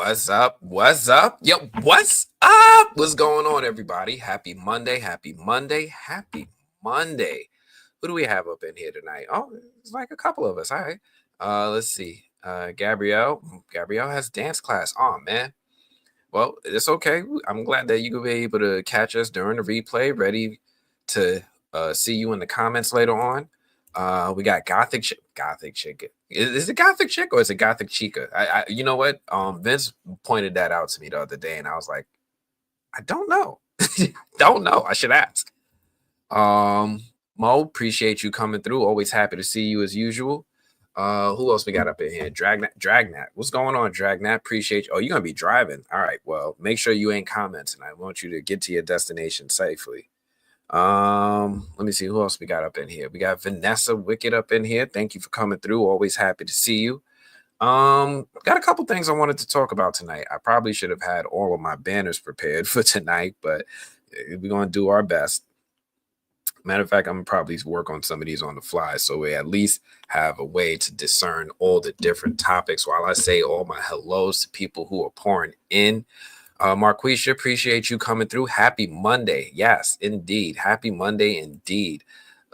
What's up? What's up? Yo, what's up? What's going on, everybody? Happy Monday. Happy Monday. Happy Monday. Who do we have up in here tonight? Oh, it's like a couple of us. All right. Let's see. Gabrielle. Gabrielle has dance class. Oh man. Well, it's okay. I'm glad that you could be able to catch us during the replay. Ready to see you in the comments later on. We got Gothic Chick. Is it Gothic Chick or is it Gothic Chica? You know what? Vince pointed that out to me the other day, and I was like, I don't know. Don't know. I should ask. Mo, appreciate you coming through. Always happy to see you as usual. Who else we got up in here? Dragnat. What's going on, Dragnat? Appreciate you. Oh, you're gonna be driving. All right. Well, make sure you ain't commenting. I want you to get to your destination safely. Let me see who else we got up in here. We got Vanessa Wicked up in here. Thank you for coming through. Always happy to see you. Got a couple things I wanted to talk about tonight. I probably should have had all of my banners prepared for tonight, but we're gonna do our best. Matter of fact, I'm gonna probably work on some of these on the fly so we at least have a way to discern all the different topics while I say all my hellos to people who are pouring in. Marquisha, appreciate you coming through. Happy Monday. Yes, indeed. Happy Monday indeed.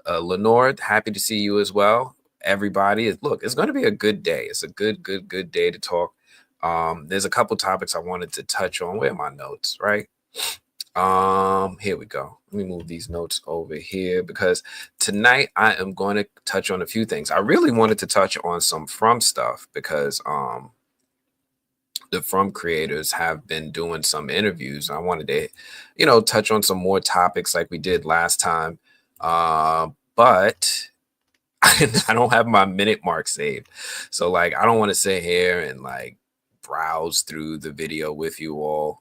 Lenore, happy to see you as well. Everybody, look, it's going to be a good day. It's a good day to talk. There's a couple topics I wanted to touch on. Where are my notes, right? Here we go. Let me move these notes over here because tonight I am going to touch on a few things. I really wanted to touch on some From stuff because the From creators have been doing some interviews. I wanted to, touch on some more topics like we did last time. But I don't have my minute mark saved. So like I don't want to sit here and like browse through the video with you all.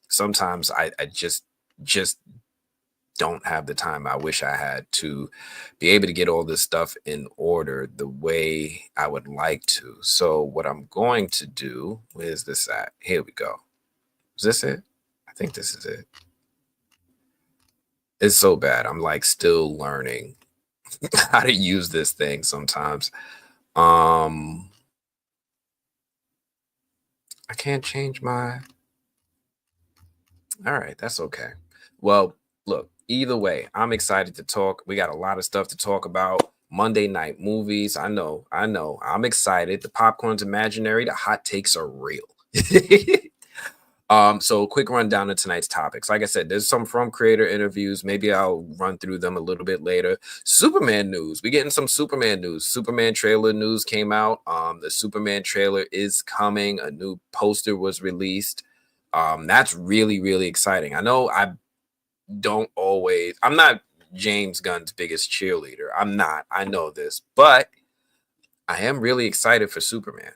Sometimes I just don't have the time I wish I had to be able to get all this stuff in order the way I would like to. So what I'm going to do, where's this at? Here we go. Is this it? I think this is it. It's so bad. I'm like still learning how to use this thing sometimes. I can't change my. All right, that's okay. Well, look, either way, I'm excited to talk. We got a lot of stuff to talk about. Monday night movies. I know. I'm excited. The popcorn's imaginary. The hot takes are real. So quick rundown of tonight's topics. Like I said, there's some From creator interviews. Maybe I'll run through them a little bit later. Superman news. We're getting some Superman news. Superman trailer news came out. The Superman trailer is coming. A new poster was released. That's really exciting. I know I'm not James Gunn's biggest cheerleader. I'm not. I know this, but I am really excited for Superman.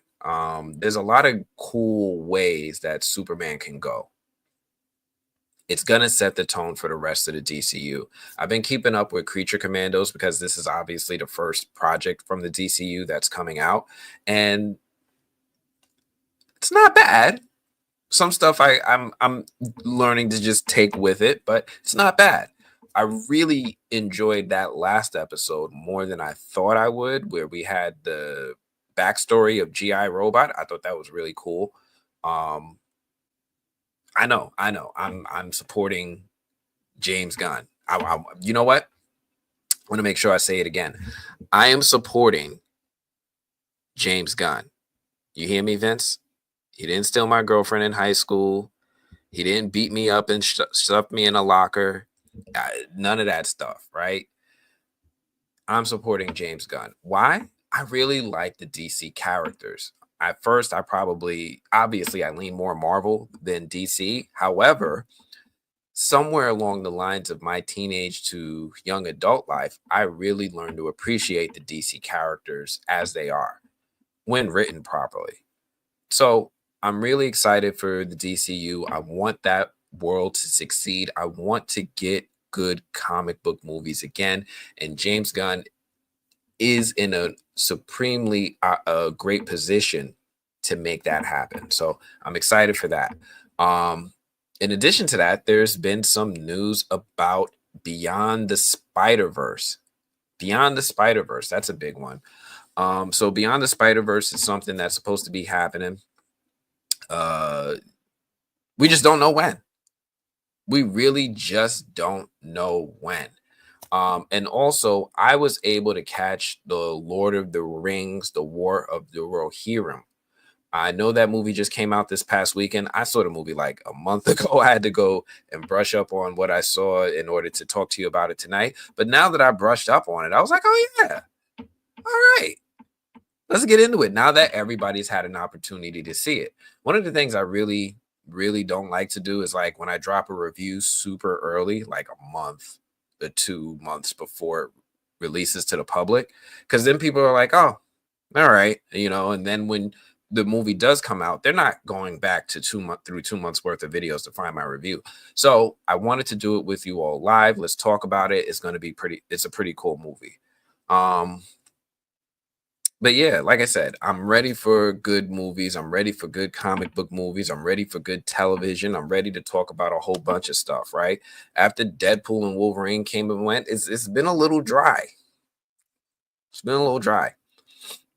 There's a lot of cool ways that Superman can go. It's going to set the tone for the rest of the DCU. I've been keeping up with Creature Commandos because this is obviously the first project from the DCU that's coming out. And it's not bad. Some stuff I'm learning to just take with it, but it's not bad. I really enjoyed that last episode more than I thought I would, where we had the backstory of GI Robot. I thought that was really cool. I know. I'm supporting James Gunn. You know what? I want to make sure I say it again. I am supporting James Gunn. You hear me, Vince? He didn't steal my girlfriend in high school. He didn't beat me up and stuff me in a locker. None of that stuff, right? I'm supporting James Gunn. Why? I really like the DC characters. At first, obviously, I lean more Marvel than DC. However, somewhere along the lines of my teenage to young adult life, I really learned to appreciate the DC characters as they are when written properly. So I'm really excited for the DCU. I want that world to succeed. I want to get good comic book movies again. And James Gunn is in a supremely great position to make that happen. So I'm excited for that. In addition to that, there's been some news about Beyond the Spider-Verse. Beyond the Spider-Verse, that's a big one. So Beyond the Spider-Verse is something that's supposed to be happening. Uh, we just don't know when. We really just don't know when. And also, I was able to catch the Lord of the Rings, the War of the Rohirrim. I know that movie just came out this past weekend. I saw the movie like a month ago. I had to go and brush up on what I saw in order to talk to you about it tonight. But now that I brushed up on it, I was like, oh, yeah, all right, let's get into it. Now that everybody's had an opportunity to see it. One of the things I really, really don't like to do is like when I drop a review super early, like a month or 2 months before it releases to the public, because then people are like, oh, all right, and then when the movie does come out, they're not going back to 2 months through 2 months worth of videos to find my review. So I wanted to do it with you all live. Let's talk about it. It's going to be it's a pretty cool movie. Um, but yeah, like I said, I'm ready for good movies. I'm ready for good comic book movies. I'm ready for good television. I'm ready to talk about a whole bunch of stuff, right? After Deadpool and Wolverine came and went, it's been a little dry. It's been a little dry.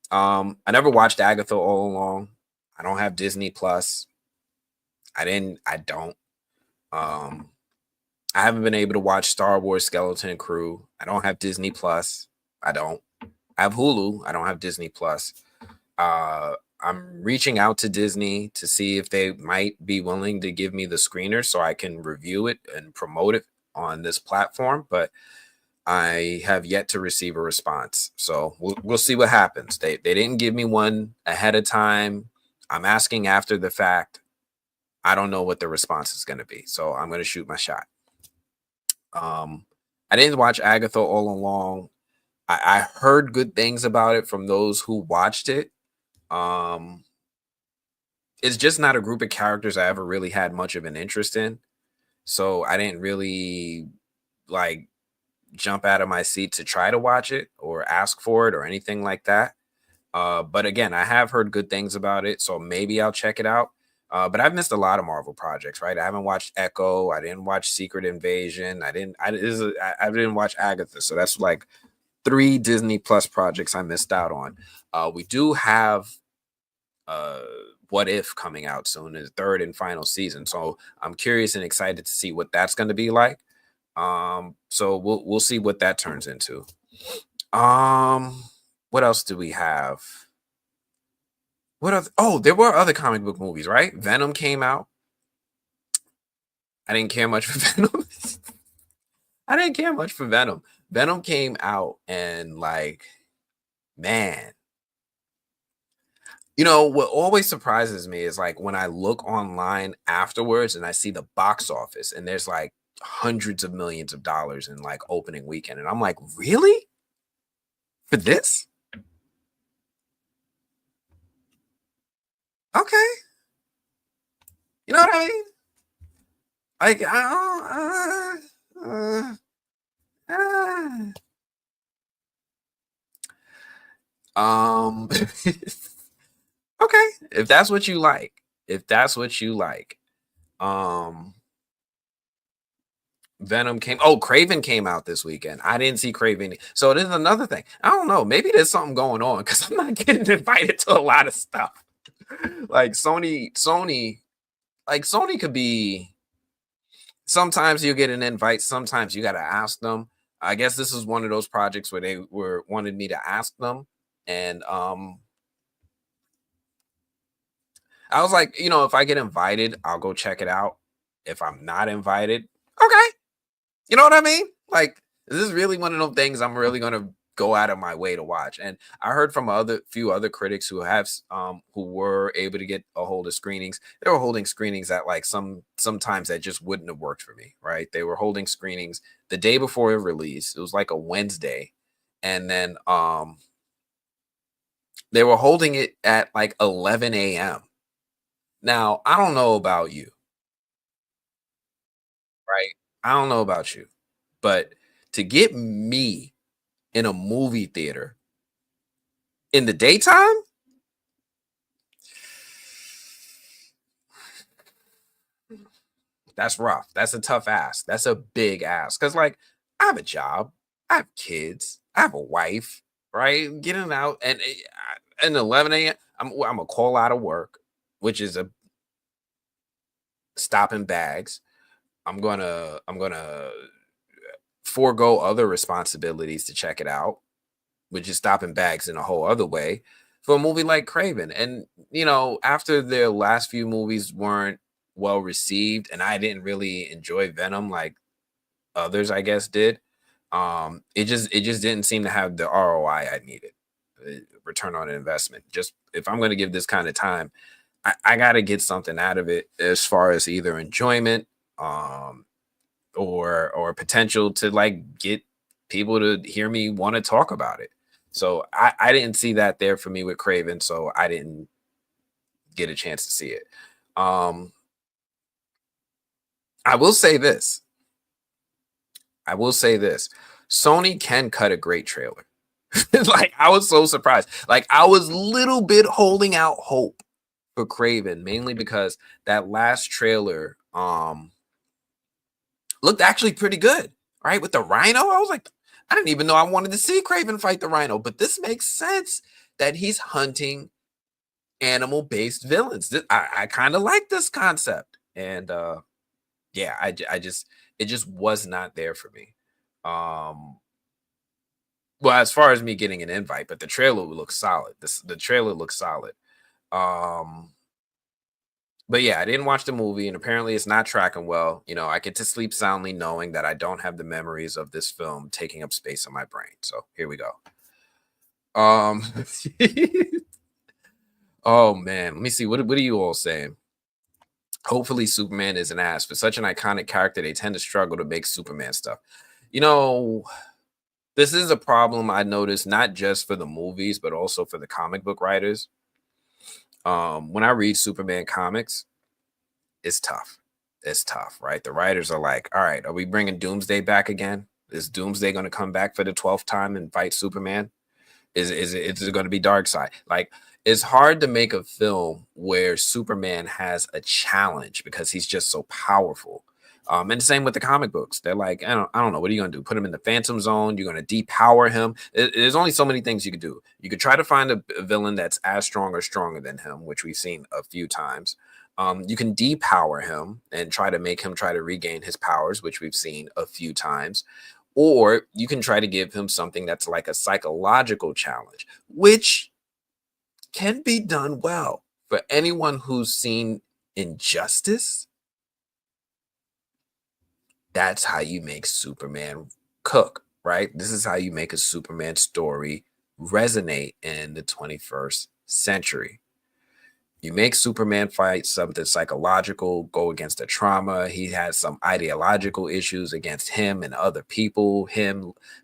I never watched Agatha all along. I don't have Disney Plus. I don't. Um, I haven't been able to watch Star Wars Skeleton Crew. I don't have Disney Plus. I don't. I have Hulu. I don't have Disney Plus. I'm reaching out to Disney to see if they might be willing to give me the screener so I can review it and promote it on this platform, but I have yet to receive a response. So we'll see what happens. They didn't give me one ahead of time. I'm asking after the fact. I don't know what the response is going to be. So I'm going to shoot my shot. Um, I didn't watch Agatha all along. I heard good things about it from those who watched it. Um, it's just not a group of characters I ever really had much of an interest in. So I didn't really like jump out of my seat to try to watch it or ask for it or anything like that. But again, I have heard good things about it, so maybe I'll check it out. But I've missed a lot of Marvel projects, right? I haven't watched Echo. I didn't watch Secret Invasion. I didn't watch Agatha. So that's like 3 Disney Plus projects I missed out on. We do have uh, What If coming out soon, the third and final season. So I'm curious and excited to see what that's going to be like. So we'll see what that turns into. Um, what else do we have? What other? Oh, there were other comic book movies, right? Venom came out. I didn't care much for Venom. I didn't care much for Venom. Venom came out and like, man, what always surprises me is like when I look online afterwards and I see the box office and there's like hundreds of millions of dollars in like opening weekend, and I'm like, really? For this? Okay. You know what I mean? Like, I don't, okay. If that's what you like, if that's what you like, um, Venom came. Oh, Craven came out this weekend. I didn't see Craven. So this is another thing. I don't know. Maybe there's something going on because I'm not getting invited to a lot of stuff. Like Sony could be. Sometimes you get an invite. Sometimes you got to ask them. I guess this is one of those projects where they were wanted me to ask them, and I was like, if I get invited, I'll go check it out. If I'm not invited, okay. You know what I mean? Like, this is really one of those things I'm really gonna go out of my way to watch. And I heard from few other critics who were able to get a hold of screenings. They were holding screenings at like sometimes that just wouldn't have worked for me, right? They were holding screenings the day before it released. It was like a Wednesday, and then they were holding it at like 11 a.m. Now, I don't know about you, right? I don't know about you, but to get me in a movie theater in the daytime, that's rough. That's a tough ask. That's a big ask. Cause like I have a job, I have kids, I have a wife, right? Getting out and 11 a.m. I'm gonna call out of work, which is a stopping bags. I'm gonna forego other responsibilities to check it out, which is stopping bags in a whole other way for a movie like Craven. And after their last few movies weren't well received, and I didn't really enjoy Venom like others, I guess, did. It just didn't seem to have the ROI I needed, return on investment. Just if I'm going to give this kind of time, I got to get something out of it as far as either enjoyment, um, or potential to like get people to hear me want to talk about it. So I didn't see that there for me with Craven, so I didn't get a chance to see it. Um, I will say this. I will say this. Sony can cut a great trailer. Like I was so surprised. Like I was little bit holding out hope for Craven, mainly because that last trailer looked actually pretty good, right? With the rhino. I was like, I didn't even know I wanted to see Craven fight the rhino, but this makes sense that he's hunting animal-based villains. I kind of like this concept. And yeah, I just it just was not there for me. Um well, as far as me getting an invite, but the trailer looks solid. The trailer looks solid. Um but yeah, I didn't watch the movie, and apparently it's not tracking well. I get to sleep soundly knowing that I don't have the memories of this film taking up space in my brain. So here we go. Um, oh man, let me see. What are you all saying? Hopefully, Superman is an ass. For such an iconic character, they tend to struggle to make Superman stuff. You know, this is a problem I noticed not just for the movies, but also for the comic book writers. When I read Superman comics, it's tough. It's tough, right? The writers are like, all right, are we bringing Doomsday back again? Is Doomsday going to come back for the 12th time and fight Superman? Is it going to be Darkseid? Like, it's hard to make a film where Superman has a challenge because he's just so powerful. And the same with the comic books. They're like, I don't know. What are you going to do? Put him in the Phantom Zone? You're going to depower him? There's only so many things you could do. You could try to find a villain that's as strong or stronger than him, which we've seen a few times. You can depower him and try to make him try to regain his powers, which we've seen a few times. Or you can try to give him something that's like a psychological challenge, which can be done well. For anyone who's seen Injustice, that's how you make Superman cook, right? This is how you make a Superman story resonate in the 21st century. You make Superman fight something psychological, go against a trauma. He has some ideological issues against him and other people,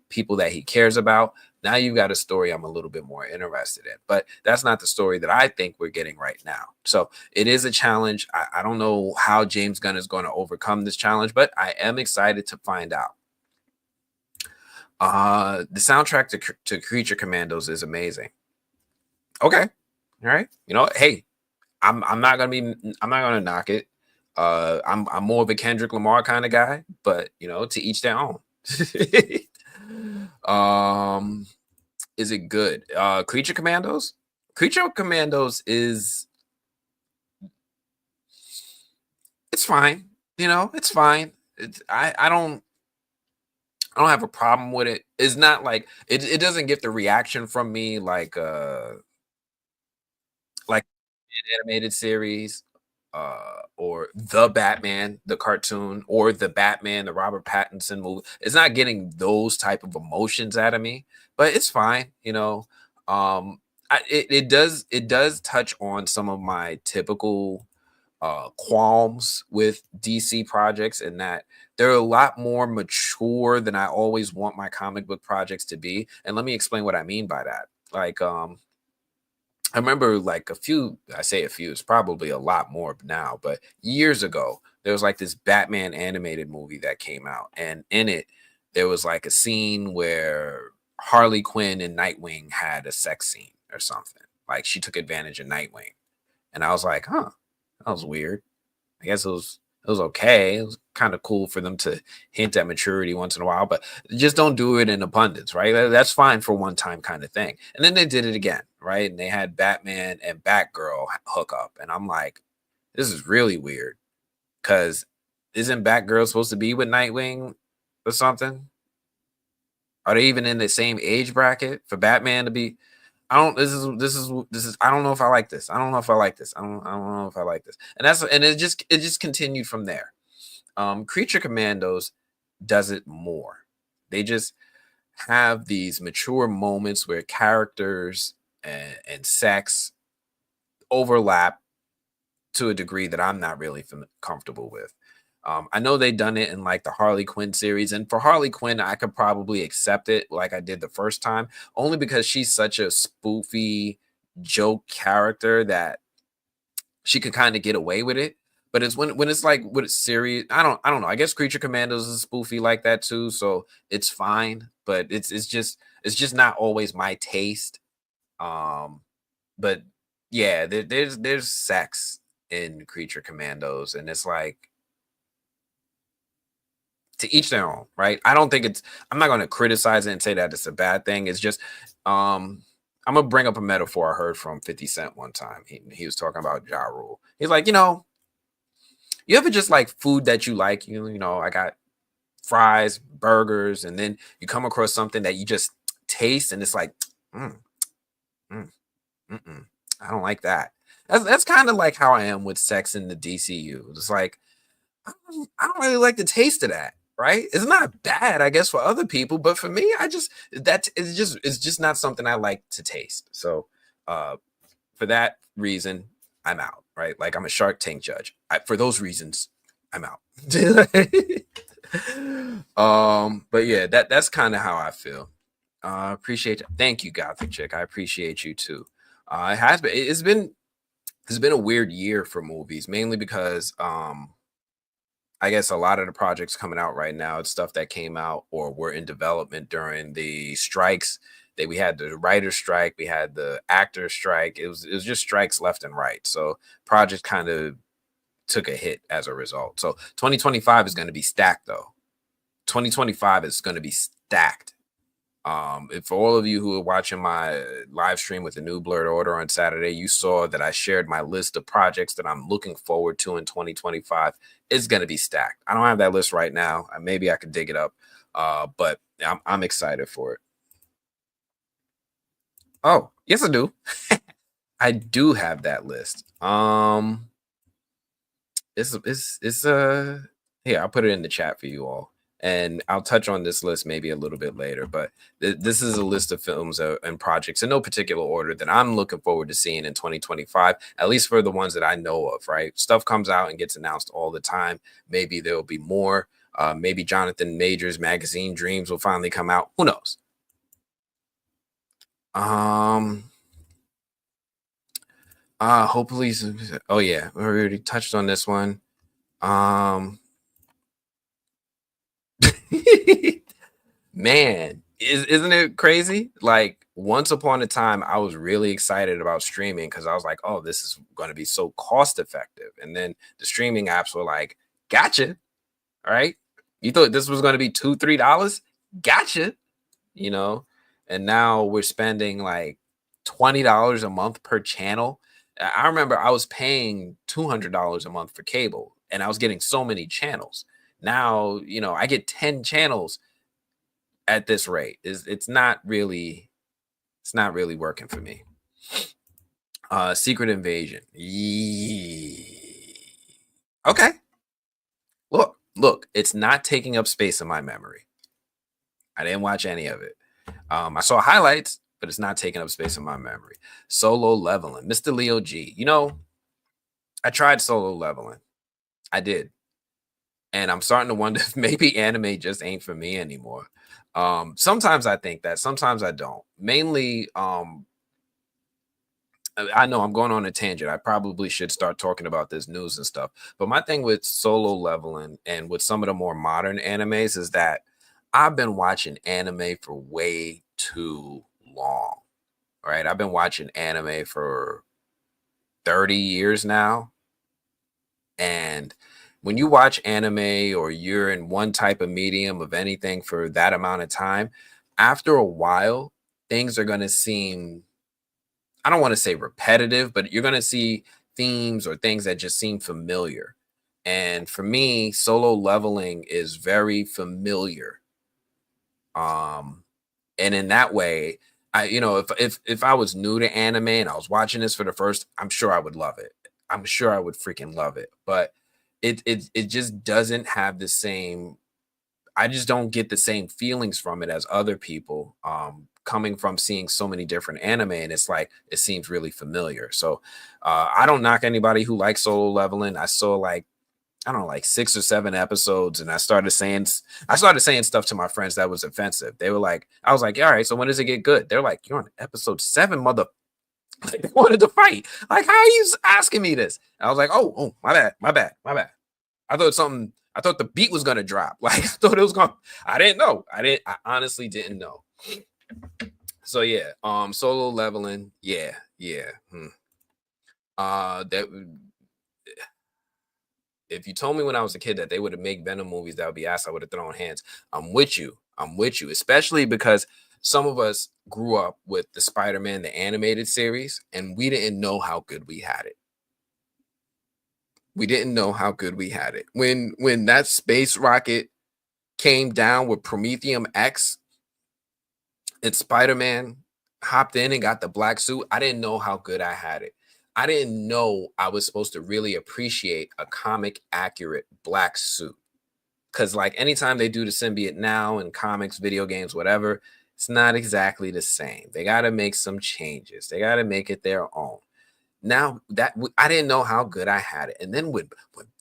people that he cares about. Now you've got a story I'm a little bit more interested in. But that's not the story that I think we're getting right now. So it is a challenge. I don't know how James Gunn is going to overcome this challenge, but I am excited to find out. The soundtrack to Creature Commandos is amazing. Okay. All right. Hey, I'm not gonna knock it. I'm more of a Kendrick Lamar kind of guy, but to each their own. um, is it good? Creature Commandos. Creature Commandos it's fine. It's fine. I don't have a problem with it. It's not like it doesn't get the reaction from me like animated series, or the Batman, the cartoon, or the Batman, the Robert Pattinson movie. It's not getting those type of emotions out of me, but it's fine. It does touch on some of my typical qualms with DC projects, and that they're a lot more mature than I always want my comic book projects to be. And let me explain what I mean by that. Like, I remember like I say a few, it's probably a lot more now, but years ago, there was like this Batman animated movie that came out. And in it, there was like a scene where Harley Quinn and Nightwing had a sex scene or something. Like she took advantage of Nightwing. And I was like, huh, that was weird. I guess it was okay. It was kind of cool for them to hint at maturity once in a while, but just don't do it in abundance, right? That's fine for one time kind of thing. And then they did it again, right? And they had Batman and Batgirl hook up, and I'm like, this is really weird. Because isn't Batgirl supposed to be with Nightwing or something? Are they even in the same age bracket for Batman to be? I don't. This is. I don't know if I like this. I don't know if I like this. I don't know if I like this. And it just continued from there. Creature Commandos does it more. They just have these mature moments where characters and sex overlap to a degree that I'm not really comfortable with. I know they done it in like the Harley Quinn series, and for Harley Quinn, I could probably accept it like I did the first time, only because she's such a spoofy joke character that she could kind of get away with it. But it's when it's like with a series, I don't know. I guess Creature Commandos is spoofy like that too, so it's fine. But it's just not always my taste. Um, but yeah, there's sex in Creature Commandos, and it's like to each their own, right? I don't think it's. I'm not going to criticize it and say that it's a bad thing. It's just I'm gonna bring up a metaphor I heard from 50 Cent one time. He was talking about Ja Rule. He's like, you ever just like food that you like, I got fries, burgers, and then you come across something that you just taste and it's like, mm, mm, mm-mm, I don't like that. That's kind of like how I am with sex in the DCU. It's like I don't really like the taste of that. Right? It's not bad, I guess, for other people, but for me, it's just not something I like to taste. So, uh, for that reason, I'm out. Right? Like I'm a Shark Tank judge. For those reasons, I'm out. But yeah, that's kind of how I feel. Appreciate it. Thank you, Gothic Chick. I appreciate you too. It has been. It's been a weird year for movies, mainly because I guess a lot of the projects coming out right now, it's stuff that came out or were in development during the strikes. That we had the writer strike, we had the actor strike. It was just strikes left and right. So projects kind of took a hit as a result. So 2025 is going to be stacked though. 2025 is going to be stacked. And for all of you who are watching my live stream with the new Blurred Order on Saturday, you saw that I shared my list of projects that I'm looking forward to in 2025. It's going to be stacked. I don't have that list right now. Maybe I could dig it up, but I'm excited for it. Oh, yes, I do. I do have that list. It's here. I'll put it in the chat for you all, and I'll touch on this list maybe a little bit later. But this is a list of films and projects in no particular order that I'm looking forward to seeing in 2025. At least for the ones that I know of. Right, stuff comes out and gets announced all the time. Maybe there will be more. Maybe Jonathan Majors' magazine Dreams will finally come out. Who knows? Um. Hopefully. Oh yeah, we already touched on this one. Um. Man, isn't it crazy? Like once upon a time, I was really excited about streaming because I was like, "Oh, this is going to be so cost effective." And then the streaming apps were like, "Gotcha, all right? You thought this was going to be $2, $3? Gotcha." You know, and now we're spending like $20 a month per channel. I remember I was paying $200 a month for cable, and I was getting so many channels. Now, I get 10 channels at this rate. It's not really working for me. Secret Invasion. Okay. Look, it's not taking up space in my memory. I didn't watch any of it. I saw highlights, but it's not taking up space in my memory. Solo Leveling, Mr. Leo G. I tried Solo Leveling. I did. And I'm starting to wonder if maybe anime just ain't for me anymore. Sometimes I think that, sometimes I don't. Mainly, I know I'm going on a tangent. I probably should start talking about this news and stuff. But my thing with Solo Leveling and with some of the more modern animes is that I've been watching anime for way too long. Right? I've been watching anime for 30 years now. And when you watch anime or you're in one type of medium of anything for that amount of time, after a while, things are going to seem, I don't want to say repetitive, but you're going to see themes or things that just seem familiar. And for me, Solo Leveling is very familiar. And in that way, if I was new to anime and I was watching this for the first, I'm sure I would love it. I'm sure I would freaking love it. But it just doesn't have the same. I just don't get the same feelings from it as other people. Coming from seeing so many different anime, and it's like it seems really familiar. So I don't knock anybody who likes Solo Leveling. I saw like, I don't know, like 6 or 7 episodes, and I started saying stuff to my friends that was offensive. They were like, I was like, all right, so when does it get good? They're like, you're on episode 7, mother. Like, they wanted to fight. Like, how are you asking me this? And I was like, oh, my bad. I thought the beat was gonna drop. Like, I thought it was gonna. I didn't know. I honestly didn't know. So yeah, Solo Leveling. Yeah. That if you told me when I was a kid that they would have made Venom movies that would be ass, I would have thrown hands. I'm with you. I'm with you, especially because some of us grew up with the Spider-Man, the animated series, and we didn't know how good we had it. We didn't know how good we had it. When that space rocket came down with Prometheum X and Spider-Man hopped in and got the black suit, I didn't know how good I had it. I didn't know I was supposed to really appreciate a comic accurate black suit. Cause like anytime they do the symbiote now in comics, video games, whatever, it's not exactly the same. They got to make some changes. They got to make it their own. Now that I didn't know how good I had it, and then when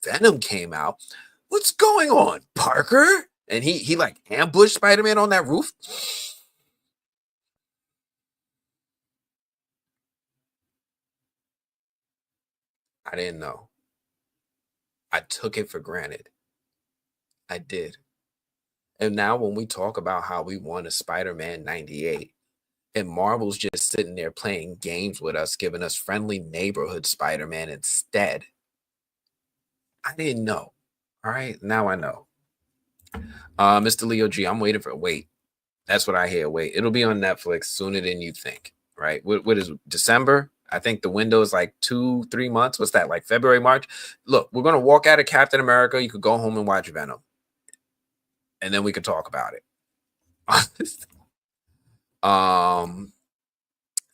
Venom came out, what's going on, Parker? And he like ambushed Spider-Man on that roof. I didn't know. I took it for granted. I did. And now when we talk about how we want a Spider-Man 98, and Marvel's just sitting there playing games with us, giving us friendly neighborhood Spider-Man instead. I didn't know. All right, now I know. Mr. Leo G, I'm waiting for wait. That's what I hear. Wait, it'll be on Netflix sooner than you think. Right? What is December? I think the window is like 2, 3 months. What's that? Like February, March? Look, we're gonna walk out of Captain America. You could go home and watch Venom, and then we could talk about it. um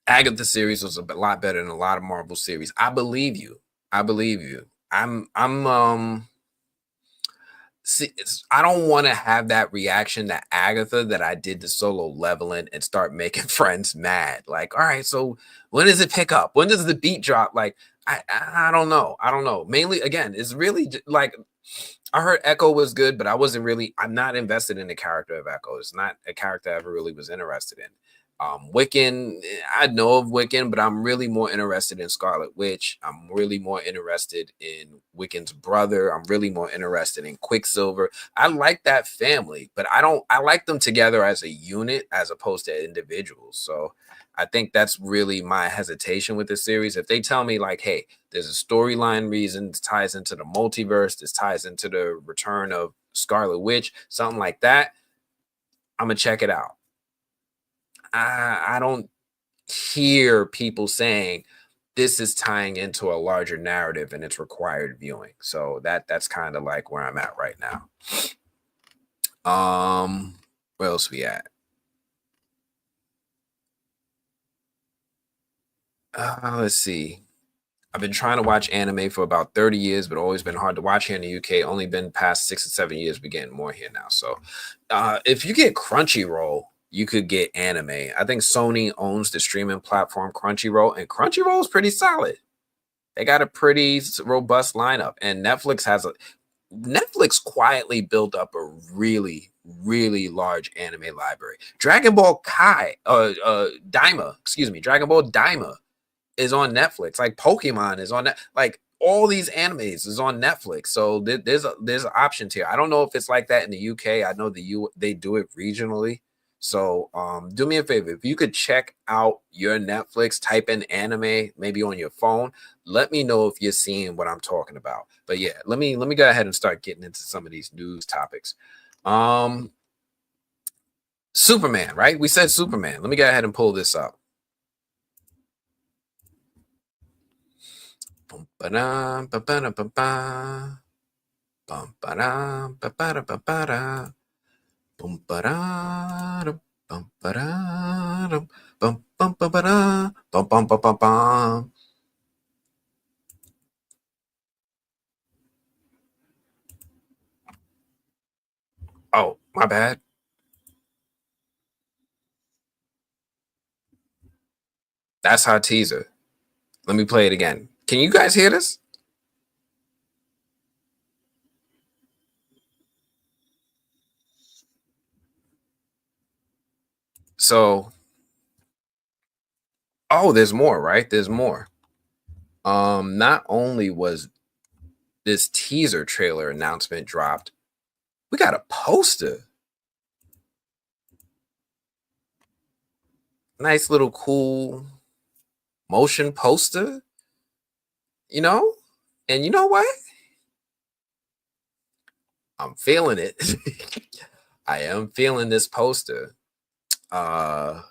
Agatha series was a lot better than a lot of Marvel series. I believe you. I believe you. I'm see, I don't want to have that reaction to Agatha that I did to Solo Leveling and start making friends mad. Like, all right, so when does it pick up? When does the beat drop? Like, I don't know. I don't know. Mainly, again, it's really like I heard Echo was good, but I'm not invested in the character of Echo. It's not a character I ever really was interested in. Wiccan, I know of Wiccan, but I'm really more interested in Scarlet Witch. I'm really more interested in Wiccan's brother. I'm really more interested in Quicksilver. I like that family, but I like them together as a unit as opposed to individuals. So I think that's really my hesitation with this series. If they tell me like, hey, there's a storyline reason, this ties into the multiverse, this ties into the return of Scarlet Witch, something like that, I'm gonna check it out. I don't hear people saying this is tying into a larger narrative and it's required viewing. So that's kind of like where I'm at right now. Where else we at? Let's see. I've been trying to watch anime for about 30 years, but always been hard to watch here in the UK. Only been past 6 or 7 years. We're getting more here now. So if you get Crunchyroll, you could get anime. I think Sony owns the streaming platform Crunchyroll, and Crunchyroll is pretty solid. They got a pretty robust lineup, and Netflix quietly built up a really, really large anime library. Dragon Ball Kai, Daima, excuse me, Dragon Ball Daima is on Netflix. Like Pokemon is on that. Like all these animes is on Netflix. So there's options here. I don't know if it's like that in the UK. I know they do it regionally. So do me a favor. If you could check out your Netflix, type in anime, maybe on your phone, let me know if you're seeing what I'm talking about. But yeah, let me go ahead and start getting into some of these news topics. Superman, right? We said Superman. Let me go ahead and pull this up. Bum ba-da, ba-ba-da, ba-ba-da, bum ba-da, bum ba-da, bum bum ba-ba-da, bum bum bum bum bum. Oh, my bad. That's our teaser. Let me play it again. Can you guys hear this? So, oh, there's more, right? There's more. Not only was this teaser trailer announcement dropped, we got a poster. Nice little cool motion poster, you know? And you know what? I'm feeling it. I am feeling this poster. Uh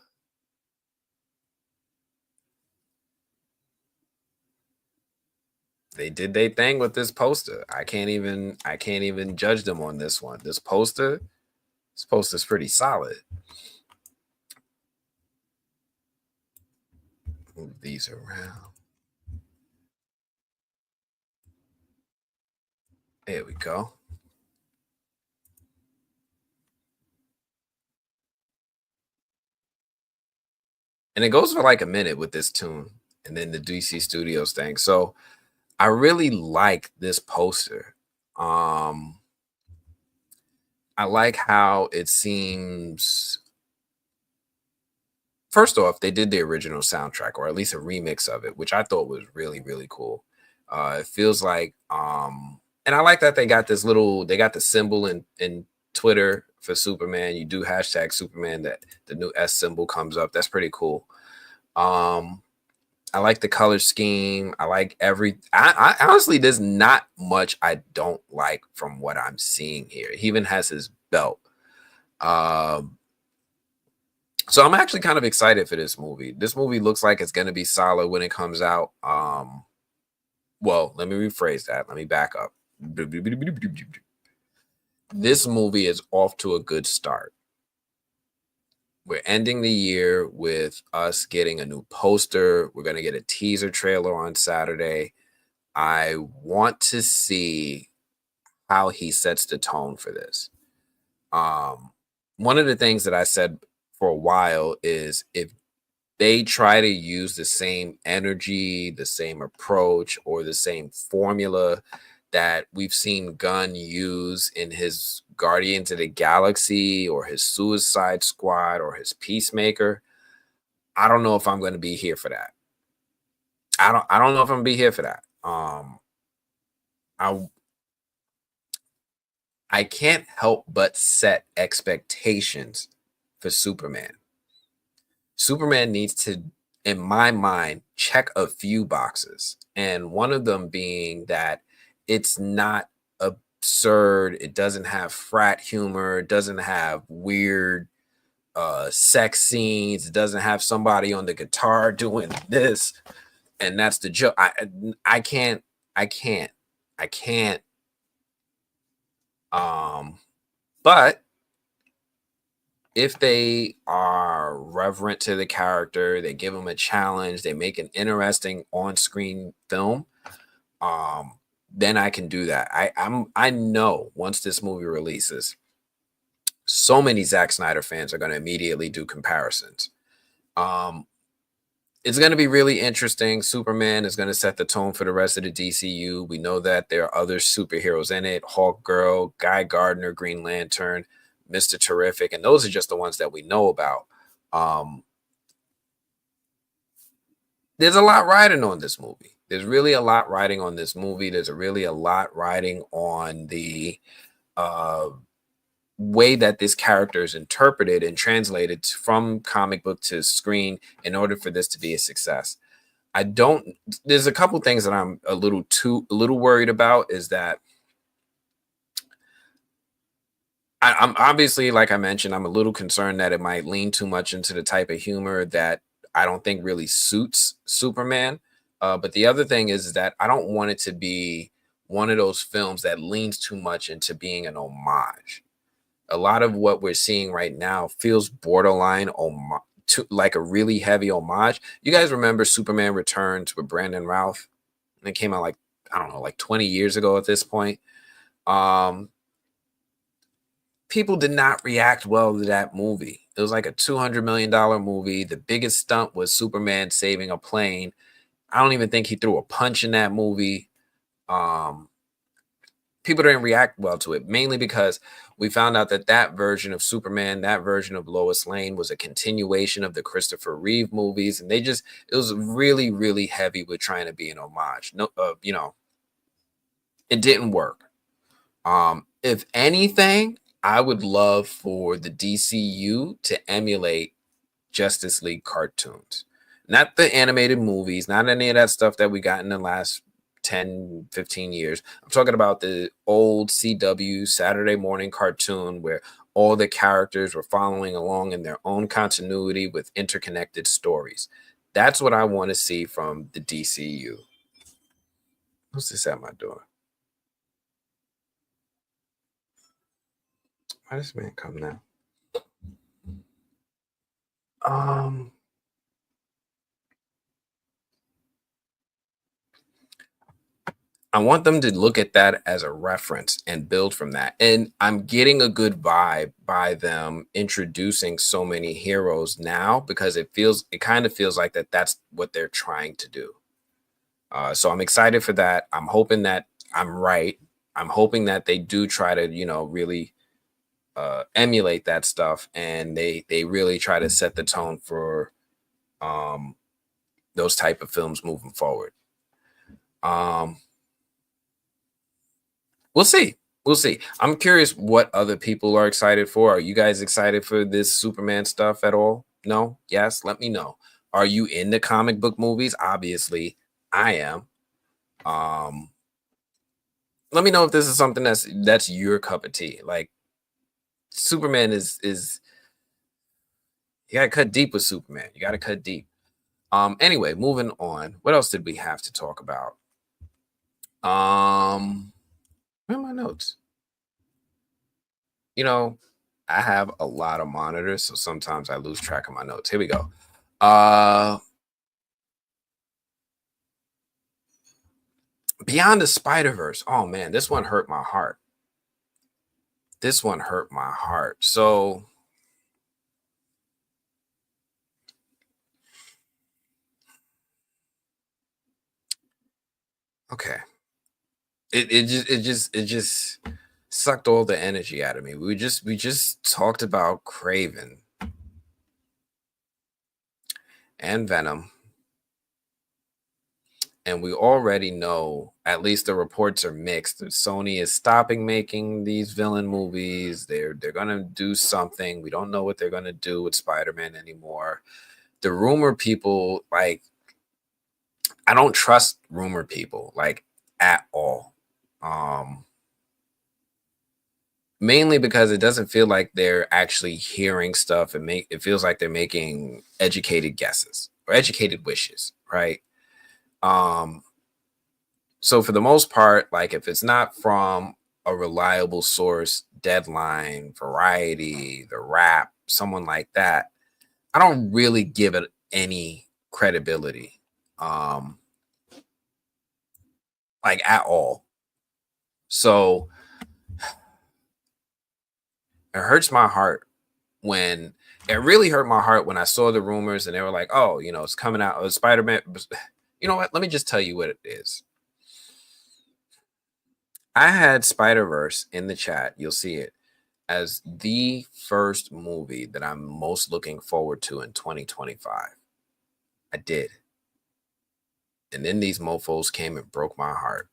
they did their thing with this poster. I can't even judge them on this one. This poster's pretty solid. Move these around. There we go. And it goes for like a minute with this tune and then the DC Studios thing. So I really like this poster. Um I like how it seems. First off, they did the original soundtrack, or at least a remix of it, which I thought was really, really cool. It feels like, and I like that they got the symbol in Twitter for Superman. You do hashtag Superman, that the new S symbol comes up. That's pretty cool. Um, I like the color scheme. I like I honestly, there's not much I don't like from what I'm seeing here. He even has his belt. Um, So I'm actually kind of excited for this movie. This movie looks like it's going to be solid when it comes out. Well, let me rephrase that. Let me back up. This movie is off to a good start. We're ending the year with us getting a new poster. We're going to get a teaser trailer on Saturday. I want to see how he sets the tone for this. Um, One of the things that I said for a while is, if they try to use the same energy, the same approach, or the same formula that we've seen Gunn use in his Guardians of the Galaxy or his Suicide Squad or his Peacemaker. I don't know if I'm going to be here for that. I don't know if I'm going to be here for that. I I can't help but set expectations for Superman. Superman needs to, in my mind, check a few boxes. And one of them being that it's not absurd. It doesn't have frat humor. It doesn't have weird sex scenes. It doesn't have somebody on the guitar doing this. And that's the joke. I can't, I can't, I can't. Um, but if they are reverent to the character, they give him a challenge, they make an interesting on-screen film, um, then I can do that. I know once this movie releases, so many Zack Snyder fans are going to immediately do comparisons. Um, it's going to be really interesting. Superman is going to set the tone for the rest of the DCU. We know that there are other superheroes in it: Hawk Girl, Guy Gardner, Green Lantern, Mr. Terrific, and those are just the ones that we know about. Um, there's a lot riding on this movie. There's really a lot riding on this movie. There's really a lot riding on the uh, way that this character is interpreted and translated from comic book to screen in order for this to be a success. I don't. There's a couple things that I'm a little worried about. Is that I'm obviously, like I mentioned, I'm a little concerned that it might lean too much into the type of humor that I don't think really suits Superman. But the other thing is that I don't want it to be one of those films that leans too much into being an homage. A lot of what we're seeing right now feels borderline to like a really heavy homage. You guys remember Superman Returns with Brandon Routh? And it came out like, I don't know, like 20 years ago at this point. Um, People did not react well to that movie. It was like a $200 million movie. The biggest stunt was Superman saving a plane. I don't even think he threw a punch in that movie. Um, People didn't react well to it, mainly because we found out that that version of Superman, that version of Lois Lane, was a continuation of the Christopher Reeve movies, and it was really, really heavy with trying to be an homage. No, it didn't work. If anything, I would love for the DCU to emulate Justice League cartoons. Not the animated movies, not any of that stuff that we got in the last 10, 15 years. I'm talking about the old CW Saturday morning cartoon where all the characters were following along in their own continuity with interconnected stories. That's what I want to see from the DCU. What's this at my door? Why does this man come now? Um, I want them to look at that as a reference and build from that. And I'm getting a good vibe by them introducing so many heroes now because it kind of feels like that's what they're trying to do. So I'm excited for that. I'm hoping that I'm right. I'm hoping that they do try to, really emulate that stuff, and they really try to set the tone for um, those type of films moving forward. Um, We'll see. We'll see. I'm curious what other people are excited for. Are you guys excited for this Superman stuff at all? No? Yes? Let me know. Are you into comic book movies? Obviously, I am. Um, Let me know if this is something that's your cup of tea. Like Superman is you gotta cut deep with Superman. You gotta cut deep. Anyway, moving on. What else did we have to talk about? Where are my notes? You know, I have a lot of monitors, so sometimes I lose track of my notes. Here we go. Uh Beyond the Spider-Verse. Oh man, this one hurt my heart. This one hurt my heart. So okay. It just sucked all the energy out of me. We just talked about Craven and Venom, and we already know, at least the reports are mixed, that Sony is stopping making these villain movies. They're gonna do something. We don't know what they're gonna do with Spider-Man anymore. The rumor people, like, I don't trust rumor people like at all. Um Mainly because it doesn't feel like they're actually hearing stuff, and make it feels like they're making educated guesses or educated wishes, right? Um so for the most part, like if it's not from a reliable source, Deadline, Variety, The Wrap, someone like that, I don't really give it any credibility. Um like at all. So it hurts my heart when it really hurt my heart when I saw the rumors and they were like, "Oh, it's coming out. Oh, Spider-Man." You know what? Let me just tell you what it is. I had Spider-Verse in the chat. You'll see it as the first movie that I'm most looking forward to in 2025. I did. And then these mofos came and broke my heart.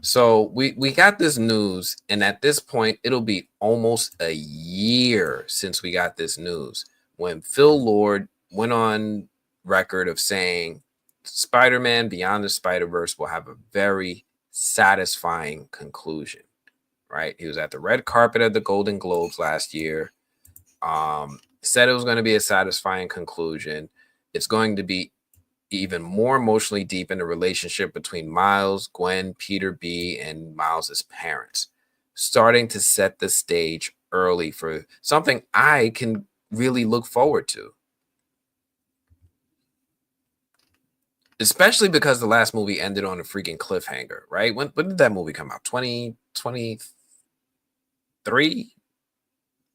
So we got this news, and at this point, it'll be almost a year since we got this news when Phil Lord went on record of saying Spider-Man Beyond the Spider-Verse will have a very satisfying conclusion. Right? He was at the red carpet at the Golden Globes last year. Said it was going to be a satisfying conclusion. It's going to be even more emotionally deep in the relationship between Miles, Gwen, Peter B, and Miles's parents, starting to set the stage early for something I can really look forward to. Especially because the last movie ended on a freaking cliffhanger, right? When did that movie come out? 2023?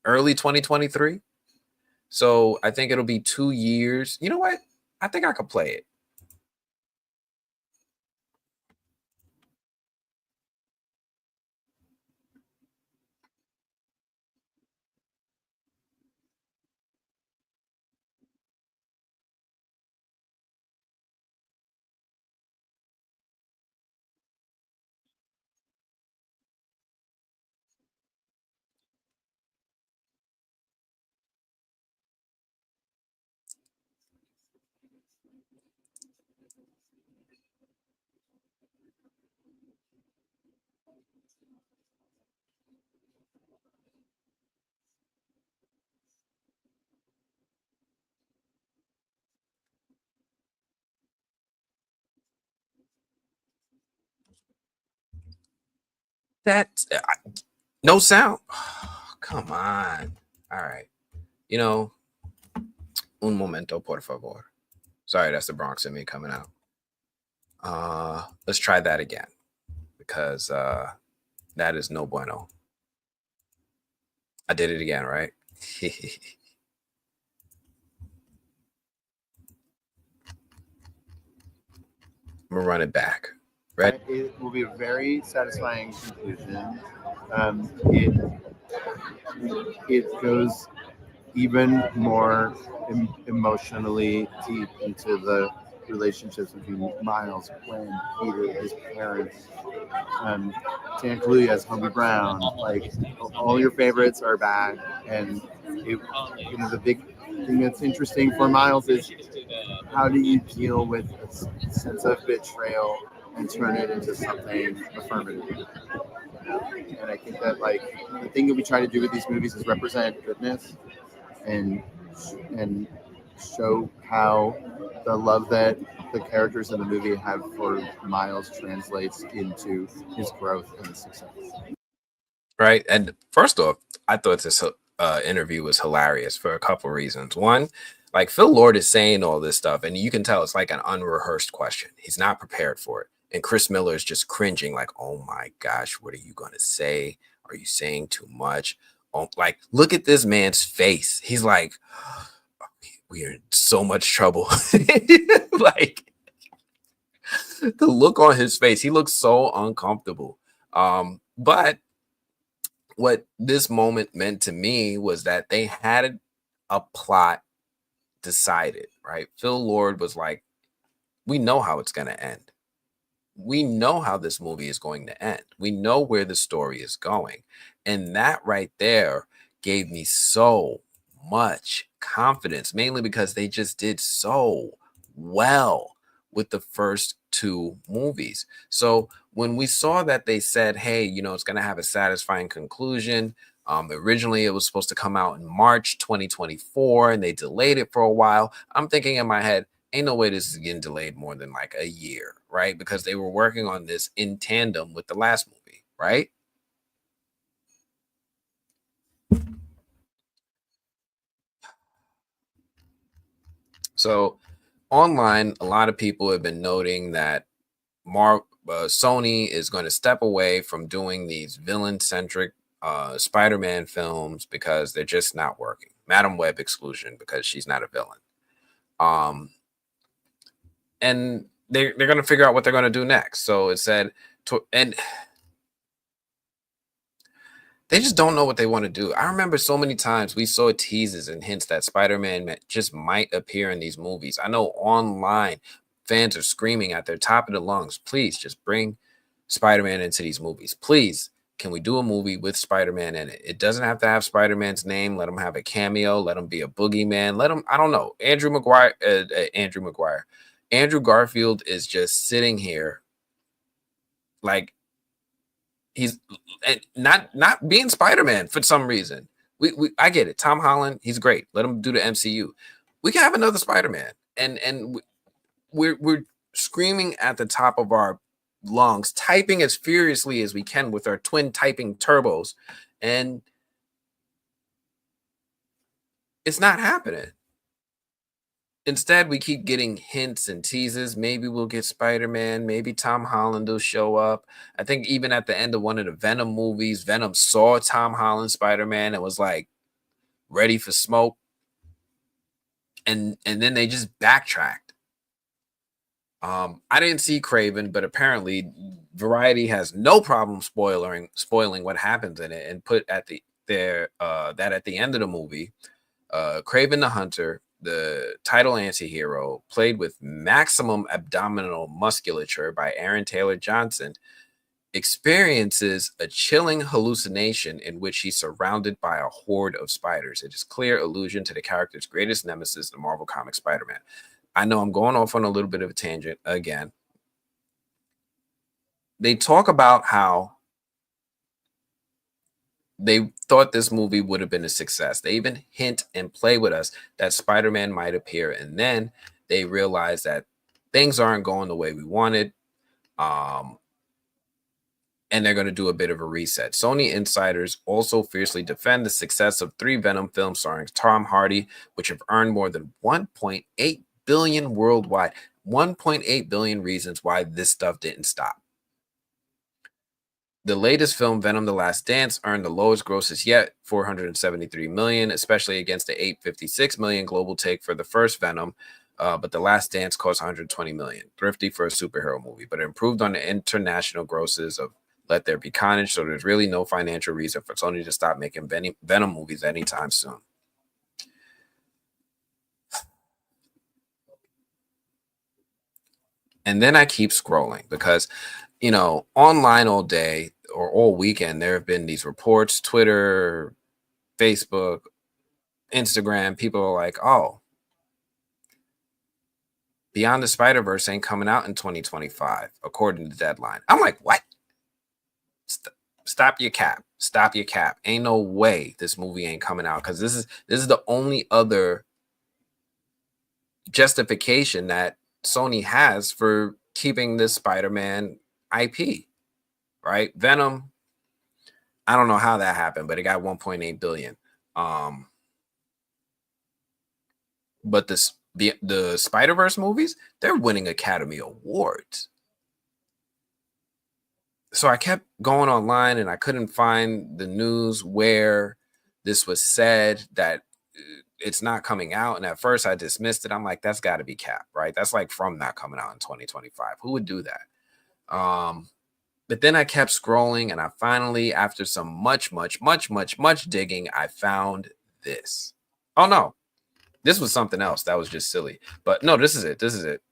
Early 2023? So I think it'll be 2 years. You know what? I think I could play it. That's no sound. Come on. All right. You know, un momento, por favor. Sorry, that's the Bronx in me coming out. Let's try that again because that is no bueno. I did it again, right? I'm gonna run it back. Ready? It will be a very satisfying conclusion. It goes even more emotionally deep into the relationships between Miles, Gwen, Peter, his parents, to include as Hobie Brown. Like all your favorites are back, and the big thing that's interesting for Miles is how do you deal with a sense of betrayal and turn it into something affirmative? And I think that like the thing that we try to do with these movies is represent goodness and and show how the love that the characters in the movie have for Miles translates into his growth and success. Right. And first off, I thought this interview was hilarious for a couple reasons. One, like Phil Lord is saying all this stuff, and you can tell it's like an unrehearsed question. He's not prepared for it. And Chris Miller is just cringing, like, oh my gosh, what are you going to say? Are you saying too much? Oh, like, look at this man's face. He's like, we are in so much trouble. Like, the look on his face, he looks so uncomfortable. But what this moment meant to me was that they had a plot decided, right? Phil Lord was like, we know how it's going to end. We know how this movie is going to end. We know where the story is going. And that right there gave me so much confidence, mainly because they just did so well with the first two movies. So when we saw that they said, hey, it's going to have a satisfying conclusion. Originally, it was supposed to come out in March 2024, and they delayed it for a while. I'm thinking in my head, ain't no way this is getting delayed more than like a year, right? Because they were working on this in tandem with the last movie, right? So online, a lot of people have been noting that Sony is going to step away from doing these villain-centric Spider-Man films because they're just not working. Madam Web exclusion because she's not a villain. And they're going to figure out what they're going to do next. So it said, and they just don't know what they want to do. I remember so many times we saw teases and hints that Spider-Man just might appear in these movies. I know online fans are screaming at their top of the lungs, please just bring Spider-Man into these movies. Please, can we do a movie with Spider-Man in it? It doesn't have to have Spider-Man's name. Let him have a cameo. Let him be a boogeyman. Let him, I don't know. Andrew Garfield is just sitting here like he's not being Spider-Man for some reason. I get it. Tom Holland, he's great. Let him do the MCU. We can have another Spider-Man, and we're screaming at the top of our lungs, typing as furiously as we can with our twin typing turbos, and it's not happening. Instead, we keep getting hints and teases. Maybe we'll get Spider-Man. Maybe Tom Holland will show up. I think even at the end of one of the Venom movies, Venom saw Tom Holland Spider-Man and was like ready for smoke. And then they just backtracked. I didn't see Craven, but apparently Variety has no problem spoiling what happens in it, and put at the there that at the end of the movie, Craven the Hunter, the title anti-hero, played with maximum abdominal musculature by Aaron Taylor Johnson, experiences a chilling hallucination in which he's surrounded by a horde of spiders. It is clear allusion to the character's greatest nemesis, the Marvel comic Spider-Man. I know I'm going off on a little bit of a tangent again. They talk about how they thought this movie would have been a success. They even hint and play with us that Spider-Man might appear. And then they realize that things aren't going the way we wanted. And they're going to do a bit of a reset. Sony insiders also fiercely defend the success of 3 Venom films starring Tom Hardy, which have earned more than 1.8 billion worldwide. 1.8 billion reasons why this stuff didn't stop. The latest film, Venom: The Last Dance, earned the lowest grosses yet, 473 million, especially against the 856 million global take for the first Venom. But The Last Dance cost 120 million. Thrifty for a superhero movie, but it improved on the international grosses of Let There Be Carnage, so there's really no financial reason for Sony to stop making Venom movies anytime soon. And then I keep scrolling because, online all day or all weekend, there have been these reports, Twitter, Facebook, Instagram. People are like, oh, Beyond the Spider-Verse ain't coming out in 2025, according to Deadline. I'm like, what? Stop your cap. Stop your cap. Ain't no way this movie ain't coming out, because this is the only other justification that Sony has for keeping this Spider-Man IP, right? Venom, I don't know how that happened, but it got 1.8 billion. But the Spider-Verse movies, they're winning Academy Awards. So I kept going online and I couldn't find the news where this was said that it's not coming out. And at first I dismissed it. I'm like, that's got to be cap, right? That's like From not coming out in 2025. Who would do that? But then I kept scrolling and I finally, after some much digging, I found this. Oh no, this was something else. That was just silly. But no, this is it. This is it.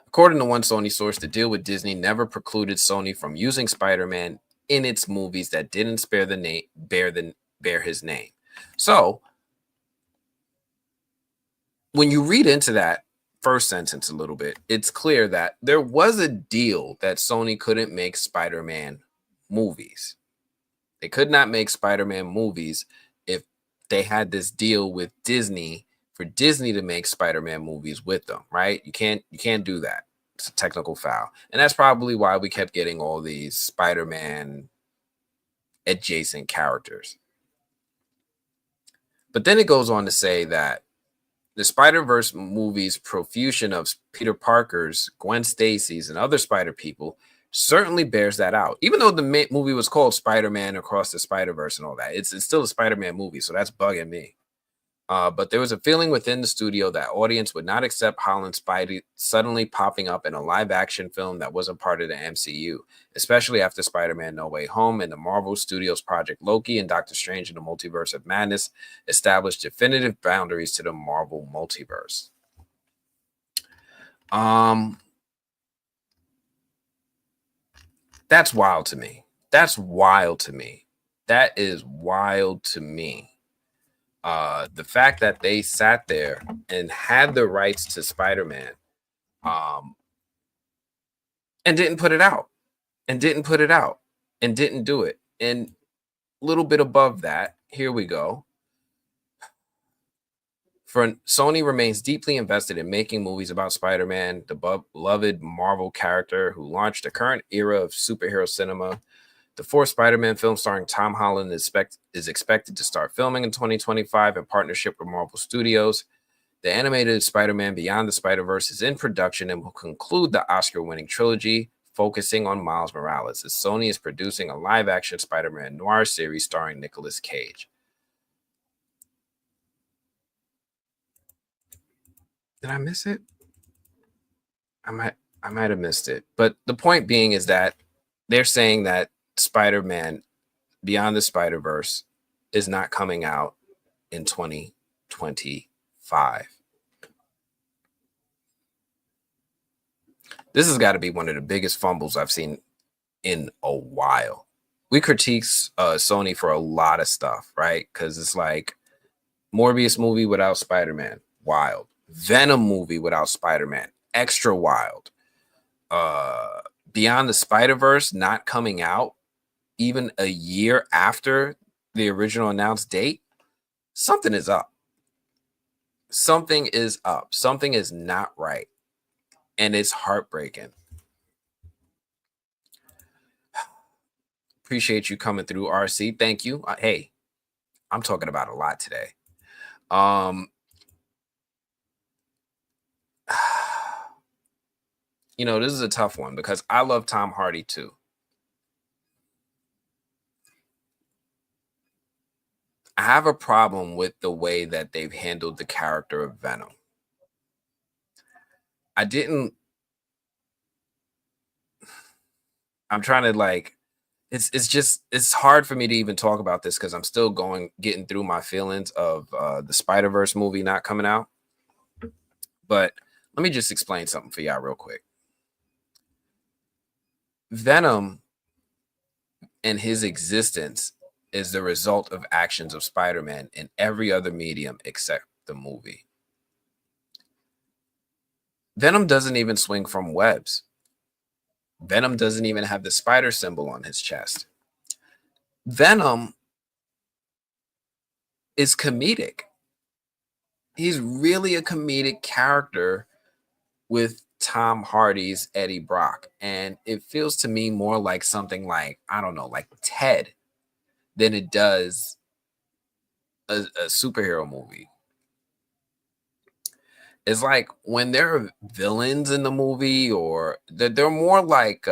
According to one Sony source, the deal with Disney never precluded Sony from using Spider-Man in its movies that didn't bear his name. So when you read into that first sentence a little bit, it's clear that there was a deal that Sony couldn't make Spider-Man movies. They could not make Spider-Man movies if they had this deal with Disney for Disney to make Spider-Man movies with them, right? You can't do that. It's a technical foul. And that's probably why we kept getting all these Spider-Man adjacent characters. But then it goes on to say that the Spider-Verse movie's profusion of Peter Parker's, Gwen Stacy's, and other Spider people certainly bears that out. Even though the movie was called Spider-Man Across the Spider-Verse and all that, it's still a Spider-Man movie, so that's bugging me. But there was a feeling within the studio that audience would not accept Holland Spidey suddenly popping up in a live-action film that wasn't part of the MCU, especially after Spider-Man No Way Home and the Marvel Studios Project Loki and Doctor Strange in the Multiverse of Madness established definitive boundaries to the Marvel multiverse. That's wild to me. That's wild to me. That is wild to me. The fact that they sat there and had the rights to Spider-Man and didn't put it out and didn't do it. And a little bit above that, here we go. For Sony remains deeply invested in making movies about Spider-Man, the beloved Marvel character who launched the current era of superhero cinema. The fourth Spider-Man film starring Tom Holland is expected to start filming in 2025 in partnership with Marvel Studios. The animated Spider-Man Beyond the Spider-Verse is in production and will conclude the Oscar-winning trilogy, focusing on Miles Morales, as Sony is producing a live-action Spider-Man noir series starring Nicolas Cage. Did I miss it? I might have missed it. But the point being is that they're saying that Spider-Man Beyond the Spider-Verse is not coming out in 2025. This has got to be one of the biggest fumbles I've seen in a while. We critique Sony for a lot of stuff, right? Because it's like Morbius movie without Spider-Man, wild. Venom movie without Spider-Man, extra wild. Beyond the Spider-Verse not coming out even a year after the original announced date, something is up. Something is up. Something is not right. And it's heartbreaking. Appreciate you coming through, RC. Thank you. Hey, I'm talking about a lot today. You know, this is a tough one because I love Tom Hardy too. I have a problem with the way that they've handled the character of Venom. I'm trying to like, it's hard for me to even talk about this because I'm still getting through my feelings of the Spider-Verse movie not coming out. But let me just explain something for y'all real quick. Venom and his existence is the result of actions of Spider-Man in every other medium except the movie. Venom doesn't even swing from webs. Venom doesn't even have the spider symbol on his chest. Venom is comedic. He's really a comedic character with Tom Hardy's Eddie Brock. And it feels to me more like something like, I don't know, like Ted than it does a superhero movie. It's like when there are villains in the movie, or they're more like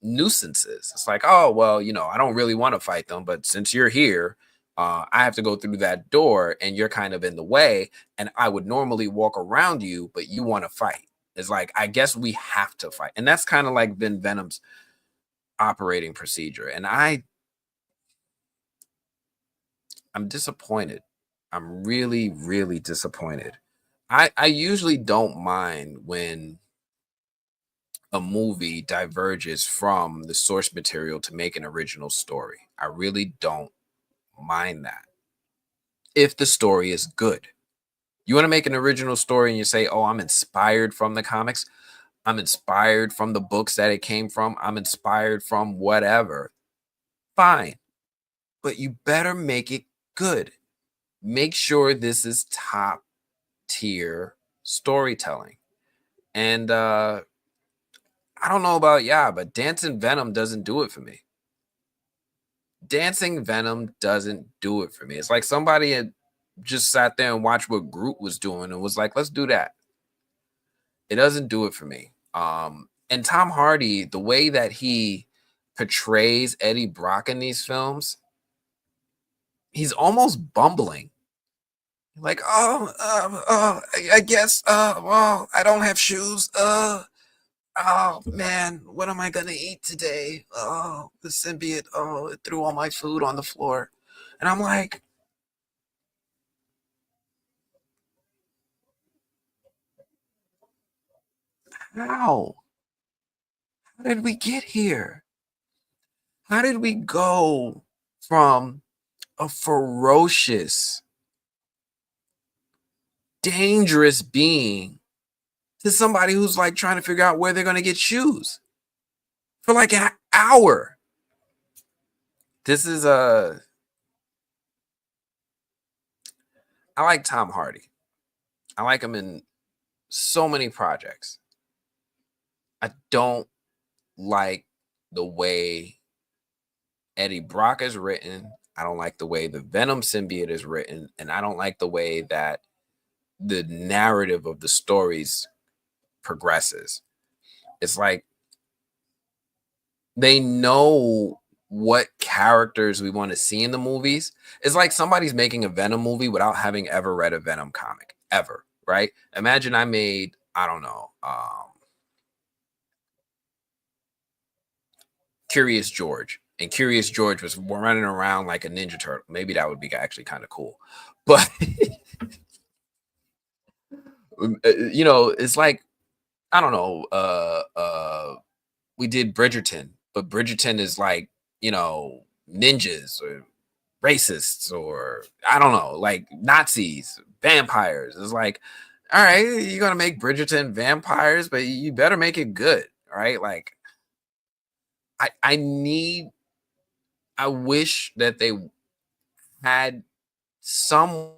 nuisances. It's like, oh, well, you know, I don't really want to fight them, but since you're here, I have to go through that door and you're kind of in the way. And I would normally walk around you, but you want to fight. It's like, I guess we have to fight. And that's kind of like been Venom's operating procedure. And I'm disappointed. I'm really, really disappointed. I usually don't mind when a movie diverges from the source material to make an original story. I really don't mind that if the story is good. You want to make an original story and you say, oh, I'm inspired from the comics, I'm inspired from the books that it came from, I'm inspired from whatever. Fine. But you better make it good. Make sure this is top tier storytelling. And I don't know about but Dancing Venom doesn't do it for me. Dancing Venom doesn't do it for me. It's like somebody had just sat there and watched what Groot was doing and was like, let's do that. It doesn't do it for me. And Tom Hardy, the way that he portrays Eddie Brock in these films, he's almost bumbling. Like, I guess, well, I don't have shoes. Oh man, what am I gonna eat today? Oh, the symbiote, oh, it threw all my food on the floor. And I'm like, how? How did we get here? How did we go from a ferocious, dangerous being to somebody who's like trying to figure out where they're gonna get shoes for like an hour? This is I like Tom Hardy. I like him in so many projects. I don't like the way Eddie Brock is written. I don't like the way the Venom symbiote is written, and I don't like the way that the narrative of the stories progresses. It's like they know what characters we want to see in the movies. It's like somebody's making a Venom movie without having ever read a Venom comic ever, right? Imagine I made, I don't know, Curious George, and Curious George was running around like a Ninja Turtle. Maybe that would be actually kind of cool, but you know, it's like I don't know. We did Bridgerton, but Bridgerton is like, you know, ninjas or racists or I don't know, like Nazis, vampires. It's like, all right, you're gonna make Bridgerton vampires, but you better make it good, right? Like, I need, I wish that they had some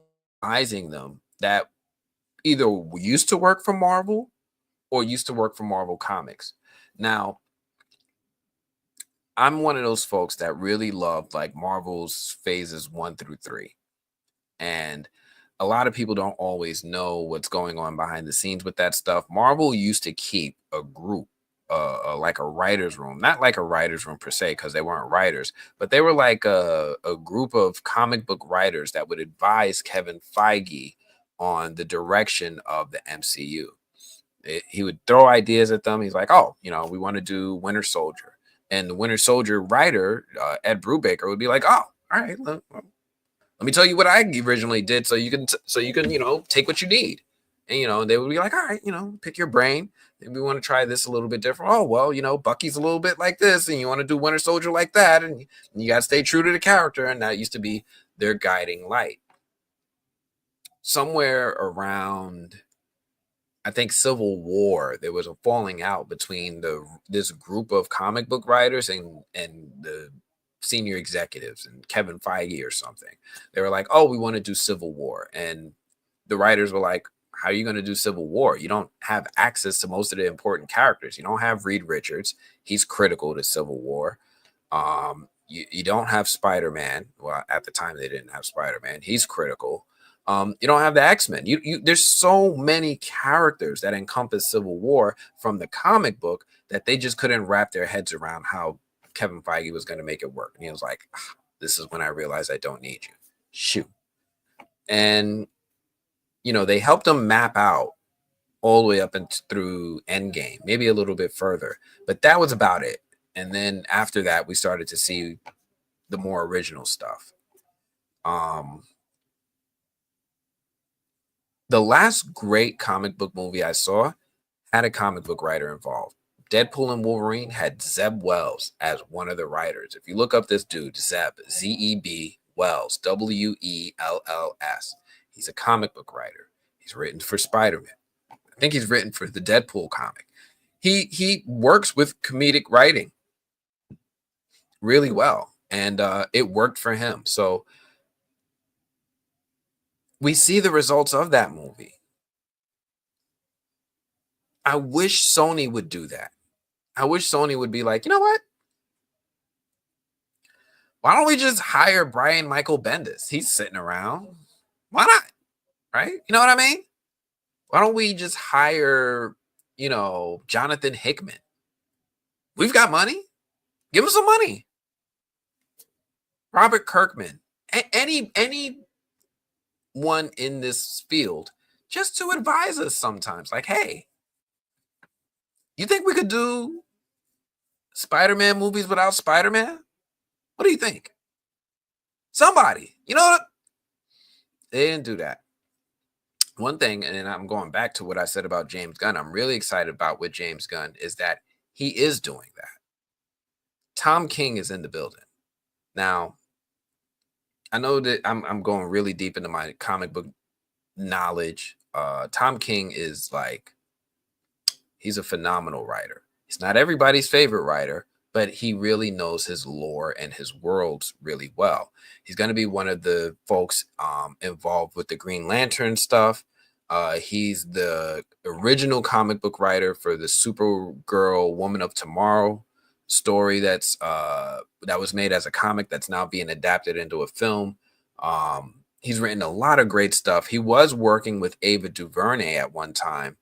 advising them that either used to work for Marvel or used to work for Marvel Comics. Now, I'm one of those folks that really loved like Marvel's phases 1 through 3. And a lot of people don't always know what's going on behind the scenes with that stuff. Marvel used to keep a group, like a writer's room, not like a writer's room per se, because they weren't writers, but they were like a group of comic book writers that would advise Kevin Feige on the direction of the MCU. He would throw ideas at them. He's like, oh, you know, we want to do Winter Soldier. And the Winter Soldier writer, Ed Brubaker, would be like, oh, all right, let me tell you what I originally did, so you can, you know, take what you need. And you know, they would be like, all right, you know, pick your brain. Maybe we want to try this a little bit different. Oh, well, you know, Bucky's a little bit like this, and you want to do Winter Soldier like that, and you got to stay true to the character. And that used to be their guiding light. Somewhere around, I think, Civil War, there was a falling out between this group of comic book writers and the senior executives and Kevin Feige or something. They were like, "Oh, we want to do Civil War," and the writers were like, "How are you going to do Civil War? You don't have access to most of the important characters. You don't have Reed Richards. He's critical to Civil War. You don't have Spider-Man. Well, at the time they didn't have Spider-Man. He's critical. You don't have the X-Men. There's so many characters that encompass Civil War from the comic book that they just couldn't wrap their heads around how Kevin Feige was going to make it work. And he was like, this is when I realized I don't need you. Shoot. And, you know, they helped him map out all the way up and through Endgame, maybe a little bit further. But that was about it. And then after that, we started to see the more original stuff. The last great comic book movie I saw had a comic book writer involved. Deadpool and Wolverine had Zeb Wells as one of the writers. If you look up this dude, Zeb, Z-E-B, Wells, W-E-L-L-S, he's a comic book writer. He's written for Spider-Man. I think he's written for the Deadpool comic. He works with comedic writing really well, and it worked for him. So we see the results of that movie. I wish Sony would do that. I wish Sony would be like, you know what? Why don't we just hire Brian Michael Bendis? He's sitting around. Why not? Right? You know what I mean? Why don't we just hire, you know, Jonathan Hickman? We've got money. Give him some money. Robert Kirkman. Anyone in this field just to advise us sometimes. Like, hey, you think we could do Spider-Man movies without Spider-Man? What do you think? Somebody, you know what? They didn't do that. One thing, and I'm going back to what I said about James Gunn, I'm really excited about with James Gunn is that he is doing that. Tom King is in the building. Now, I know that I'm going really deep into my comic book knowledge. Tom King is like, he's a phenomenal writer. He's not everybody's favorite writer, but he really knows his lore and his worlds really well. He's going to be one of the folks involved with the Green Lantern stuff. He's the original comic book writer for the Supergirl Woman of Tomorrow story that was made as a comic that's now being adapted into a film. He's written a lot of great stuff. He was working with Ava DuVernay at one time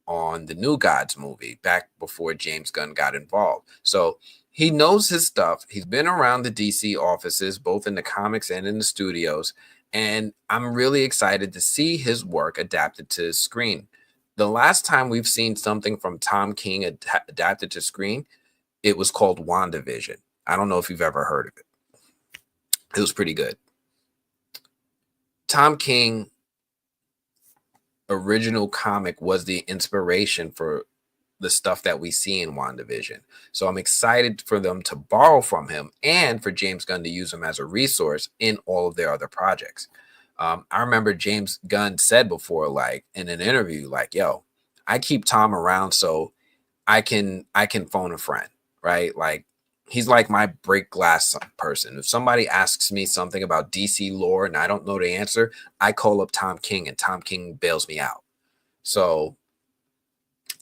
on the New Gods movie back before James Gunn got involved. So he knows his stuff. He's been around the DC offices, both in the comics and in the studios. And I'm really excited to see his work adapted to screen. The last time we've seen something from Tom King adapted to screen, it was called WandaVision. I don't know if you've ever heard of it. It was pretty good. Tom King original comic was the inspiration for the stuff that we see in WandaVision. So I'm excited for them to borrow from him and for James Gunn to use him as a resource in all of their other projects. I remember James Gunn said before, like in an interview, like, yo, I keep Tom around so I can phone a friend, right? Like he's like my break glass person. If somebody asks me something about DC lore and I don't know the answer, I call up Tom King and Tom King bails me out. So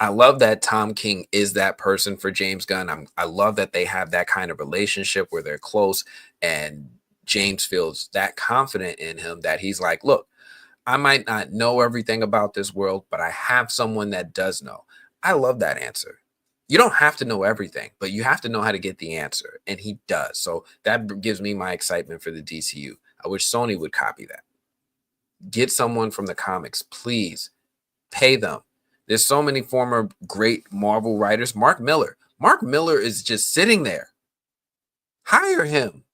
I love that Tom King is that person for James Gunn. I love that they have that kind of relationship where they're close and James feels that confident in him that he's like, look, I might not know everything about this world, but I have someone that does know. I love that answer. You don't have to know everything, but you have to know how to get the answer. And he does. So that gives me my excitement for the DCU. I wish Sony would copy that. Get someone from the comics, please. Pay them. There's so many former great Marvel writers. Mark Miller. Mark Miller is just sitting there. Hire him.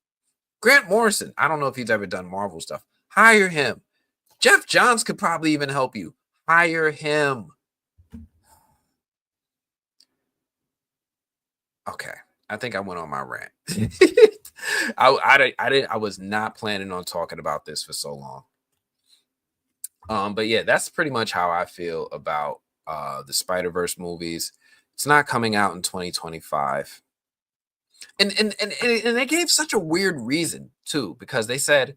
Grant Morrison. I don't know if he's ever done Marvel stuff. Hire him. Jeff Johns could probably even help you. Hire him. Okay. I think I went on my rant. I was not planning on talking about this for so long. But yeah, that's pretty much how I feel about the Spider-Verse movies. It's not coming out in 2025. And they gave such a weird reason too, because they said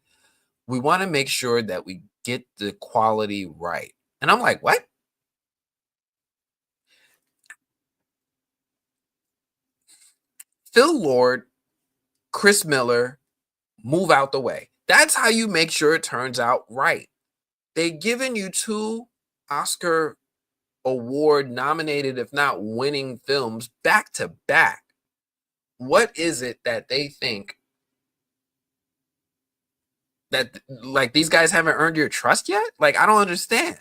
we want to make sure that we get the quality right. And I'm like, what? Phil Lord, Chris Miller, move out the way. That's how you make sure it turns out right. They given you 2 Oscar award nominated, if not winning films back to back. What is it that they think that like these guys haven't earned your trust yet? Like, I don't understand.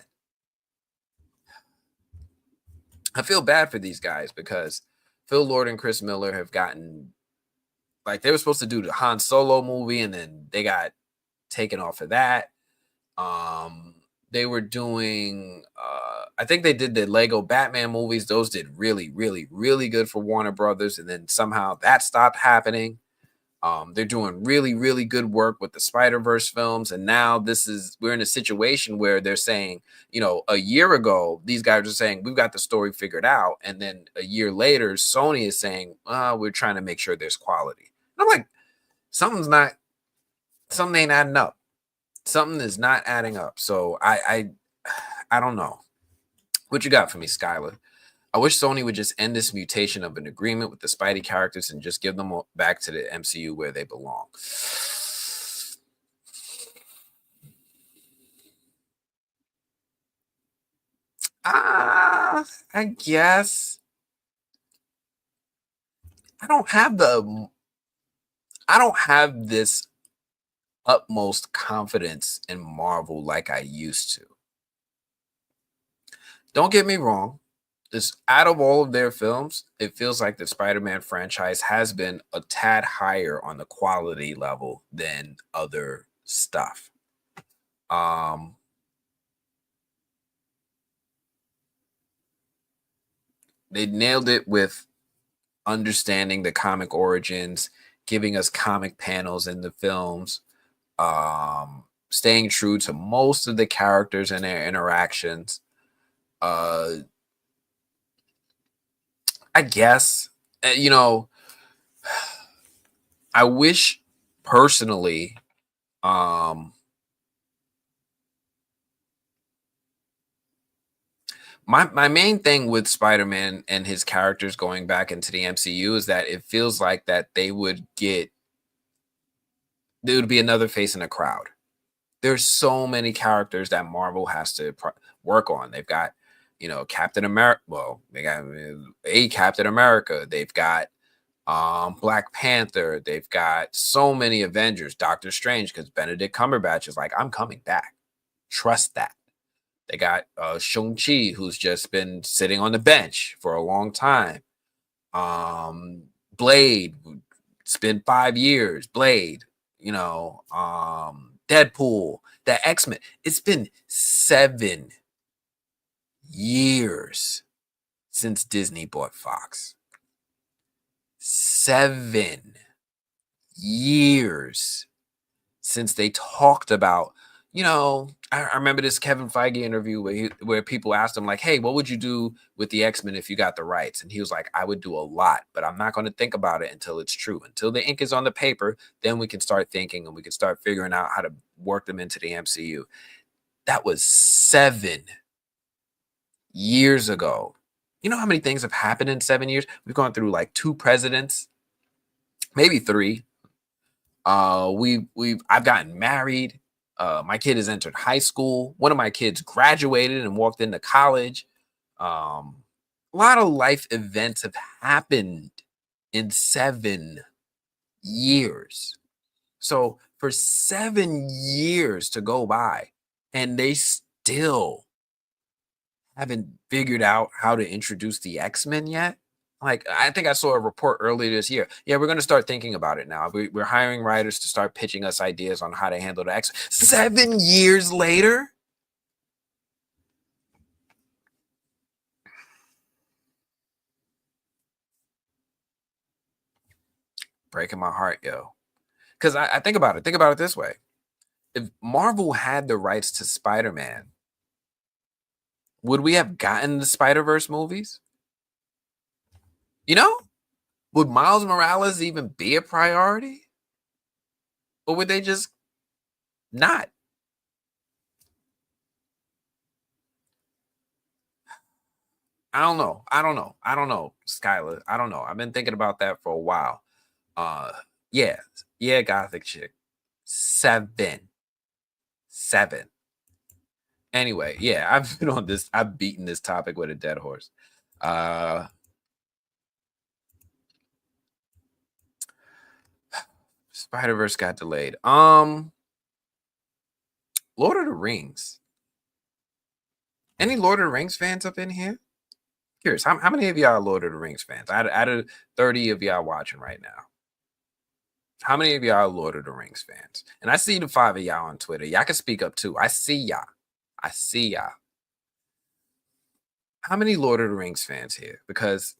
I feel bad for these guys because Phil Lord and Chris Miller have gotten like they were supposed to do the Han Solo movie and then they got taken off of that. They were doing I think they did the Lego Batman movies. Those did really, really, really good for Warner Brothers, and then somehow that stopped happening. They're doing really, really good work with the Spider-Verse films, and now we're in a situation where they're saying, you know, a year ago these guys are saying we've got the story figured out, and then a year later Sony is saying we're trying to make sure there's quality. And I'm like, something ain't adding up. Something is not adding up. So I don't know. What you got for me, Skylar? I wish Sony would just end this mutation of an agreement with the Spidey characters and just give them back to the MCU where they belong. I guess. I don't have this utmost confidence in Marvel like I used to. Don't get me wrong. Out of all of their films, it feels like the Spider-Man franchise has been a tad higher on the quality level than other stuff. They nailed it with understanding the comic origins, giving us comic panels in the films, staying true to most of the characters and their interactions. I guess, you know, I wish personally, my main thing with Spider-Man and his characters going back into the MCU is that it feels like that there would be another face in the crowd. There's so many characters that Marvel has to work on. They've got, Captain America. Well, they got a Captain America. They've got Black Panther. They've got so many Avengers. Doctor Strange, because Benedict Cumberbatch is like, I'm coming back. Trust that. They got Shang-Chi, who's just been sitting on the bench for a long time. Blade, it's been 5 years. Blade, Deadpool, the X-Men. It's been 7 years since Disney bought Fox. 7 years since they talked about, I remember this Kevin Feige interview where people asked him like, hey, what would you do with the X-Men if you got the rights? And he was like, I would do a lot, but I'm not going to think about it until it's true. Until the ink is on the paper, then we can start thinking and we can start figuring out how to work them into the MCU. That was 7 years ago. You know how many things have happened in 7 years? We've gone through like 2 presidents, maybe 3. I've gotten married. My kid has entered high school. One of my kids graduated and walked into college. A lot of life events have happened in 7 years. So for 7 years to go by, and they still haven't figured out how to introduce the X-Men yet. Like, I think I saw a report earlier this year. Yeah, we're going to start thinking about it now. We're hiring writers to start pitching us ideas on how to handle the X. 7 years later? Breaking my heart, yo. Because I think about it. Think about it this way. If Marvel had the rights to Spider-Man, would we have gotten the Spider-Verse movies? Would Miles Morales even be a priority? Or would they just not? I don't know. I don't know, Skylar. I don't know. I've been thinking about that for a while. Uh yeah. Yeah, Gothic chick. 7. 7. Anyway, yeah, I've beaten this topic with a dead horse. Spider-Verse got delayed. Lord of the Rings. Any Lord of the Rings fans up in here? Curious, how many of y'all are Lord of the Rings fans? Out of 30 of y'all watching right now, how many of y'all are Lord of the Rings fans? And I see the 5 of y'all on Twitter. Y'all can speak up too. I see y'all. I see y'all. How many Lord of the Rings fans here? Because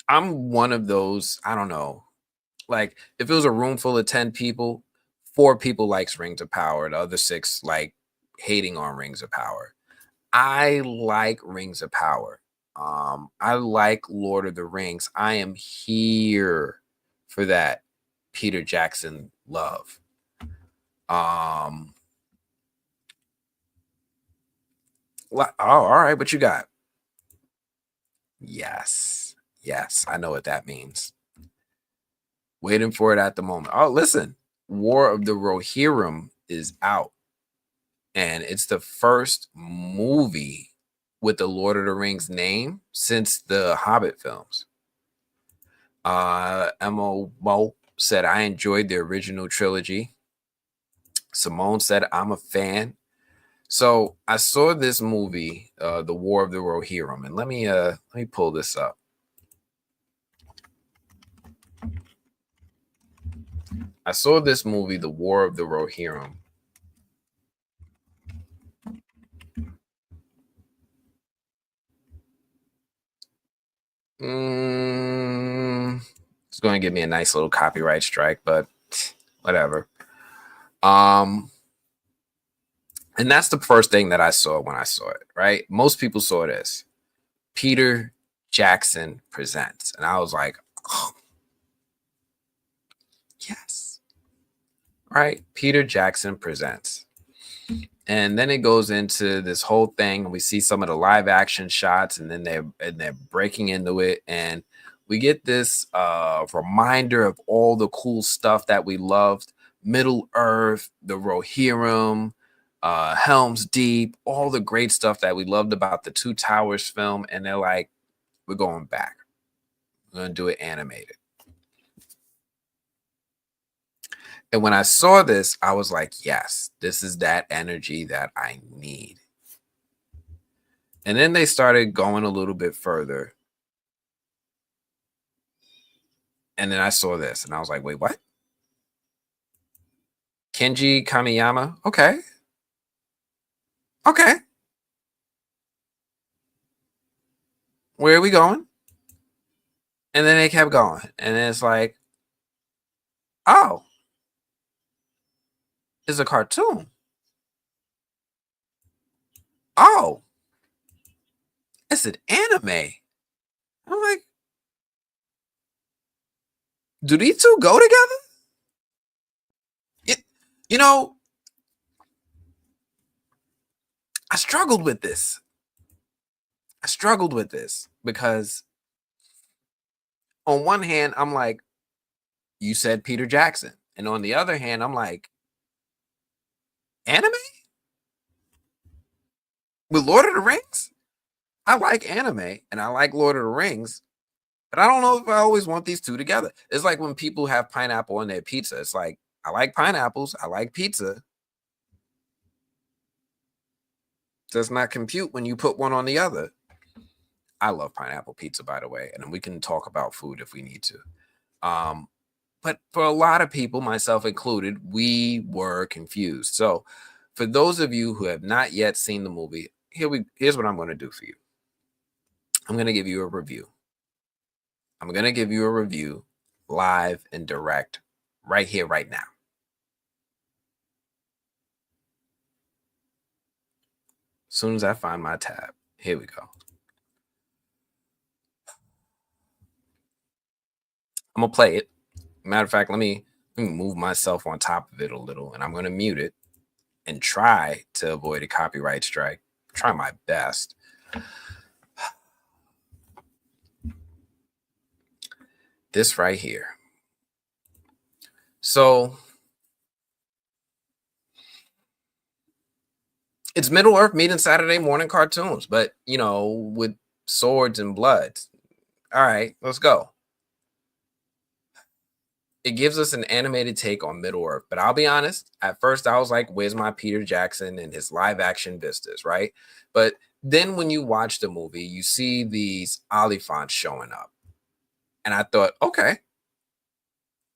I'm one of those, I don't know. Like, if it was a room full of 10 people, 4 people likes Rings of Power. The other 6 like hating on Rings of Power. I like Rings of Power. I like Lord of the Rings. I am here for that Peter Jackson love. Oh, all right. What you got? Yes. Yes. I know what that means. Waiting for it at the moment. Oh, listen. War of the Rohirrim is out. And it's the first movie with the Lord of the Rings name since the Hobbit films. Mo said, I enjoyed the original trilogy. Simone said, I'm a fan. So I saw this movie, The War of the Rohirrim, and let me pull this up. I saw this movie, The War of the Rohirrim. It's going to give me a nice little copyright strike, but whatever. And that's the first thing that I saw when I saw it, right? Most people saw this. Peter Jackson Presents. And I was like, oh, yes. Right? Peter Jackson Presents. And then it goes into this whole thing, and we see some of the live action shots, and then they're breaking into it, and we get this reminder of all the cool stuff that we loved: Middle Earth, the Rohirrim, Helm's Deep, all the great stuff that we loved about the Two Towers film. And they're like, we're going back. We're gonna do it animated. And when I saw this, I was like, yes, this is that energy that I need. And then they started going a little bit further. And then I saw this and I was like, wait, what? Kenji Kamiyama? Okay. Okay. Where are we going? And then they kept going. And then it's like, oh, it's a cartoon. Oh, it's an anime. I'm like, do these two go together? You know, I struggled with this. Because on one hand, I'm like, you said Peter Jackson. And on the other hand, I'm like, anime? With Lord of the Rings? I like anime and I like Lord of the Rings, but I don't know if I always want these two together. It's like when people have pineapple on their pizza. It's like, I like pineapples, I like pizza. Does not compute when you put one on the other. I love pineapple pizza, by the way, and we can talk about food if we need to. But for a lot of people, myself included, we were confused. So for those of you who have not yet seen the movie, here's what I'm going to do for you. I'm going to give you a review. I'm going to give you a review live and direct right here, right now. As soon as I find my tab, here we go. I'm going to play it. Matter of fact, let me move myself on top of it a little, and I'm going to mute it and try to avoid a copyright strike. Try my best. This right here. So it's Middle Earth meeting Saturday morning cartoons, but you know, with swords and blood. All right, let's go. It gives us an animated take on Middle Earth, but I'll be honest, at first I was like, where's my Peter Jackson and his live action vistas, right? But then when you watch the movie, you see these Oliphants showing up. And I thought, okay,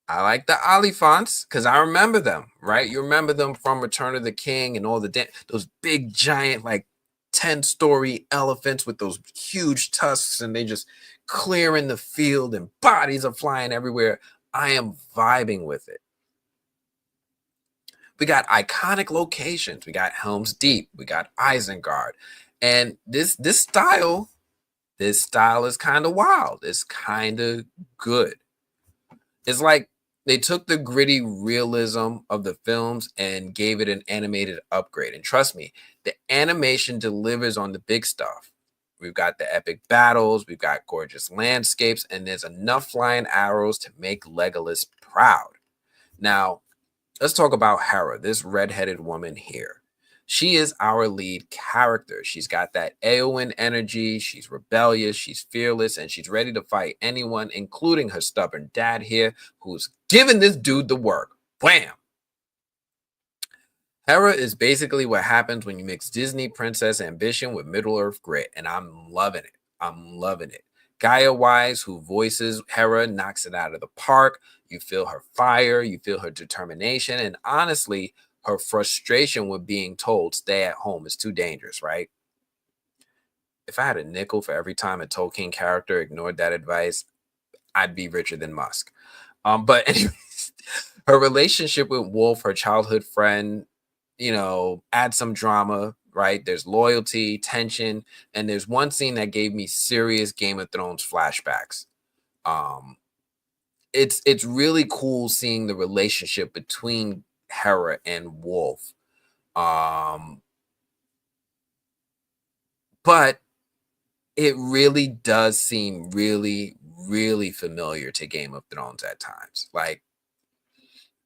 I like the Oliphants because I remember them, right? You remember them from Return of the King and all those big, giant, like 10-story elephants with those huge tusks, and they just clearing the field and bodies are flying everywhere. I am vibing with it. We got iconic locations. We got Helm's Deep. We got Isengard. And this style is kind of wild. It's kind of good. It's like they took the gritty realism of the films and gave it an animated upgrade. And trust me, the animation delivers on the big stuff. We've got the epic battles, we've got gorgeous landscapes, and there's enough flying arrows to make Legolas proud. Now, let's talk about Hera, this redheaded woman here. She is our lead character. She's got that Eowyn energy. She's rebellious. She's fearless. And she's ready to fight anyone, including her stubborn dad here, who's giving this dude the work. Wham! Hera is basically what happens when you mix Disney princess ambition with Middle-earth grit. And I'm loving it. I'm loving it. Gaia Wise, who voices Hera, knocks it out of the park. You feel her fire. You feel her determination. And honestly, her frustration with being told stay at home is too dangerous, right? If I had a nickel for every time a Tolkien character ignored that advice, I'd be richer than Musk. But anyways, her relationship with Wolf, her childhood friend, you know, add some drama, right? There's loyalty, tension, and there's one scene that gave me serious Game of Thrones flashbacks. Um, it's really cool seeing the relationship between Hera and Wolf. Um, but it really does seem really, really familiar to Game of Thrones at times. Like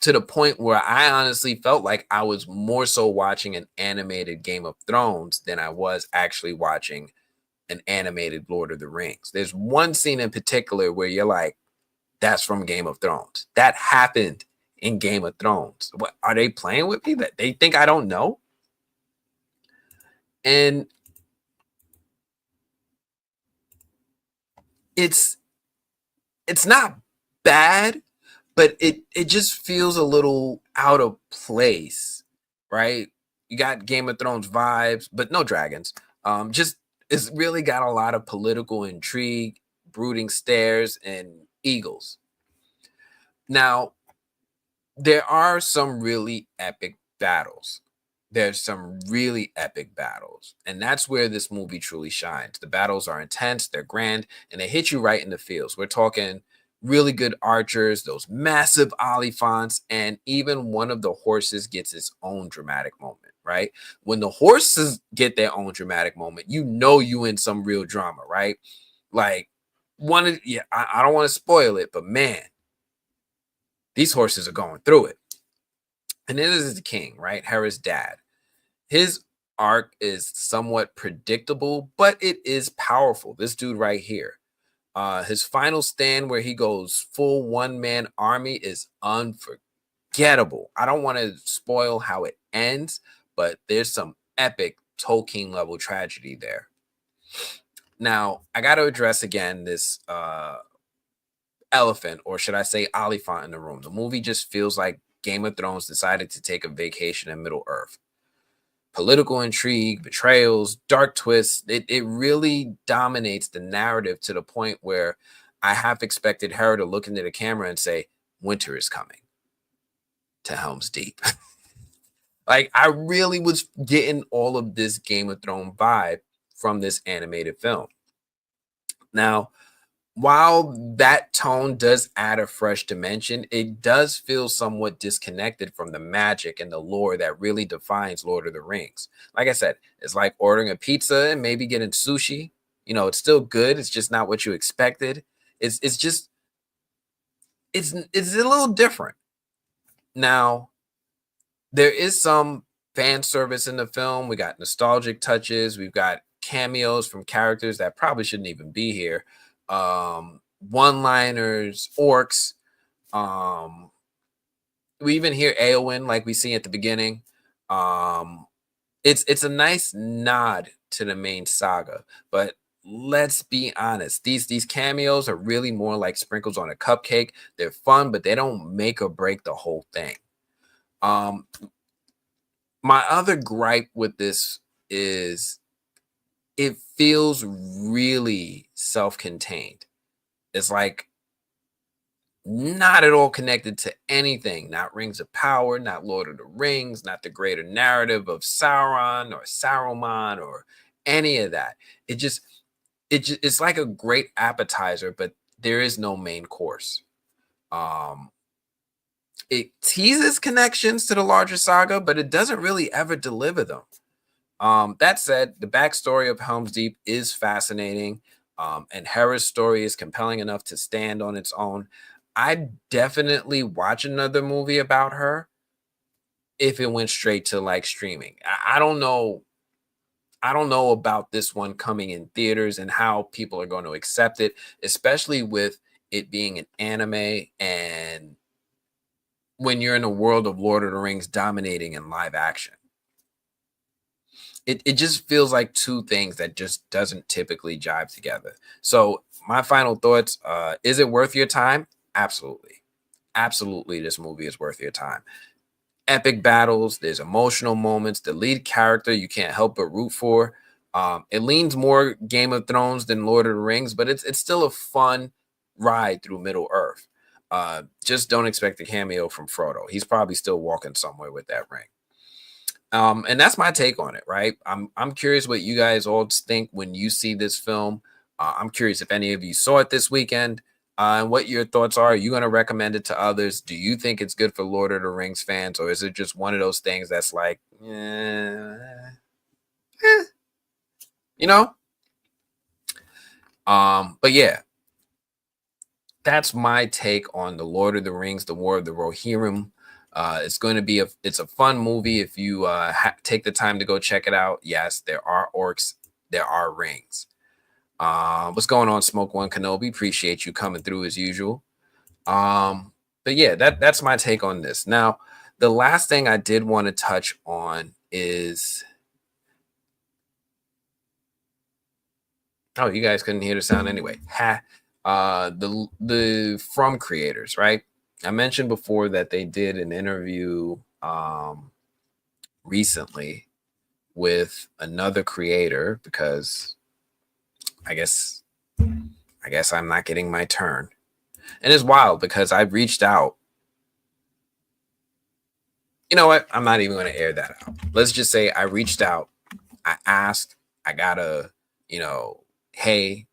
to the point where I honestly felt like I was more so watching an animated Game of Thrones than I was actually watching an animated Lord of the Rings. There's one scene in particular where you're like, that's from Game of Thrones. That happened in Game of Thrones. What are they playing with me? That they think I don't know? And it's it's not bad, but it just feels a little out of place, right? You got Game of Thrones vibes, but no dragons. Just it's really got a lot of political intrigue, brooding stares, and eagles. Now, there are some really epic battles. There's some really epic battles. And that's where this movie truly shines. The battles are intense, they're grand, and they hit you right in the feels. We're talking really good archers, those massive oliphants, and even one of the horses gets its own dramatic moment, right? When the horses get their own dramatic moment, you know you in some real drama, right? Like one of yeah, I don't want to spoil it, but man, these horses are going through it. And then there's the king, right? Hera's dad. His arc is somewhat predictable, but it is powerful. This dude right here. His final stand where he goes full one-man army is unforgettable. I don't want to spoil how it ends, but there's some epic Tolkien level tragedy there. Now, I got to address again this elephant, or should I say oliphant in the room. The movie just feels like Game of Thrones decided to take a vacation in Middle Earth. Political intrigue, betrayals, dark twists, it really dominates the narrative to the point where I half expected her to look into the camera and say, winter is coming to Helm's Deep. Like I really was getting all of this Game of Thrones vibe from this animated film. Now, while that tone does add a fresh dimension, it does feel somewhat disconnected from the magic and the lore that really defines Lord of the Rings. Like I said, it's like ordering a pizza and maybe getting sushi. You know, it's still good. It's just not what you expected. It's just it's a little different. Now, there is some fan service in the film. We got nostalgic touches. We've got cameos from characters that probably shouldn't even be here. One-liners, orcs. Um, we even hear Eowyn like we see at the beginning. Um, it's a nice nod to the main saga, but let's be honest, these cameos are really more like sprinkles on a cupcake. They're fun, but they don't make or break the whole thing. Um, my other gripe with this is it feels really self-contained. It's like not at all connected to anything, not Rings of Power, not Lord of the Rings, not the greater narrative of Sauron or Saruman or any of that. It's like a great appetizer, but there is no main course. Um, it teases connections to the larger saga, but it doesn't really ever deliver them. That said, the backstory of Helm's Deep is fascinating, and Hera's story is compelling enough to stand on its own. I'd definitely watch another movie about her if it went straight to like streaming. I don't know. I don't know about this one coming in theaters and how people are going to accept it, especially with it being an anime and when you're in a world of Lord of the Rings dominating in live action. It just feels like two things that just doesn't typically jive together. So my final thoughts, is it worth your time? Absolutely. Absolutely, this movie is worth your time. Epic battles, there's emotional moments. The lead character you can't help but root for. It leans more Game of Thrones than Lord of the Rings, but it's still a fun ride through Middle Earth. Just don't expect a cameo from Frodo. He's probably still walking somewhere with that ring. And that's my take on it, right? I'm curious what you guys all think when you see this film. I'm curious if any of you saw it this weekend, and what your thoughts are. Are you going to recommend it to others? Do you think it's good for Lord of the Rings fans, or is it just one of those things that's like, eh, you know? But yeah, that's my take on the Lord of the Rings, the War of the Rohirrim. It's going to be it's a fun movie if you take the time to go check it out. Yes, there are orcs, there are rings. What's going on, Smoke One Kenobi? Appreciate you coming through as usual. But yeah, that's my take on this. Now, the last thing I did want to touch on is, oh, you guys couldn't hear the sound anyway. Ha. The From creators, right? I mentioned before that they did an interview recently with another creator because I guess I'm not getting my turn. And it's wild because I reached out. You know what? I'm not even going to air that out. Let's just say I reached out. I asked. I got a, hey,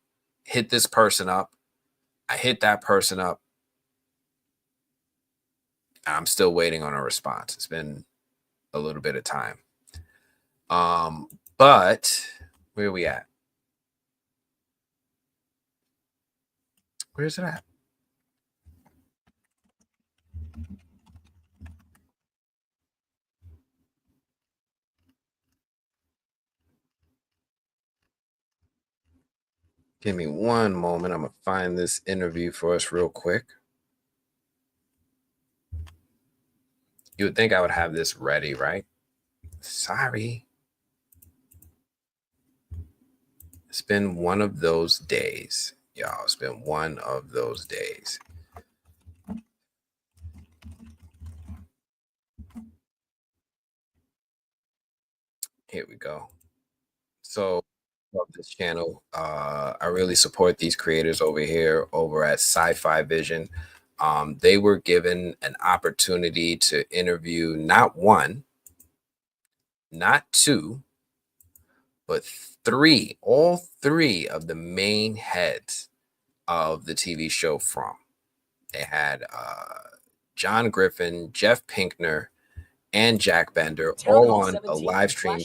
hit this person up. I hit that person up. I'm still waiting on a response. It's been a little bit of time. But where are we at? Where's it at? Give me one moment. I'm going to find this interview for us real quick. You would think I would have this ready, right? Sorry. It's been one of those days, y'all. It's been one of those days. Here we go. So, love this channel. I really support these creators over here over at Sci-Fi Vision. They were given an opportunity to interview not one, not two, but three, all three of the main heads of the TV show From. They had John Griffin, Jeff Pinkner, and Jack Bender all on a live stream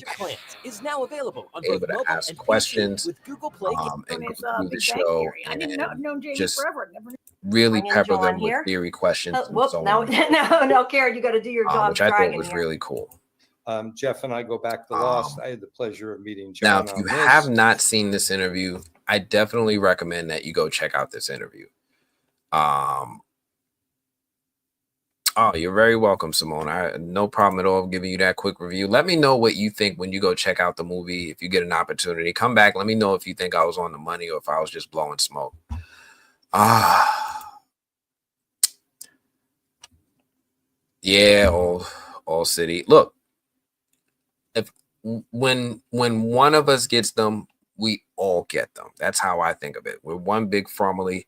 is now available on able to ask questions with Google Play and go through the show and just really pepper them with theory questions and so on. No, Karen, you got to do your job. Which I thought was really cool. Jeff and I go back to Lost. I had the pleasure of meeting John. Now, if you have not seen this interview, I definitely recommend that you go check out this interview. Oh, you're very welcome, Simone. No problem at all giving you that quick review. Let me know what you think when you go check out the movie. If you get an opportunity, come back. Let me know if you think I was on the money or if I was just blowing smoke. Yeah, all city. Look, if when one of us gets them, we all get them. That's how I think of it. We're one big family.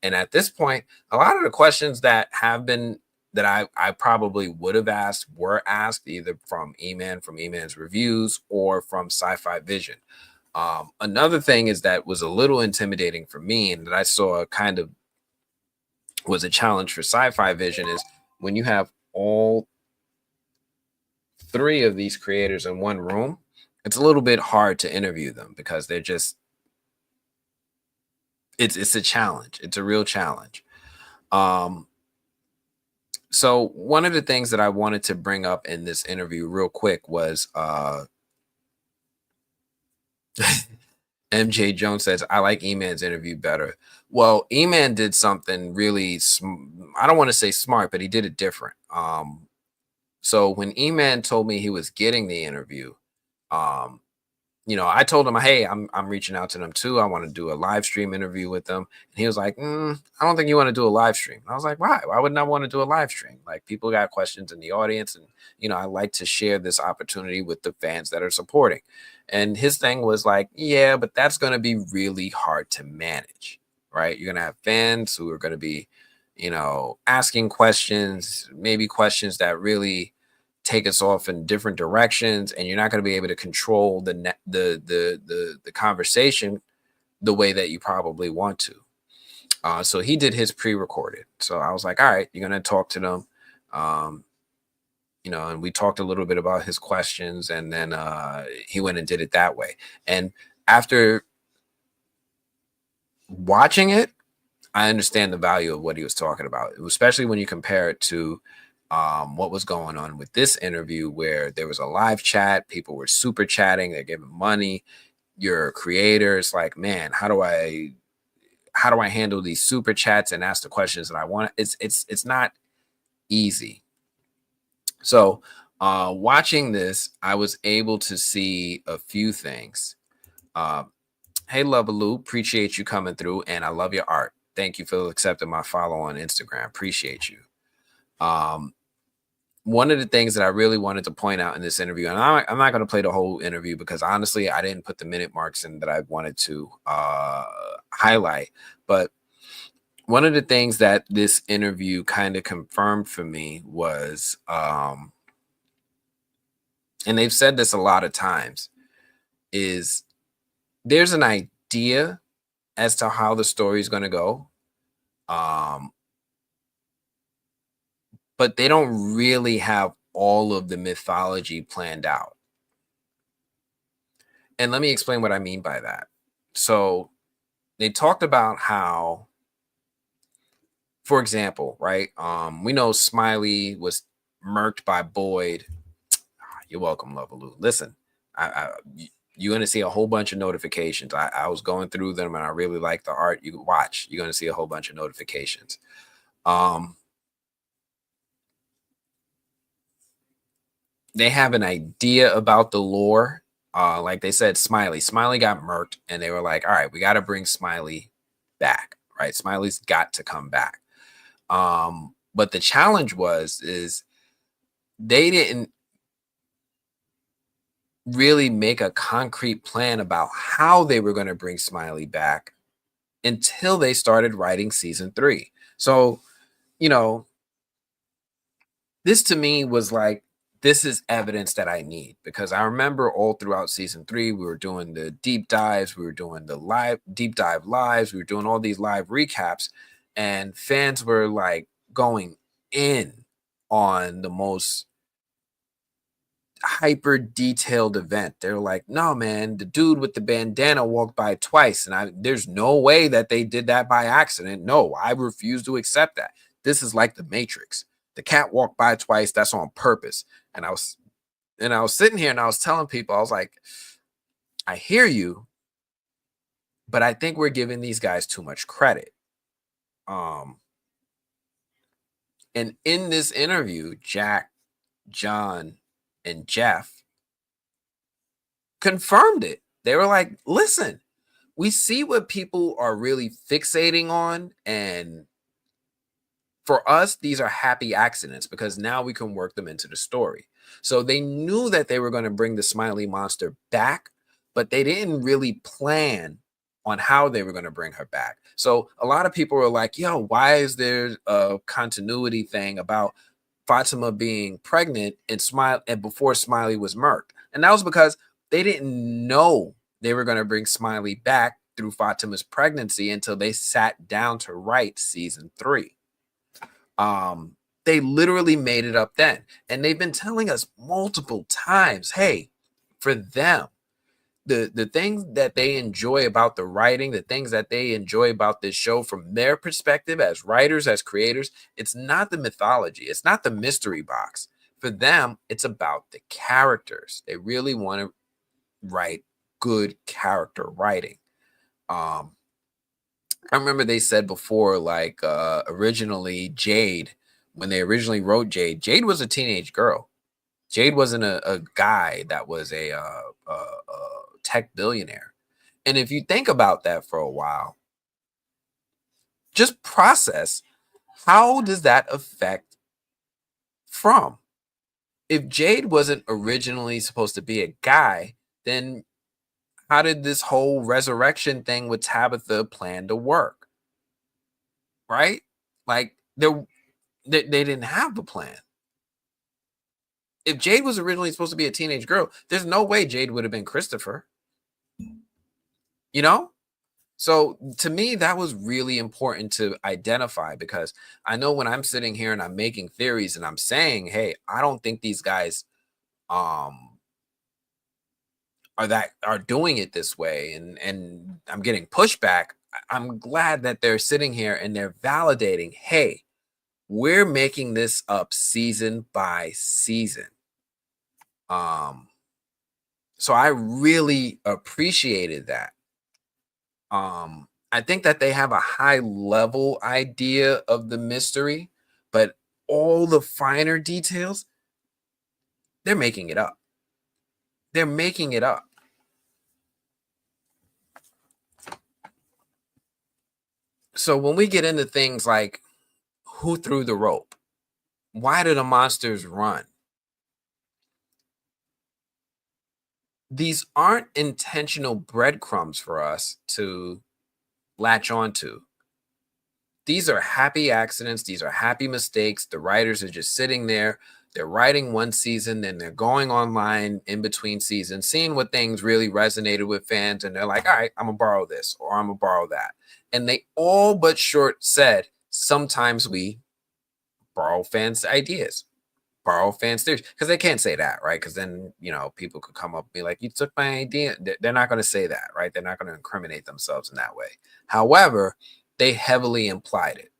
And at this point, a lot of the questions that have been that I probably would have asked were asked either from from E-Man's reviews or from Sci-Fi Vision. Another thing is that was a little intimidating for me and that I saw kind of was a challenge for Sci-Fi Vision is when you have all three of these creators in one room, it's a little bit hard to interview them because they're just it's a challenge. It's a real challenge. So one of the things that I wanted to bring up in this interview real quick was MJ Jones says, I like E-Man's interview better. Well, E-Man did something really, I don't want to say smart, but he did it different. So when E-Man told me he was getting the interview, I told him, hey, I'm reaching out to them too. I want to do a live stream interview with them. And he was like, I don't think you want to do a live stream. And I was like, why? Why wouldn't I want to do a live stream? Like people got questions in the audience and, I like to share this opportunity with the fans that are supporting. And his thing was like, yeah, but that's going to be really hard to manage, right? You're going to have fans who are going to be, asking questions, maybe questions that really take us off in different directions, and you're not going to be able to control the conversation the way that you probably want to. So he did his pre-recorded. So I was like, all right, you're going to talk to them. And we talked a little bit about his questions, and then he went and did it that way. And after watching it, I understand the value of what he was talking about, especially when you compare it to what was going on with this interview, where there was a live chat, people were super chatting, they're giving money. You're a creator. It's like, man, how do I handle these super chats and ask the questions that I want? It's not easy. So watching this, I was able to see a few things. Hey, Lovaloo, appreciate you coming through, and I love your art. Thank you for accepting my follow on Instagram. Appreciate you. One of the things that I really wanted to point out in this interview, and I'm not going to play the whole interview because honestly, I didn't put the minute marks in that I wanted to highlight. But one of the things that this interview kind of confirmed for me was, and they've said this a lot of times, is there's an idea as to how the story is going to go. But they don't really have all of the mythology planned out. And let me explain what I mean by that. So they talked about how, for example, right? We know Smiley was murked by Boyd. You're welcome, Lovaloo. Listen, you're going to see a whole bunch of notifications. I was going through them and I really like the art. You can watch. You're going to see a whole bunch of notifications. They have an idea about the lore. Like they said, Smiley got murked, and they were like, all right, we got to bring Smiley back, right? Smiley's got to come back. But the challenge is they didn't really make a concrete plan about how they were going to bring Smiley back until they started writing season 3. So, this to me was like, this is evidence that I need, because I remember all throughout season 3, we were doing the deep dives, we were doing the live deep dive lives, we were doing all these live recaps, and fans were like going in on the most hyper detailed event. They're like, no, man, the dude with the bandana walked by twice, and there's no way that they did that by accident. No, I refuse to accept that. This is like the Matrix. The cat walked by twice. That's on purpose. And I was sitting here and I was telling people, I was like, I hear you, but I think we're giving these guys too much credit. And in this interview, Jack, John, and Jeff confirmed it. They were like, listen, we see what people are really fixating on, and for us, these are happy accidents because now we can work them into the story. So they knew that they were going to bring the Smiley monster back, but they didn't really plan on how they were going to bring her back. So a lot of people were like, yo, why is there a continuity thing about Fatima being pregnant and before Smiley was murked? And that was because they didn't know they were going to bring Smiley back through Fatima's pregnancy until they sat down to write season 3. They literally made it up then. And they've been telling us multiple times, hey, for them, the things that they enjoy about the writing, the things that they enjoy about this show from their perspective as writers, as creators, it's not the mythology. It's not the mystery box. For them, it's about the characters. They really want to write good character writing. I remember they said before, like originally Jade, when they originally wrote Jade was a teenage girl. Jade wasn't a guy that was a tech billionaire. And if you think about that for a while, just process, how does that affect From? If Jade wasn't originally supposed to be a guy, then how did this whole resurrection thing with Tabitha plan to work? Right? Like they didn't have the plan. If Jade was originally supposed to be a teenage girl, there's no way Jade would have been Christopher. You know? So to me, that was really important to identify, because I know when I'm sitting here and I'm making theories and I'm saying, hey, I don't think these guys um are doing it this way, and I'm getting pushback. I'm glad that they're sitting here and they're validating, hey, we're making this up season by season. So I really appreciated that. I think that they have a high level idea of the mystery, but all the finer details, they're making it up. They're making it up. So when we get into things like who threw the rope, why do the monsters run? These aren't intentional breadcrumbs for us to latch onto. These are happy accidents. These are happy mistakes. The writers are just sitting there. They're writing one season, then they're going online in between seasons, seeing what things really resonated with fans. And they're like, all right, I'm going to borrow this or I'm going to borrow that. And they all but short said, sometimes we borrow fans' ideas, borrow fans' theories, because they can't say that, right? Because then, people could come up and be like, you took my idea. They're not going to say that, right? They're not going to incriminate themselves in that way. However, they heavily implied it.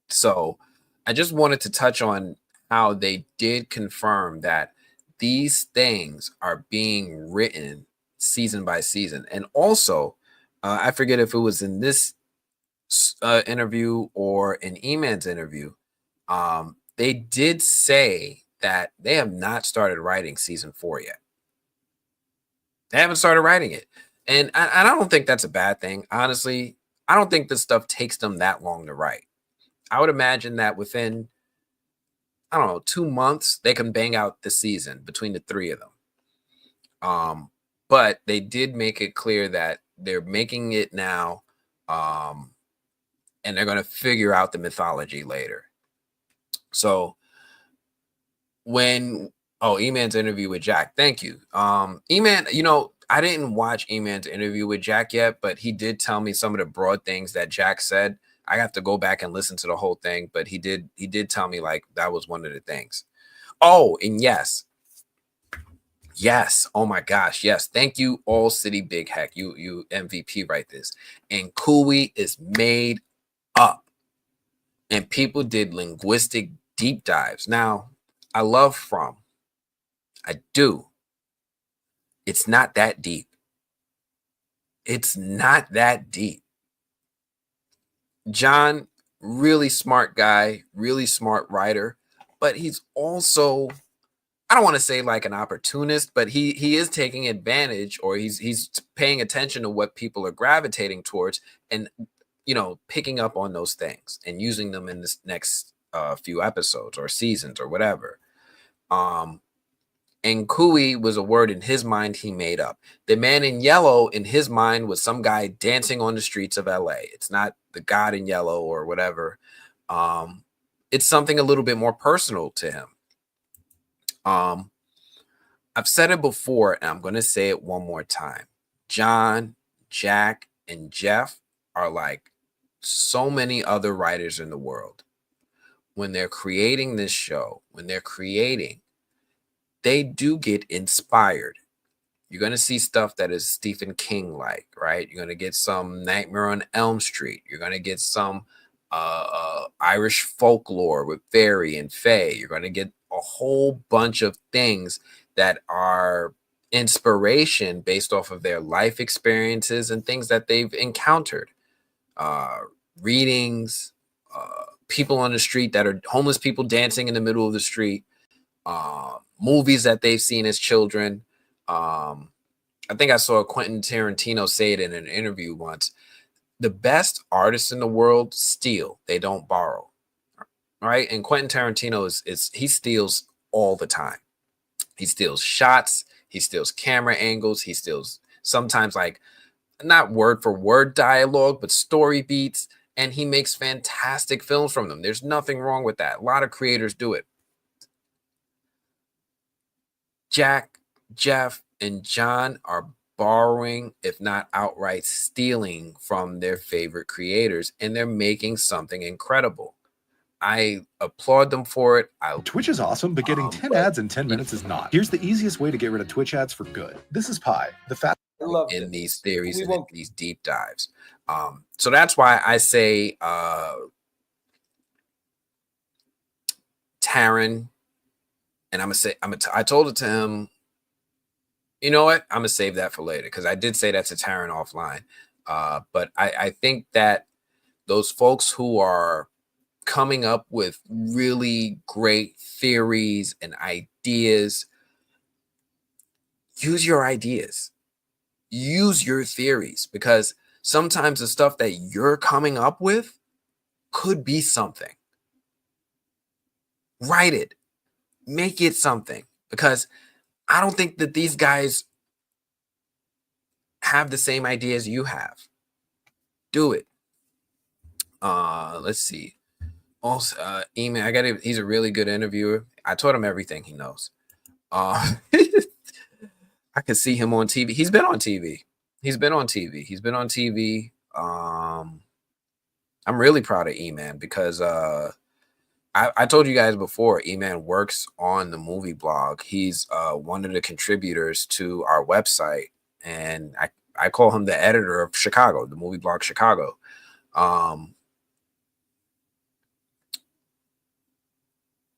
So I just wanted to touch on how they did confirm that these things are being written season by season. And also, I forget if it was in this interview or in E-Man's interview, they did say that they have not started writing season 4 yet. They haven't started writing it. And I don't think that's a bad thing. Honestly, I don't think this stuff takes them that long to write. I would imagine that within, 2 months, they can bang out the season between the three of them. But they did make it clear that they're making it now, and they're going to figure out the mythology later. So E-Man's interview with Jack, thank you. E-Man, I didn't watch E-Man's interview with Jack yet, but he did tell me some of the broad things that Jack said. I have to go back and listen to the whole thing, but he did tell me like that was one of the things. Oh, and yes. Oh my gosh, yes. Thank you, All City Big Heck. You MVP right this. And Kui is made up. And people did linguistic deep dives. Now, I love From. I do. It's not that deep. It's not that deep. John, really smart guy, really smart writer, but he's also, I don't want to say like an opportunist, but he is taking advantage, or he's paying attention to what people are gravitating towards, and picking up on those things and using them in this next few episodes or seasons or whatever. And Kui was a word in his mind he made up. The man in yellow in his mind was some guy dancing on the streets of LA. It's not the God in yellow or whatever. It's something a little bit more personal to him. I've said it before, and I'm going to say it one more time. John, Jack, and Jeff are like so many other writers in the world. When they're creating this show, they do get inspired. You're going to see stuff that is Stephen King like, right? You're going to get some Nightmare on Elm Street. You're going to get some Irish folklore with fairy and fae. You're going to get a whole bunch of things that are inspiration based off of their life experiences and things that they've encountered. Readings, people on the street that are homeless people dancing in the middle of the street. Movies that they've seen as children. I think I saw Quentin Tarantino say it in an interview once. The best artists in the world steal. They don't borrow. Right? And Quentin Tarantino he steals all the time. He steals shots. He steals camera angles. He steals sometimes like not word for word dialogue, but story beats. And he makes fantastic films from them. There's nothing wrong with that. A lot of creators do it. Jack, Jeff, and John are borrowing, if not outright stealing from their favorite creators, and they're making something incredible. I applaud them for it. Twitch is awesome, but getting 10 ads in 10 minutes is not. Here's the easiest way to get rid of Twitch ads for good. This is Pi, the fat I love in this. these theories We and in won't- these deep dives. So that's why I say Taryn, and I told it to him, you know what? I'm gonna save that for later because I did say that to Taryn offline. But I think that those folks who are coming up with really great theories and ideas, use your ideas, use your theories, because sometimes the stuff that you're coming up with could be something. Write it, make it something, because I don't think that these guys have the same ideas you have. Do it. Let's see. Also, Eamon, he's a really good interviewer. I taught him everything he knows. I can see him on TV. He's been on TV. I'm really proud of E-Man because I told you guys before, E-Man works on the movie blog. He's one of the contributors to our website, and I call him the editor of Chicago, the movie blog Chicago.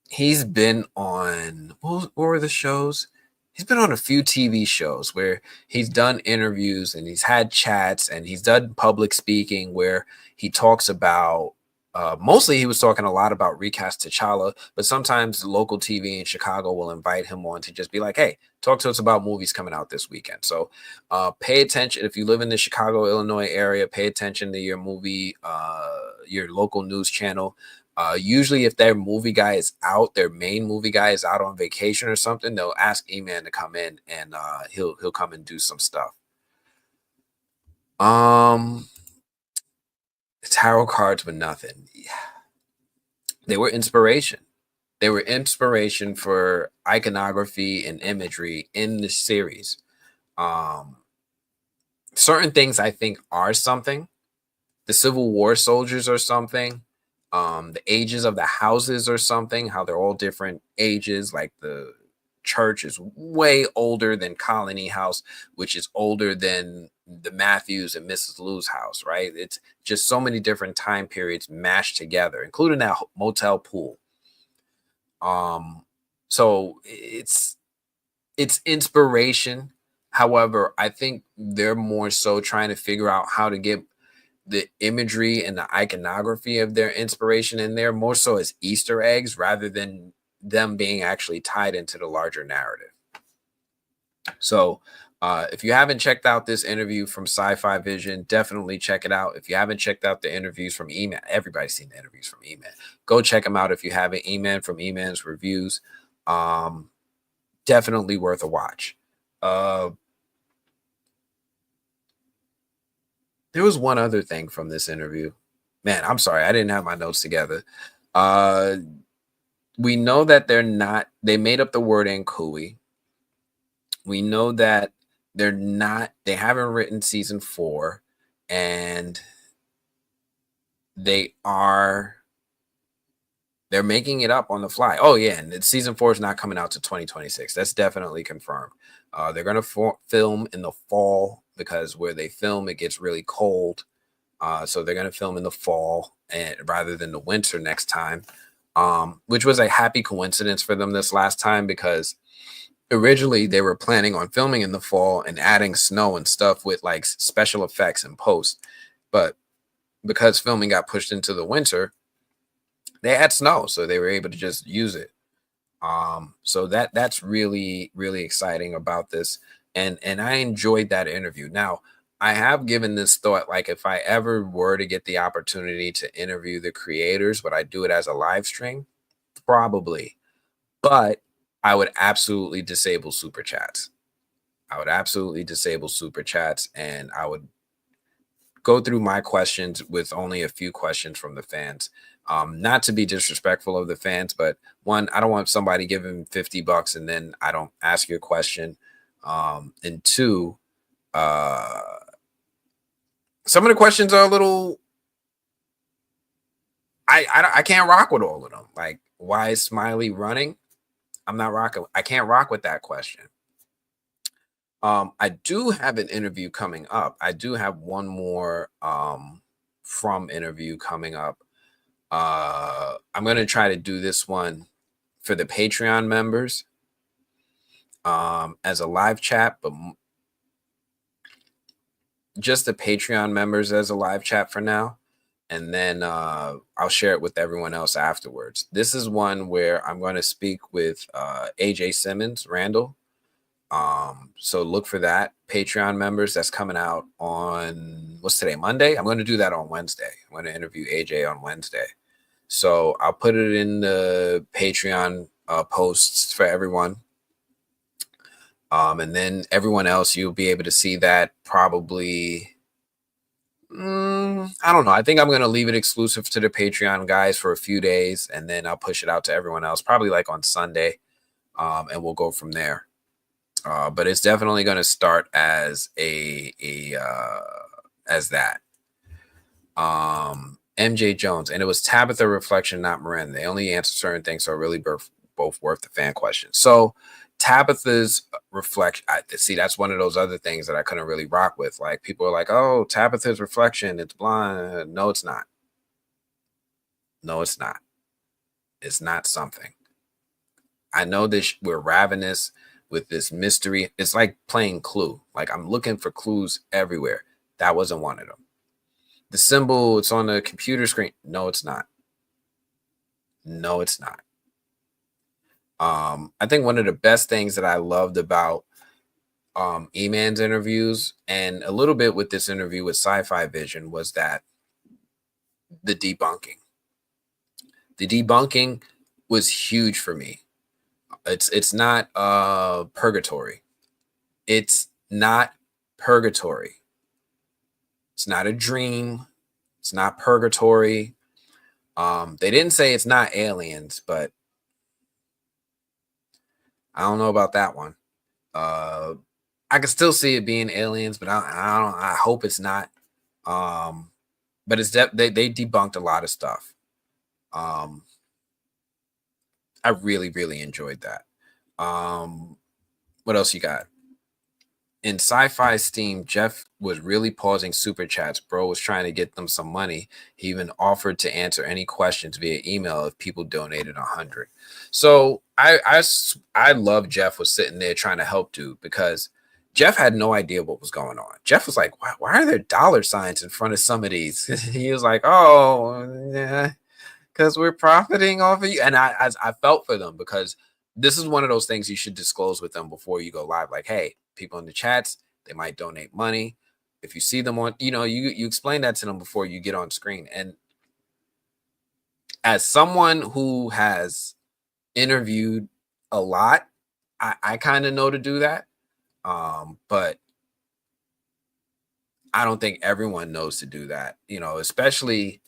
He's been on, what were the shows? He's been on a few TV shows where he's done interviews and he's had chats and he's done public speaking where he talks about, mostly he was talking a lot about recast T'Challa, but sometimes local TV in Chicago will invite him on to just be like, hey, talk to us about movies coming out this weekend. So pay attention. If you live in the Chicago, Illinois area, pay attention to your movie, your local news channel. Usually if their movie guy is out, their main movie guy is out on vacation or something, they'll ask E-Man to come in and he'll come and do some stuff. Tarot cards were nothing. They were inspiration. They were inspiration for iconography and imagery in the series. Certain things I think are something. The Civil War soldiers are something. The ages of the houses or something, how they're all different ages. Like the church is way older than Colony House, which is older than the Matthews and Mrs. Lou's house, right? It's just so many different time periods mashed together, including that motel pool. So it's inspiration. However, I think they're more so trying to figure out how to get the imagery and the iconography of their inspiration in there more so as Easter eggs rather than them being actually tied into the larger narrative. So if you haven't checked out this interview from Sci-Fi Vision, definitely check it out. If you haven't checked out the interviews from E-Man, everybody's seen the interviews from E-Man. Go check them out if you haven't. E-Man from E-Man's Reviews. Definitely worth a watch. There was one other thing from this interview. Man, I'm sorry. I didn't have my notes together. We know that they made up the word Nkui. We know that they haven't written season 4 and they're making it up on the fly. Oh yeah. And season 4 is not coming out to 2026. That's definitely confirmed. They're going to film in the fall because where they film, it gets really cold. So they're going to film in the fall and rather than the winter next time, which was a happy coincidence for them this last time because originally they were planning on filming in the fall and adding snow and stuff with like special effects and post. But because filming got pushed into the winter, they had snow, so they were able to just use it. So that's really, really exciting about this. And I enjoyed that interview. Now, I have given this thought, like if I ever were to get the opportunity to interview the creators, would I do it as a live stream? Probably. But I would absolutely disable super chats. And I would go through my questions with only a few questions from the fans Not to be disrespectful of the fans, but one, I don't want somebody giving $50 and then I don't ask you a question. And two, some of the questions are a little. I can't rock with all of them. Like, why is Smiley running? I'm not rocking. I can't rock with that question. I do have an interview coming up. I do have one more from interview coming up. I'm going to try to do this one for the Patreon members as a live chat, but just the Patreon members as a live chat for now. And then I'll share it with everyone else afterwards. This is one where I'm going to speak with AJ Simmons, Randall. So look for that. Patreon members, that's coming out on, what's today, Monday? I'm going to do that on Wednesday. I'm going to interview AJ on Wednesday. So I'll put it in the Patreon posts for everyone. And then everyone else, you'll be able to see that probably, I don't know. I think I'm going to leave it exclusive to the Patreon guys for a few days, and then I'll push it out to everyone else, probably like on Sunday, and we'll go from there. But it's definitely going to start as as that. MJ Jones, and it was Tabitha reflection, not Miranda. They only answer certain things, so really both worth the fan question. So Tabitha's reflection, see, that's one of those other things that I couldn't really rock with. Like, people are like, "Oh, Tabitha's reflection, it's blind." No, it's not. No, it's not. It's not something. I know this. We're ravenous with this mystery. It's like playing Clue. Like, I'm looking for clues everywhere. That wasn't one of them. The symbol, it's on the computer screen. No, it's not. No, it's not. I think one of the best things that I loved about E-Man's interviews, and a little bit with this interview with Sci-Fi Vision, was that the debunking. The debunking was huge for me. It's not purgatory. It's not purgatory. It's not a dream. It's not purgatory. They didn't say it's not aliens, but I don't know about that one. I can still see it being aliens, but I hope it's not. But it's they debunked a lot of stuff. I really enjoyed that. What else you got? In Sci-Fi Steam, Jeff was really pausing super chats. Bro was trying to get them some money. He even offered to answer any questions via email if people donated 100. So I love Jeff was sitting there trying to help dude, because Jeff had no idea what was going on. Jeff was like, why are there dollar signs in front of some of these? He was like, oh, yeah, because we're profiting off of you. And I felt for them, because this is one of those things you should disclose with them before you go live. Like, hey, people in the chats, they might donate money. If you see them on, you explain that to them before you get on screen. And as someone who has interviewed a lot, I kind of know to do that. But I don't think everyone knows to do that, especially,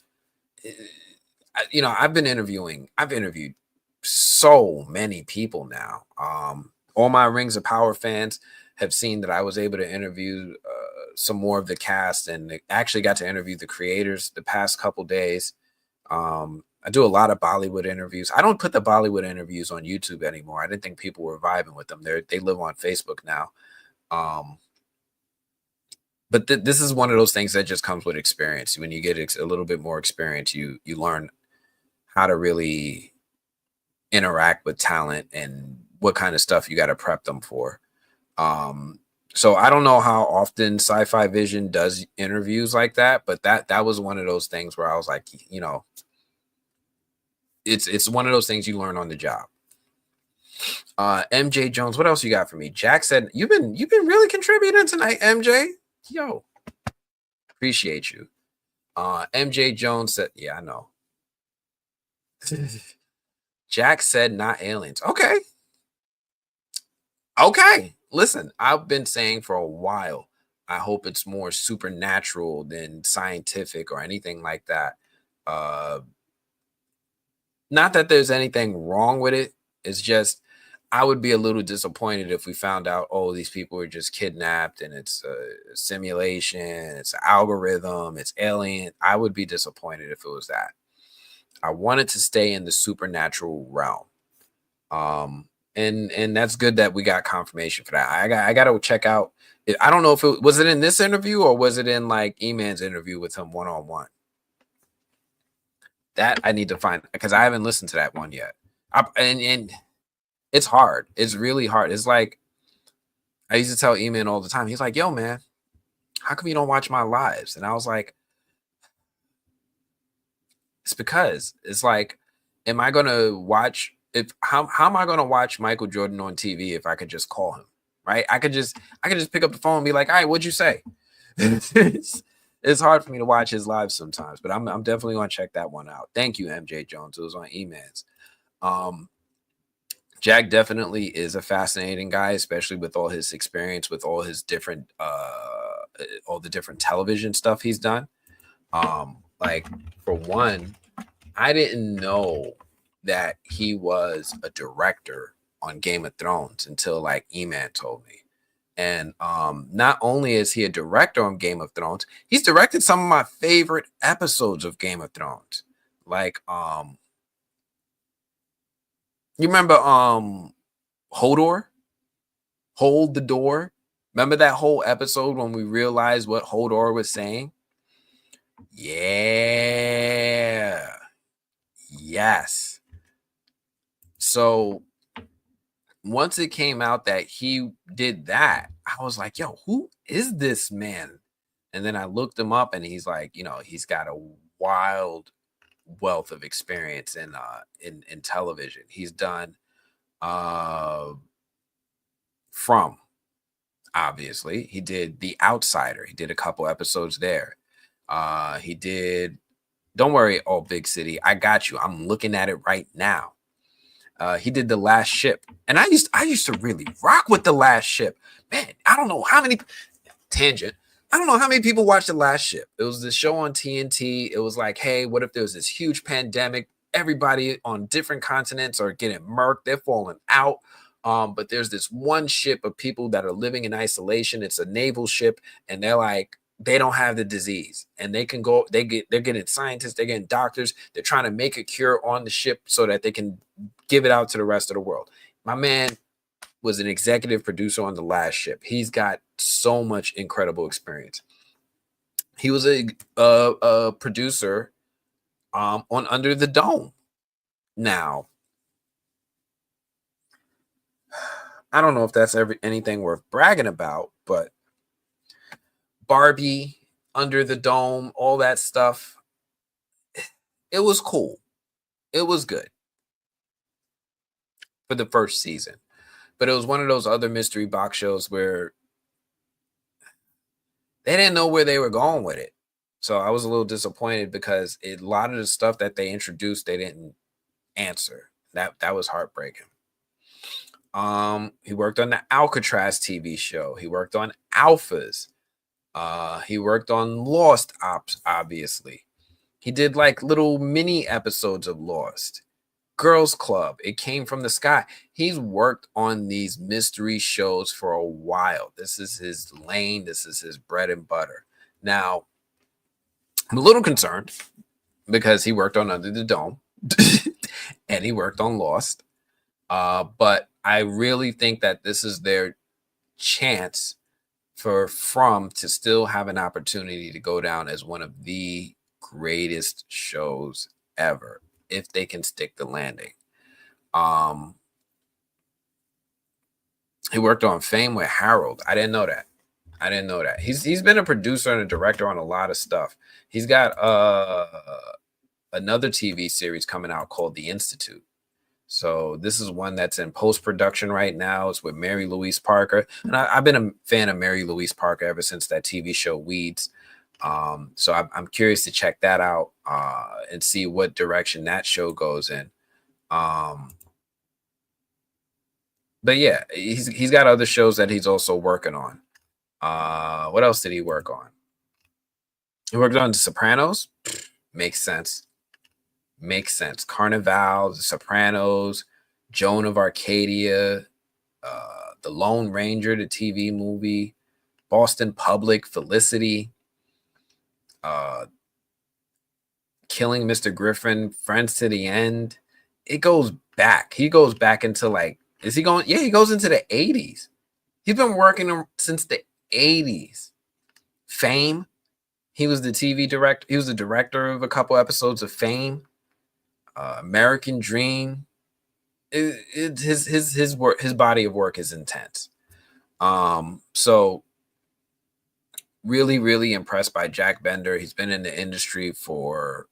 I've interviewed so many people now. All my Rings of Power fans have seen that I was able to interview some more of the cast, and actually got to interview the creators the past couple days. I do a lot of Bollywood interviews. I don't put the Bollywood interviews on YouTube anymore. I didn't think people were vibing with them. They live on Facebook now. But this is one of those things that just comes with experience. When you get a little bit more experience, you learn how to really interact with talent and what kind of stuff you got to prep them for. So I don't know how often Sci-Fi Vision does interviews like that, but that was one of those things where I was like, it's one of those things you learn on the job. MJ Jones, what else you got for me? Jack said, you've been really contributing tonight, MJ. Yo, appreciate you. MJ Jones said, yeah, I know. Jack said not aliens. Okay. Listen, I've been saying for a while, I hope it's more supernatural than scientific or anything like that. Not that there's anything wrong with it. It's just I would be a little disappointed if we found out, oh, these people were just kidnapped and it's a simulation, it's an algorithm, it's alien. I would be disappointed if it was that. I wanted to stay in the supernatural realm. And that's good that we got confirmation for that. I got to check out. I don't know if it was it in this interview or was it in like E-Man's interview with him one-on-one. That I need to find because I haven't listened to that one yet. And it's hard. It's really hard. It's like I used to tell E-Man all the time. He's like, "Yo, man, how come you don't watch my lives?" And I was like, "It's because it's like, am I gonna watch? If how am I gonna watch Michael Jordan on TV if I could just call him? Right? I could just pick up the phone and be like, "All right, what'd you say?" It's hard for me to watch his live sometimes, but I'm definitely gonna check that one out. Thank you, MJ Jones. It was on E-Man's. Jack definitely is a fascinating guy, especially with all his experience, with all his different all the different television stuff he's done. Like for one, I didn't know that he was a director on Game of Thrones until like E-Man told me. And not only is he a director on Game of Thrones, he's directed some of my favorite episodes of Game of Thrones. Like you remember Hodor? Hold the door. Remember that whole episode when we realized what Hodor was saying? Yeah. Yes. So once it came out that he did that, I was like, yo, who is this man? And then I looked him up and he's like, you know, he's got a wild wealth of experience in television. He's done From, obviously. He did The Outsider. He did a couple episodes there. He did Don't Worry, Oh Big City. I Got You. I'm looking at it right now. He did The Last Ship, and I used to really rock with The Last Ship. Man, I don't know how many tangent. I don't know how many people watched The Last Ship. It was this show on TNT. It was like, hey, what if there was this huge pandemic? Everybody on different continents are getting murked. They're falling out. But there's this one ship of people that are living in isolation. It's a naval ship, and they're like, they don't have the disease, and they can go. They're getting scientists. They're getting doctors. They're trying to make a cure on the ship so that they can give it out to the rest of the world. My man was an executive producer on The Last Ship. He's got so much incredible experience. He was a producer on Under the Dome. Now, I don't know if that's anything worth bragging about, but Barbie, Under the Dome, all that stuff, it was cool. It was good for the first season. But it was one of those other mystery box shows where they didn't know where they were going with it. So I was a little disappointed because a lot of the stuff that they introduced, they didn't answer. That was heartbreaking. He worked on the Alcatraz TV show. He worked on Alphas. He worked on Lost, obviously. He did like little mini episodes of Lost. Girls Club, It Came from the Sky. He's worked on these mystery shows for a while. This is his lane. This is his bread and butter. Now, I'm a little concerned because he worked on Under the Dome and he worked on Lost. But I really think that this is their chance for From to still have an opportunity to go down as one of the greatest shows ever if they can stick the landing. He worked on Fame with Harold. I didn't know that. He's been a producer and a director on a lot of stuff. He's got another TV series coming out called The Institute. So this is one that's in post-production right now. It's with Mary Louise Parker. And I've been a fan of Mary Louise Parker ever since that TV show Weeds. So I'm curious to check that out and see what direction that show goes in. But yeah, he's got other shows that he's also working on. What else did he work on? He worked on The Sopranos. Makes sense. Makes sense. Carnival, The Sopranos, Joan of Arcadia, The Lone Ranger, the TV movie, Boston Public, Felicity, Killing Mr. Griffin, Friends to the End. It goes back. He goes back into like, is he going? Yeah, he goes into the 80s. He's been working since the 80s. Fame. He was the TV director. He was the director of a couple episodes of Fame. American Dream. His work, his body of work is intense. So really, really impressed by Jack Bender. He's been in the industry for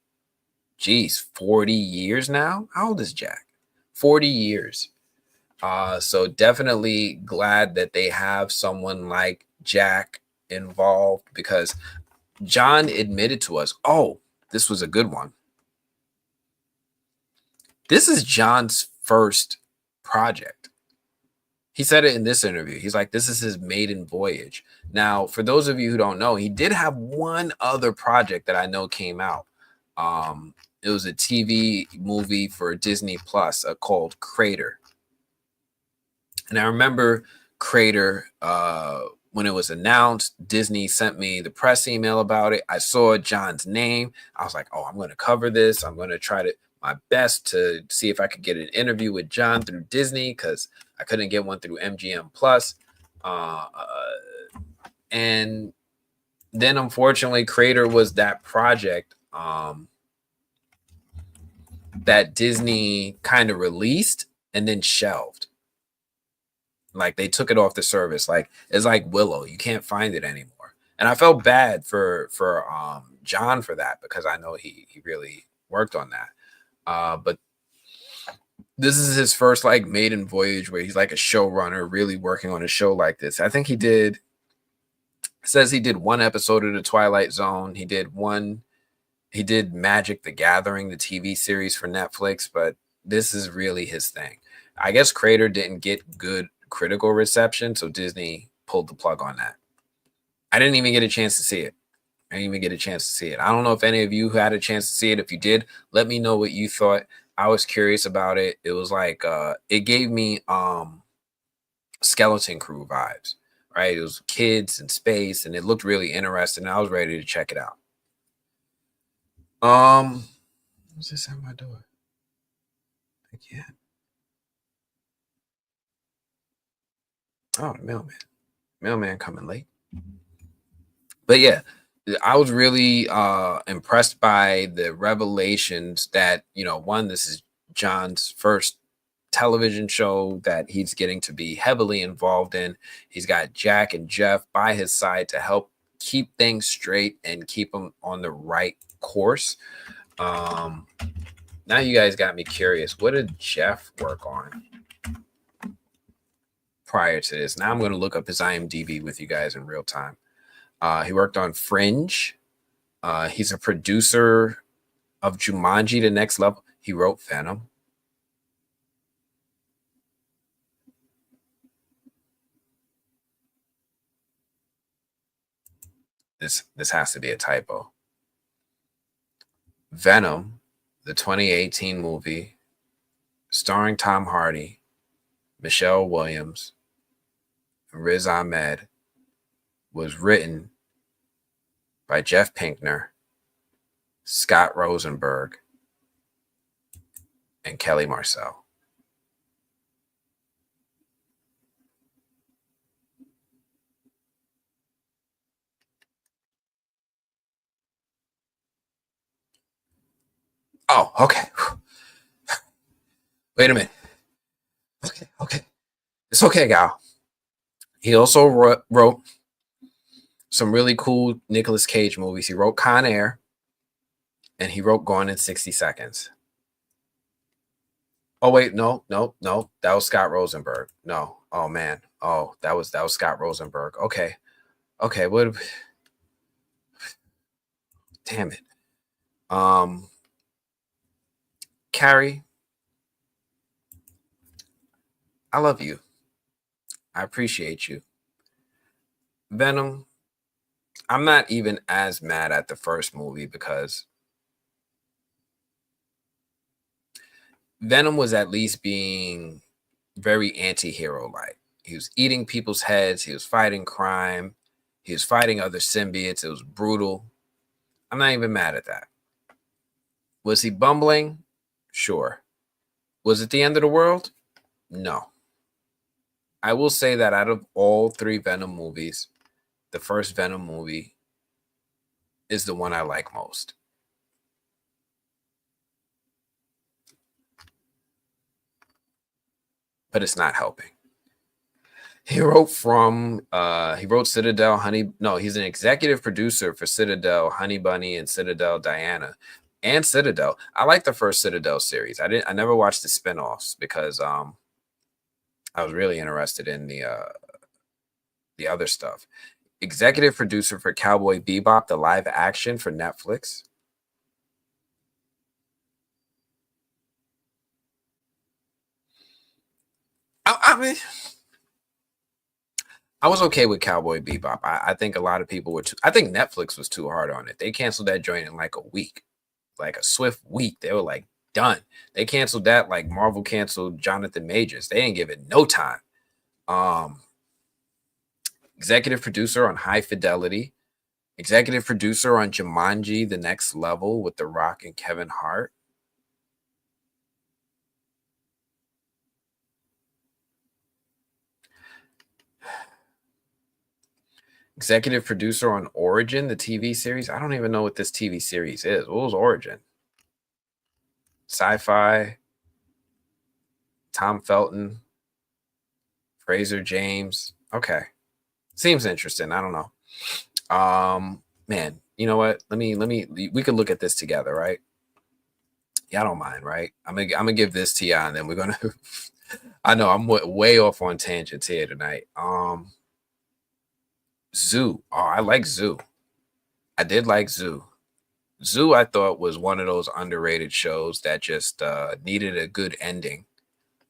40 years now. How old is Jack? 40 years. So definitely glad that they have someone like Jack involved, because John admitted to us, oh, this was a good one. This is John's first project. He said it in this interview. He's like, this is his maiden voyage. Now, for those of you who don't know, he did have one other project that I know came out. It was a TV movie for Disney Plus called Crater. And I remember Crater, when it was announced, Disney sent me the press email about it. I saw John's name. I was like, oh, I'm going to cover this. I'm going to try my best to see if I could get an interview with John through Disney, because I couldn't get one through MGM Plus. And then unfortunately, Crater was that project that Disney kind of released and then shelved. Like they took it off the service. Like it's like Willow. You can't find it anymore. And I felt bad for John for that, because I know he really worked on that. But this is his first like maiden voyage where he's like a showrunner, really working on a show like this. I think he did one episode of The Twilight Zone. He did Magic the Gathering, the TV series for Netflix, but this is really his thing. I guess Crater didn't get good critical reception, so Disney pulled the plug on that. I didn't even get a chance to see it. I don't know if any of you had a chance to see it. If you did, let me know what you thought. I was curious about it. It was like it gave me Skeleton Crew vibes, right? It was kids in space, and it looked really interesting. I was ready to check it out. What's this at my door? Again. Oh, the mailman. Mailman coming late. But yeah, I was really impressed by the revelations that, one, this is John's first television show that he's getting to be heavily involved in. He's got Jack and Jeff by his side to help keep things straight and keep him on the right course. Now you guys got me curious. What did Jeff work on prior to this? Now I'm going to look up his IMDb with you guys in real time. He worked on Fringe. He's a producer of Jumanji: The Next Level. He wrote Venom. This has to be a typo. Venom, the 2018 movie, starring Tom Hardy, Michelle Williams, and Riz Ahmed, was written by Jeff Pinkner, Scott Rosenberg, and Kelly Marcel. Oh, okay. Wait a minute. Okay. It's okay, gal. He also wrote some really cool Nicolas Cage movies. He wrote Con Air, and he wrote Gone in 60 Seconds. Oh, wait, no. That was Scott Rosenberg. No. Oh, man. Oh, that was Scott Rosenberg. Okay, what? Damn it. Carrie, I love you. I appreciate you. Venom, I'm not even as mad at the first movie, because Venom was at least being very anti-hero like. He was eating people's heads, he was fighting crime, he was fighting other symbiotes. It was brutal. I'm not even mad at that. Was he bumbling? Sure. Was it the end of the world? No. I will say that out of all 3 Venom movies, the first Venom movie is the one I like most. But it's not helping. He wrote Citadel, he's an executive producer for Citadel, Honey Bunny, and Citadel Diana. And Citadel. I like the first Citadel series. I never watched the spinoffs because I was really interested in the other stuff. Executive producer for Cowboy Bebop, the live action for Netflix. I mean, I was okay with Cowboy Bebop. I think a lot of people were I think Netflix was too hard on it. They canceled that joint in like a week, like a swift week. They were like, done. They canceled that like Marvel canceled Jonathan Majors. They didn't give it no time. Executive producer on High Fidelity. Executive producer on Jumanji, The Next Level with The Rock and Kevin Hart. Executive producer on Origin, the TV series. I don't even know what this TV series is. What was Origin? Sci-fi. Tom Felton. Fraser James. Okay. Seems interesting. I don't know. Man, you know what? We could look at this together, right? Yeah, I don't mind, right? I'm gonna give this to y'all, and then we're gonna I know I'm way off on tangents here tonight. Zoo. Oh, I like Zoo. I did like Zoo. Zoo, I thought, was one of those underrated shows that just needed a good ending.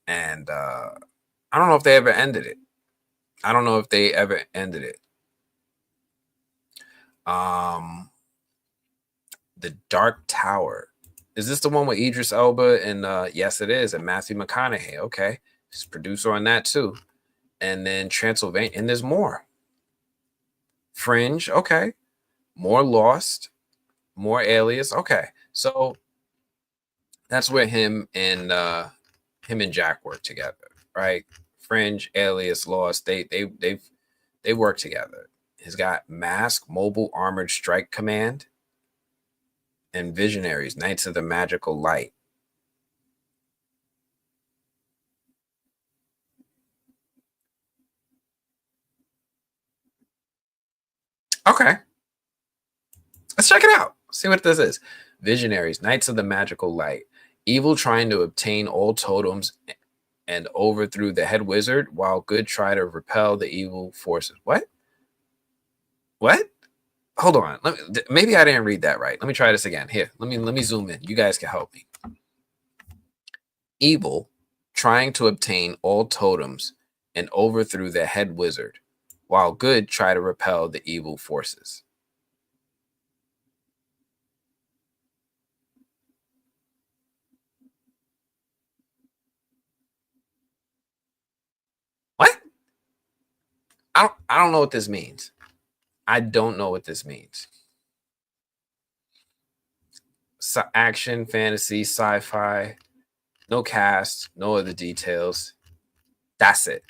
And I don't know if they ever ended it. The Dark Tower. Is this the one with Idris Elba? And yes, it is. And Matthew McConaughey. Okay. He's producer on that too. And then Transylvania. And there's more. Fringe. Okay. More Lost. More Alias. Okay. So that's where him and Jack work together, right? Fringe, Alias, Lost. They work together. He's got Mask, Mobile Armored Strike Command, and Visionaries, Knights of the Magical Light. Okay. Let's check it out. See what this is. Visionaries, Knights of the Magical Light. Evil trying to obtain all totems and overthrew the head wizard, while good try to repel the evil forces. What? Hold on. Maybe I didn't read that right. Let me try this again. Here, let me zoom in. You guys can help me. Evil trying to obtain all totems and overthrew the head wizard, while good try to repel the evil forces. What? I don't know what this means. I don't know what this means. Action, fantasy, sci-fi, no cast, no other details. That's it.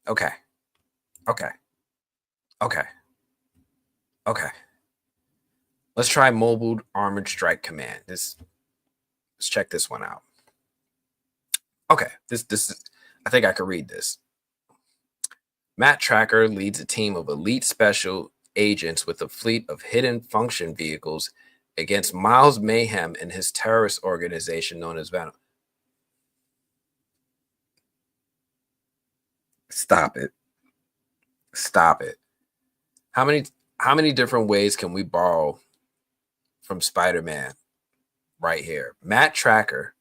Okay. Let's try Mobile Armored Strike Command. Let's check this one out. Okay, this is, I think I could read this. Matt Tracker leads a team of elite special agents with a fleet of hidden function vehicles against Miles Mayhem and his terrorist organization known as Venom. Stop it. How many different ways can we borrow from Spider-Man right here? Matt Tracker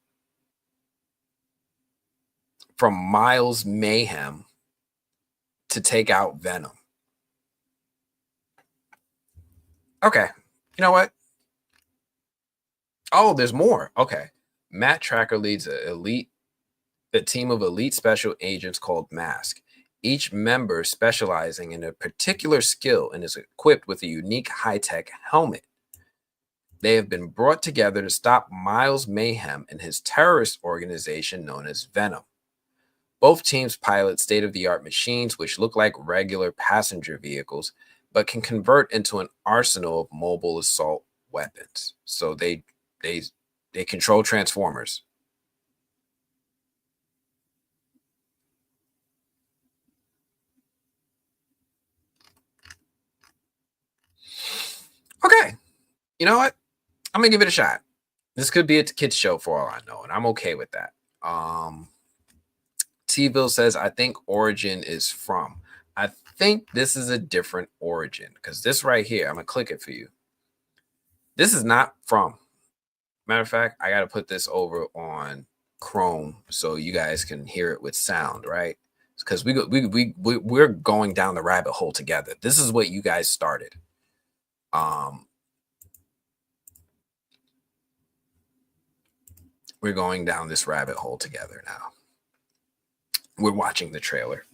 from Miles Mayhem to take out Venom. Okay. You know what? Oh, there's more. Okay. Matt Tracker leads a team of elite special agents called Mask, each member specializing in a particular skill and is equipped with a unique high-tech helmet. They have been brought together to stop Miles Mayhem and his terrorist organization known as Venom. Both teams pilot state-of-the-art machines which look like regular passenger vehicles, but can convert into an arsenal of mobile assault weapons. So they control Transformers. Okay, you know what? I'm gonna give it a shot. This could be a kids show for all I know, and I'm okay with that. T-Ville says, I think Origin is from. I think this is a different Origin because this right here, I'm gonna click it for you. This is not from. Matter of fact, I gotta put this over on Chrome so you guys can hear it with sound, right? Because we're going down the rabbit hole together. This is what you guys started. We're going down this rabbit hole together now. We're watching the trailer.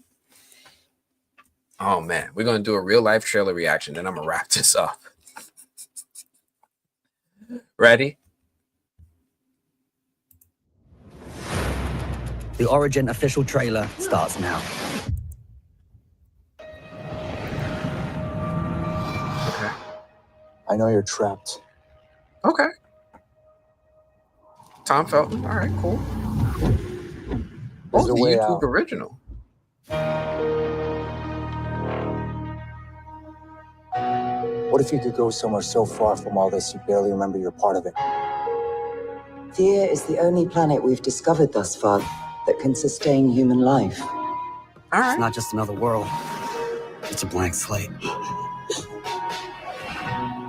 Oh man, we're gonna do a real life trailer reaction, then I'm gonna wrap this up. Ready? The Origin official trailer starts now. Okay. I know you're trapped. Okay. Tom Felton. All right, cool. Oh, There's the a way YouTube out. original. What if you could go somewhere so far from all this you barely remember you're part of it? Theia is the only planet we've discovered thus far that can sustain human life. All right. It's not just another world. It's a blank slate.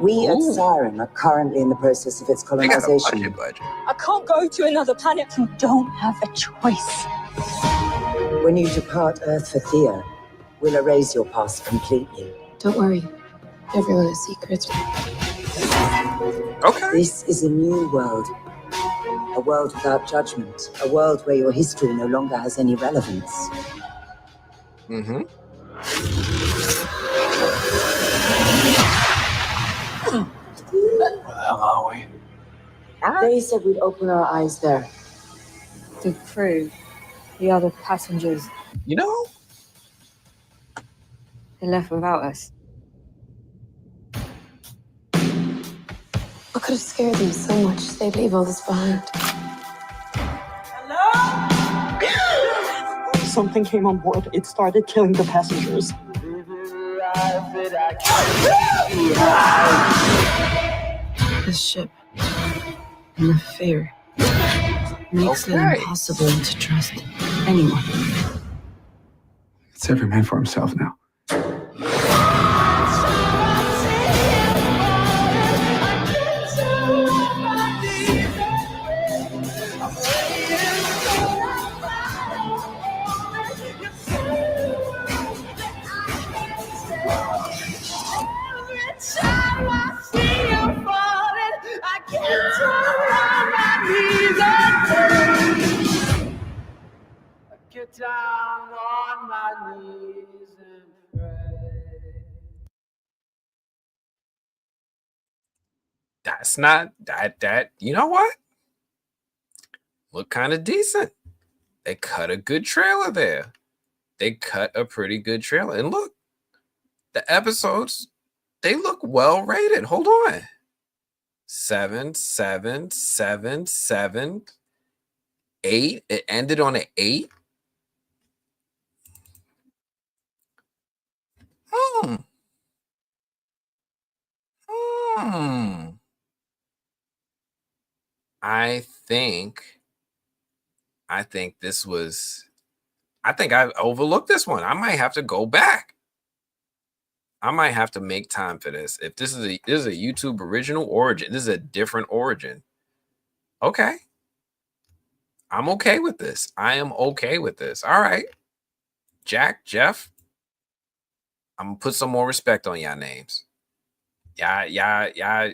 We at Ooh. Siren are currently in the process of its They got a colonization. budget. I can't go to another planet. You don't have a choice. When you depart Earth for Theia, we'll erase your past completely. Don't worry. Everyone has secrets. Okay. This is a new world. A world without judgment. A world where your history no longer has any relevance. Mm-hmm. Where the hell are we? All right. They said we'd open our eyes there. The crew, the other passengers, You know, they left without us. I could have scared them so much they'd leave all this behind. Something came on board. It started killing the passengers. This ship and the fear makes it Okay. impossible to trust anyone. It's every man for himself now. Get down on my knees and pray. that's not that. You know what? Look kind of decent. They cut a good trailer there. They cut a pretty good trailer. And look, the episodes, they look well rated. Hold on. 7, 7, 7, 7, 8. It ended on an 8. I think this was. I think I overlooked this one. I might have to go back. I might have to make time for this. If this is a YouTube original Origin, this is a different Origin. Okay. I'm okay with this. I am okay with this. All right. Jack, Jeff, I'm gonna put some more respect on y'all names. Y'all,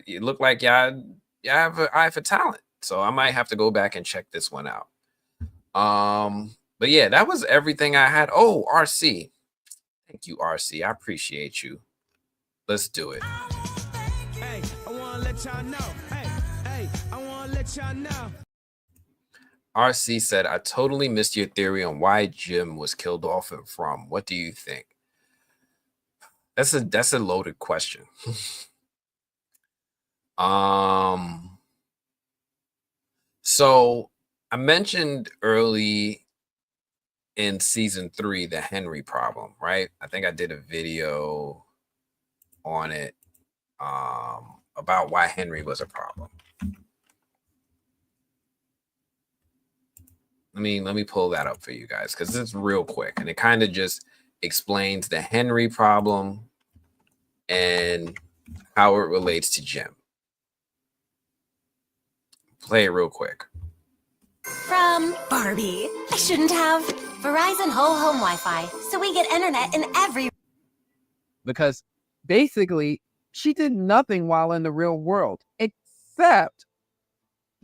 you look like y'all have an eye for talent. So I might have to go back and check this one out. But yeah, that was everything I had. Oh, RC. Thank you, RC. I appreciate you. Let's do it. Hey, I wanna let y'all know. Hey, I wanna let y'all know. RC said, I totally missed your theory on why Jim was killed off and from. What do you think? That's a loaded question. So I mentioned early in season 3 the Henry problem, right? I think I did a video on it about why Henry was a problem. Let me pull that up for you guys because it's real quick and it kind of just explains the Henry problem and how it relates to Jim. Play it real quick. From Barbie. I shouldn't have. Verizon Whole Home Wi-Fi, so we get internet in every... Because basically, she did nothing while in the real world, except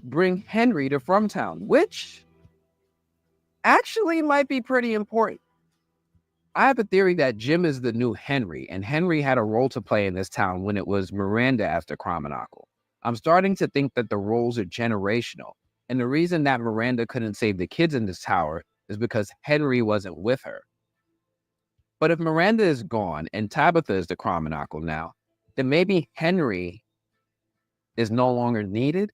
bring Henry to Fromtown, which actually might be pretty important. I have a theory that Jim is the new Henry, and Henry had a role to play in this town when it was Miranda after Cromanacle. I'm starting to think that the roles are generational, and the reason that Miranda couldn't save the kids in this tower is because Henry wasn't with her. But if Miranda is gone and Tabitha is the Cromanacle now, then maybe Henry is no longer needed.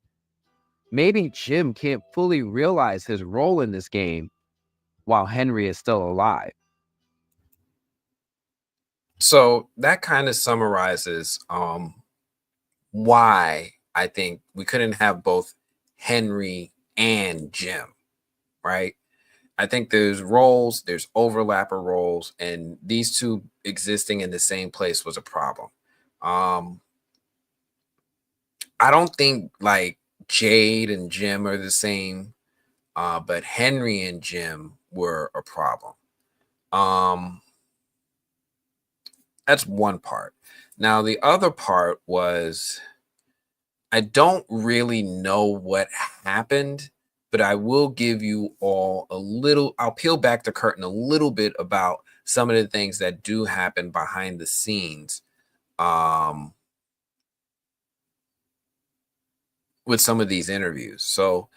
Maybe Jim can't fully realize his role in this game while Henry is still alive. So that kind of summarizes why I think we couldn't have both Henry and Jim, right? I think there's roles, there's overlap of roles, and these two existing in the same place was a problem. I don't think like Jade and Jim are the same, but Henry and Jim were a problem. That's one part. Now, the other part was I don't really know what happened, but I will give you all a little, I'll peel back the curtain a little bit about some of the things that do happen behind the scenes with some of these interviews. So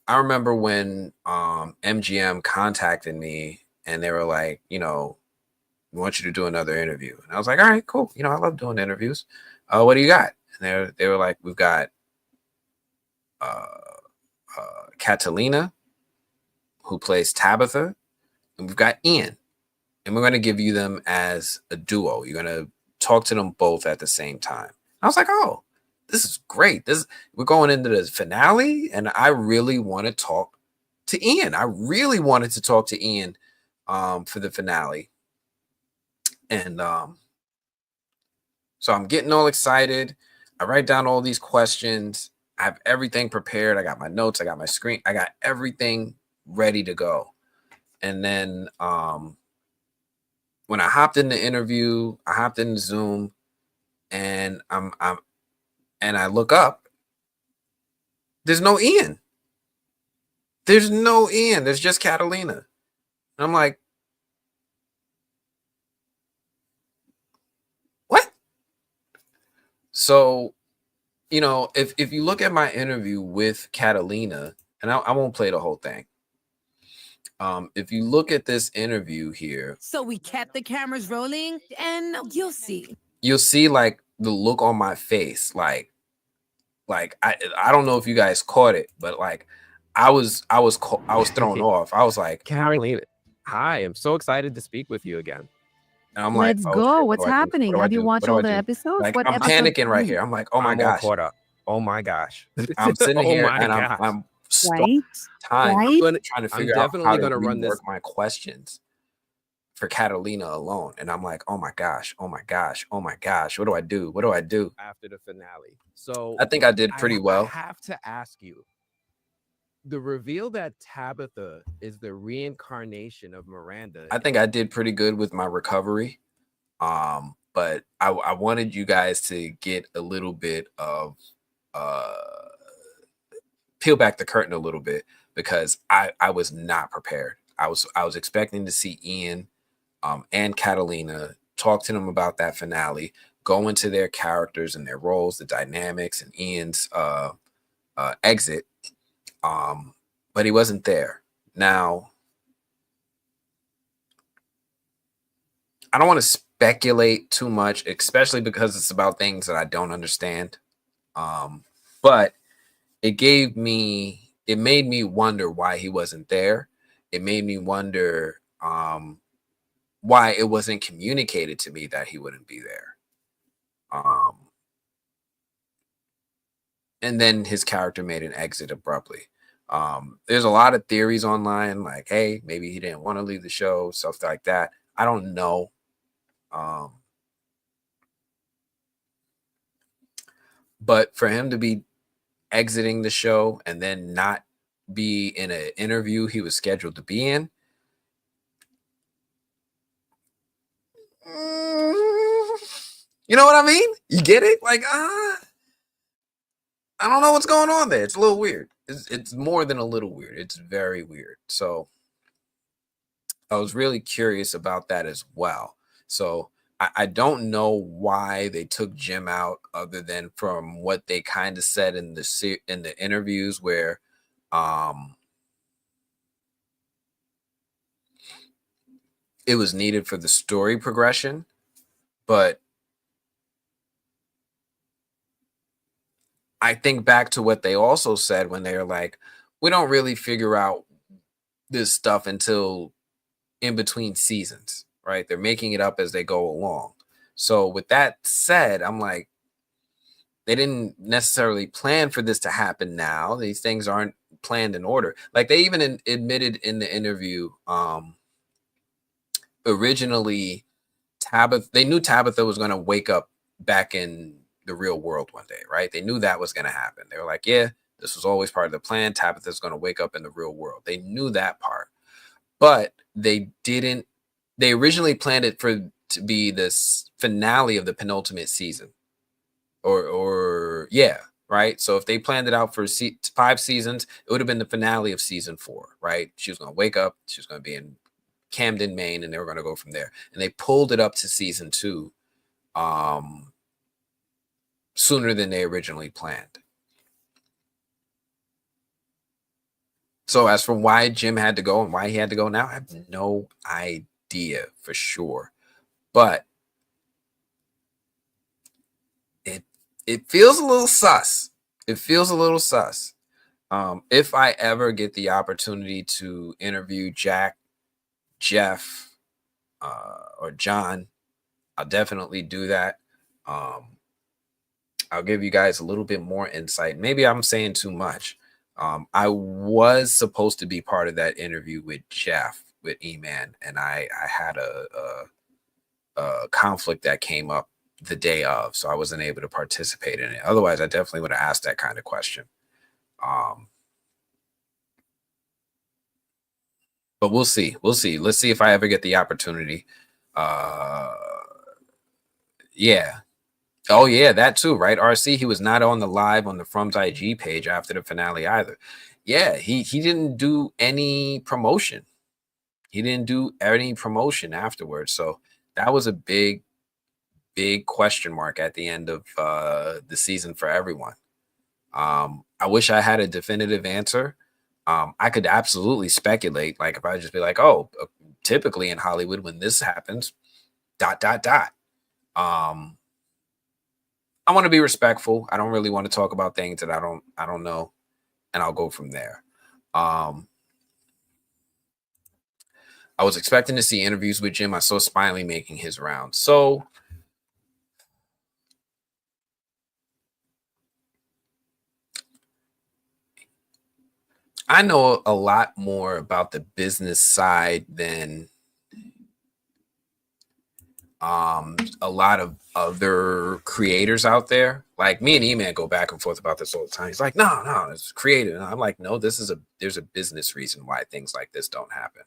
I remember when MGM contacted me and they were like, you know, we want you to do another interview. And I was like, all right, cool. You know, I love doing interviews. What do you got? And they were like, we've got Catalina, who plays Tabitha, and we've got Ian. And we're going to give you them as a duo. You're going to talk to them both at the same time. I was like, oh, this is great. We're going into the finale, and I really want to talk to Ian. I really wanted to talk to Ian for the finale. And so I'm getting all excited. I write down all these questions. I have everything prepared. I got my notes. I got my screen. I got everything ready to go. And then when I hopped in the interview, I hopped in the Zoom, and I look up. There's no Ian. There's no Ian. There's just Catalina. And I'm like, what? So, you know, if you look at my interview with Catalina, and I won't play the whole thing. If you look at this interview here, so we kept the cameras rolling, and you'll see like the look on my face, like I don't know if you guys caught it, but like I was thrown off. I was like, Carolina, hi, I'm so excited to speak with you again. And I'm Let's like, go. shit, What's happening? Have you watched all the episodes? Like, what I'm panicking right here. I'm like, oh my gosh. Caught up. Oh my gosh. I'm sitting here and gosh. I'm right. time. Right? Trying to figure out definitely how to gonna run this. my questions for Catalina alone. And I'm like, oh my gosh, oh my gosh, oh my gosh. What do I do? What do I do? After the finale. So I think I did pretty well. I have to ask you, the reveal that Tabitha is the reincarnation of Miranda. I think I did pretty good with my recovery. But I wanted you guys to get a little bit of peel back the curtain a little bit, because I was not prepared. I was expecting to see Ian and Catalina talk to them about that finale, go into their characters and their roles, the dynamics, and Ian's exit. But he wasn't there. Now, I don't want to speculate too much, especially because it's about things that I don't understand. But it made me wonder why he wasn't there. It made me wonder why it wasn't communicated to me that he wouldn't be there. And then his character made an exit abruptly. There's a lot of theories online, like, hey, maybe he didn't want to leave the show, stuff like that. I don't know. But for him to be exiting the show and then not be in an interview he was scheduled to be in, you know what I mean? You get it? Like, I don't know what's going on there. It's a little weird. It's more than a little weird. It's very weird. So I was really curious about that as well. So I don't know why they took Jim out, other than from what they kind of said in the interviews, where it was needed for the story progression. But I think back to what they also said when they were like, we don't really figure out this stuff until in between seasons, right? They're making it up as they go along. So with that said, I'm like, they didn't necessarily plan for this to happen now. These things aren't planned in order. Like, they even admitted in the interview, originally they knew Tabitha was going to wake up back in the real world one day, right? They knew that was going to happen. They were like, yeah, this was always part of the plan. Tabitha's going to wake up in the real world. They knew that part, but they originally planned it to be this finale of the penultimate season, or yeah, right? So if they planned it out for 5 seasons, it would have been the finale of season 4, right? She was going to wake up, she was going to be in Camden, Maine, and they were going to go from there. And they pulled it up to season 2 sooner than they originally planned. So as for why Jim had to go and why he had to go now, I have no idea for sure. But it feels a little sus. It feels a little sus. If I ever get the opportunity to interview Jack, Jeff, or John, I'll definitely do that. I'll give you guys a little bit more insight. Maybe I'm saying too much. I was supposed to be part of that interview with Jeff, with E-Man, and I had a conflict that came up the day of, so I wasn't able to participate in it. Otherwise, I definitely would have asked that kind of question. But we'll see. We'll see. Let's see if I ever get the opportunity. Yeah. Oh, yeah, that too, right? RC, he was not on the live on the From's IG page after the finale either. Yeah, he didn't do any promotion. He didn't do any promotion afterwards. So that was a big question mark at the end of the season for everyone. I wish I had a definitive answer. I could absolutely speculate, like if I just be like, oh, typically in Hollywood when this happens, ... I want to be respectful. I don't really want to talk about things that I don't know, and I'll go from there. I was expecting to see interviews with Jim. I saw Smiley making his rounds. So I know a lot more about the business side than a lot of other creators out there. Like me and E-Man go back and forth about this all the time. He's like, no, it's creative. And I'm like, no, there's a business reason why things like this don't happen.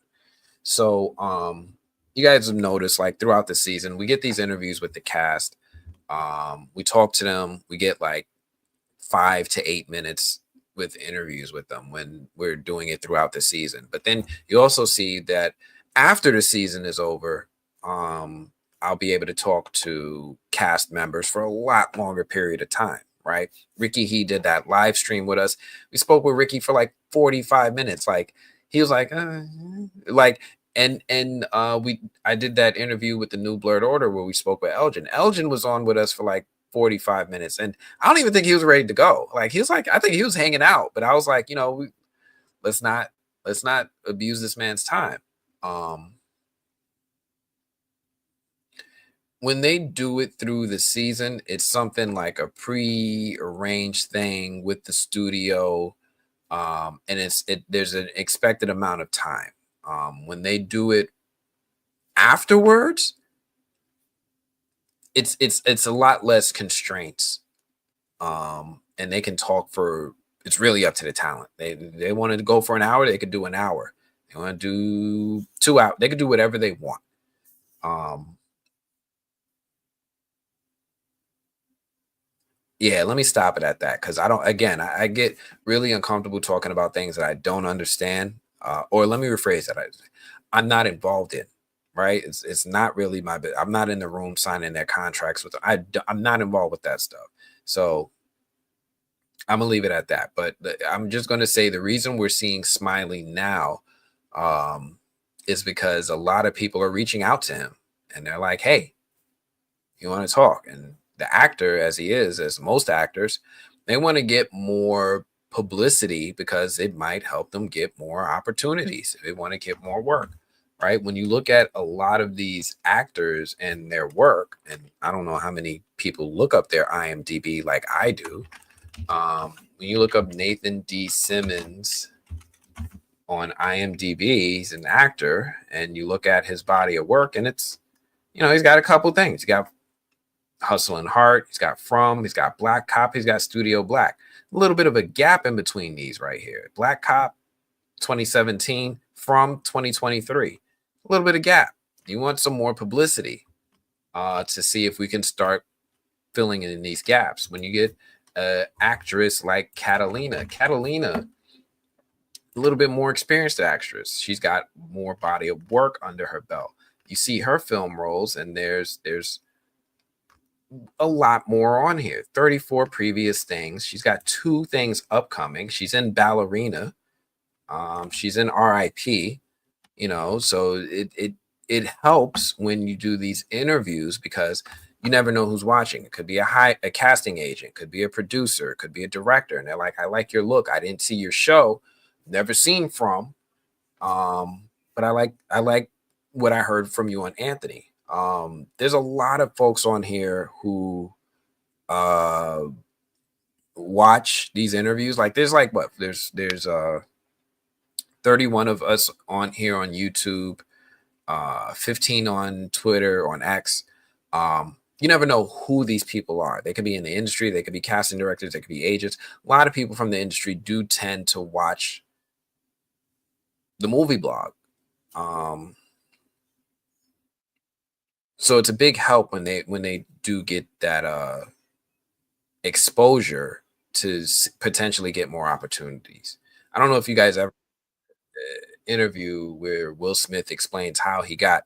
So you guys have noticed, like throughout the season, we get these interviews with the cast. We talk to them. We get like 5 to 8 minutes with interviews with them when we're doing it throughout the season. But then you also see that after the season is over, I'll be able to talk to cast members for a lot longer period of time, right? Ricky, he did that live stream with us. We spoke with Ricky for like 45 minutes. Like he was like, like, and I did that interview with the New Blurred Order where we spoke with Elgin. Elgin was on with us for like 45 minutes, and I don't even think he was ready to go. Like he was like, I think he was hanging out, but I was like, let's not abuse this man's time. When they do it through the season, it's something like a pre-arranged thing with the studio, and there's an expected amount of time. When they do it afterwards, it's a lot less constraints, and they can talk for. It's really up to the talent. They wanted to go for an hour, they could do an hour. They want to do 2 hours, they could do whatever they want. Yeah, let me stop it at that because I get really uncomfortable talking about things that I don't understand. Or let me rephrase that. I'm not involved in, right? It's not really my bit. I'm not in the room signing their contracts with them. I'm not involved with that stuff. So I'm gonna leave it at that. But I'm just gonna say the reason we're seeing Smiley now is because a lot of people are reaching out to him and they're like, hey, you want to talk? And the actor, as he is, as most actors, they want to get more publicity because it might help them get more opportunities. They want to get more work, right? When you look at a lot of these actors and their work, and I don't know how many people look up their IMDb like I do. When you look up Nathan D. Simmons on IMDb, he's an actor, and you look at his body of work, and it's, he's got a couple things. He's got Hustle and Heart, he's got From, he's got Black Cop, he's got Studio Black. A little bit of a gap in between these right here. Black Cop 2017, From 2023. A little bit of gap. You want some more publicity to see if we can start filling in these gaps. When you get an actress like Catalina, a little bit more experienced actress. She's got more body of work under her belt. You see her film roles, and there's a lot more on here. 34 previous things. She's got 2 things upcoming. She's in Ballerina. She's in RIP. So it helps when you do these interviews because you never know who's watching. It could be a casting agent, could be a producer, could be a director, and they're like, I like your look. I didn't see your show, never seen From, but I like what I heard from you on Anthony. There's a lot of folks on here who watch these interviews. Like there's 31 of us on here on YouTube, 15 on Twitter, on X. You never know who these people are. They could be in the industry, they could be casting directors, they could be agents. A lot of people from the industry do tend to watch the movie blog. So it's a big help when they do get that exposure to potentially get more opportunities. I don't know if you guys ever interview where Will Smith explains how he got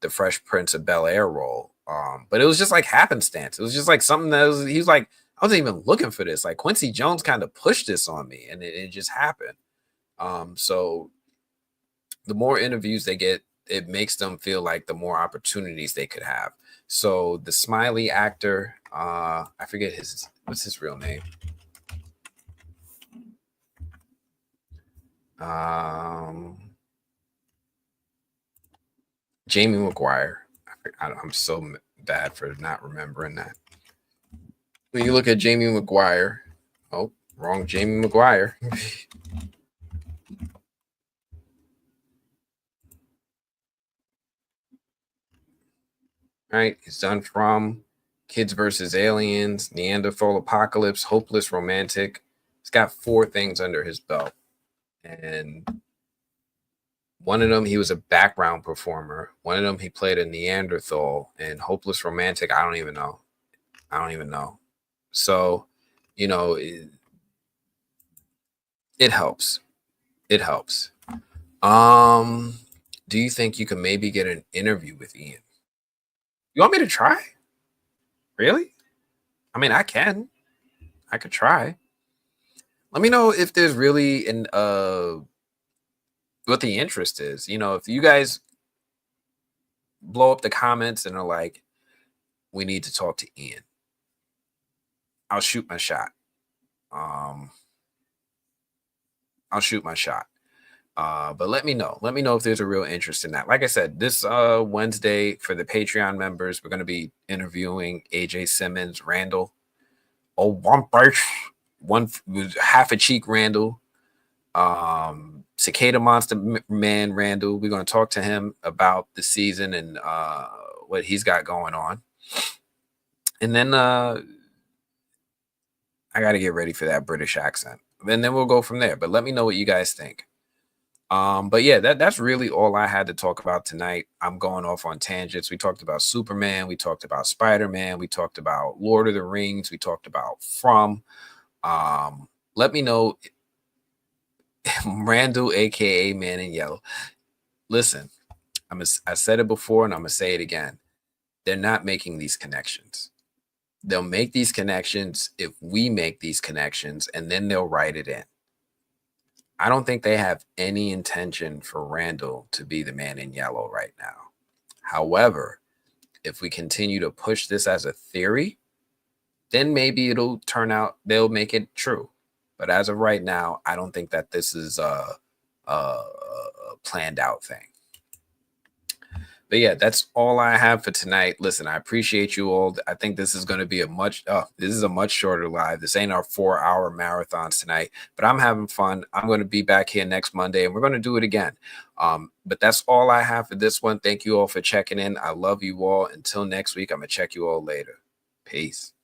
the Fresh Prince of Bel-Air role, but it was just like happenstance. It was just like something that he was like, I wasn't even looking for this. Like Quincy Jones kind of pushed this on me, and it just happened. So the more interviews they get, it makes them feel like the more opportunities they could have. So the Smiley actor, I forget what's his real name. Jamie McGuire. I'm so bad for not remembering that. When you look at Jamie McGuire, oh, wrong Jamie McGuire. Right, he's done From, Kids versus Aliens, Neanderthal Apocalypse, Hopeless Romantic. He's got 4 things under his belt, and one of them he was a background performer. One of them he played a Neanderthal, and Hopeless Romantic, I don't even know. So, It helps. It helps. Do you think you can maybe get an interview with Ian? You want me to try? Really? I mean, I can. I could try. Let me know if there's really an what the interest is. You know, if you guys blow up the comments and are like, we need to talk to Ian, I'll shoot my shot. I'll shoot my shot. But let me know. Let me know if there's a real interest in that. Like I said, this Wednesday for the Patreon members, we're going to be interviewing AJ Simmons, Randall. Oh, one half a cheek Randall. Cicada Monster Man Randall. We're going to talk to him about the season and what he's got going on. And then I got to get ready for that British accent. And then we'll go from there. But let me know what you guys think. But yeah, that's really all I had to talk about tonight. I'm going off on tangents. We talked about Superman. We talked about Spider-Man. We talked about Lord of the Rings. We talked about From. Let me know, Randall, aka Man in Yellow. Listen, I said it before and I'm gonna say it again. They're not making these connections. They'll make these connections if we make these connections, and then they'll write it in. I don't think they have any intention for Randall to be the Man in Yellow right now. However, if we continue to push this as a theory, then maybe it'll turn out, they'll make it true. But as of right now, I don't think that this is a planned out thing. But yeah, that's all I have for tonight. Listen, I appreciate you all. I think this is going to be a much shorter live. This ain't our 4-hour marathons tonight, but I'm having fun. I'm going to be back here next Monday and we're going to do it again. But that's all I have for this one. Thank you all for checking in. I love you all. Until next week, I'm going to check you all later. Peace.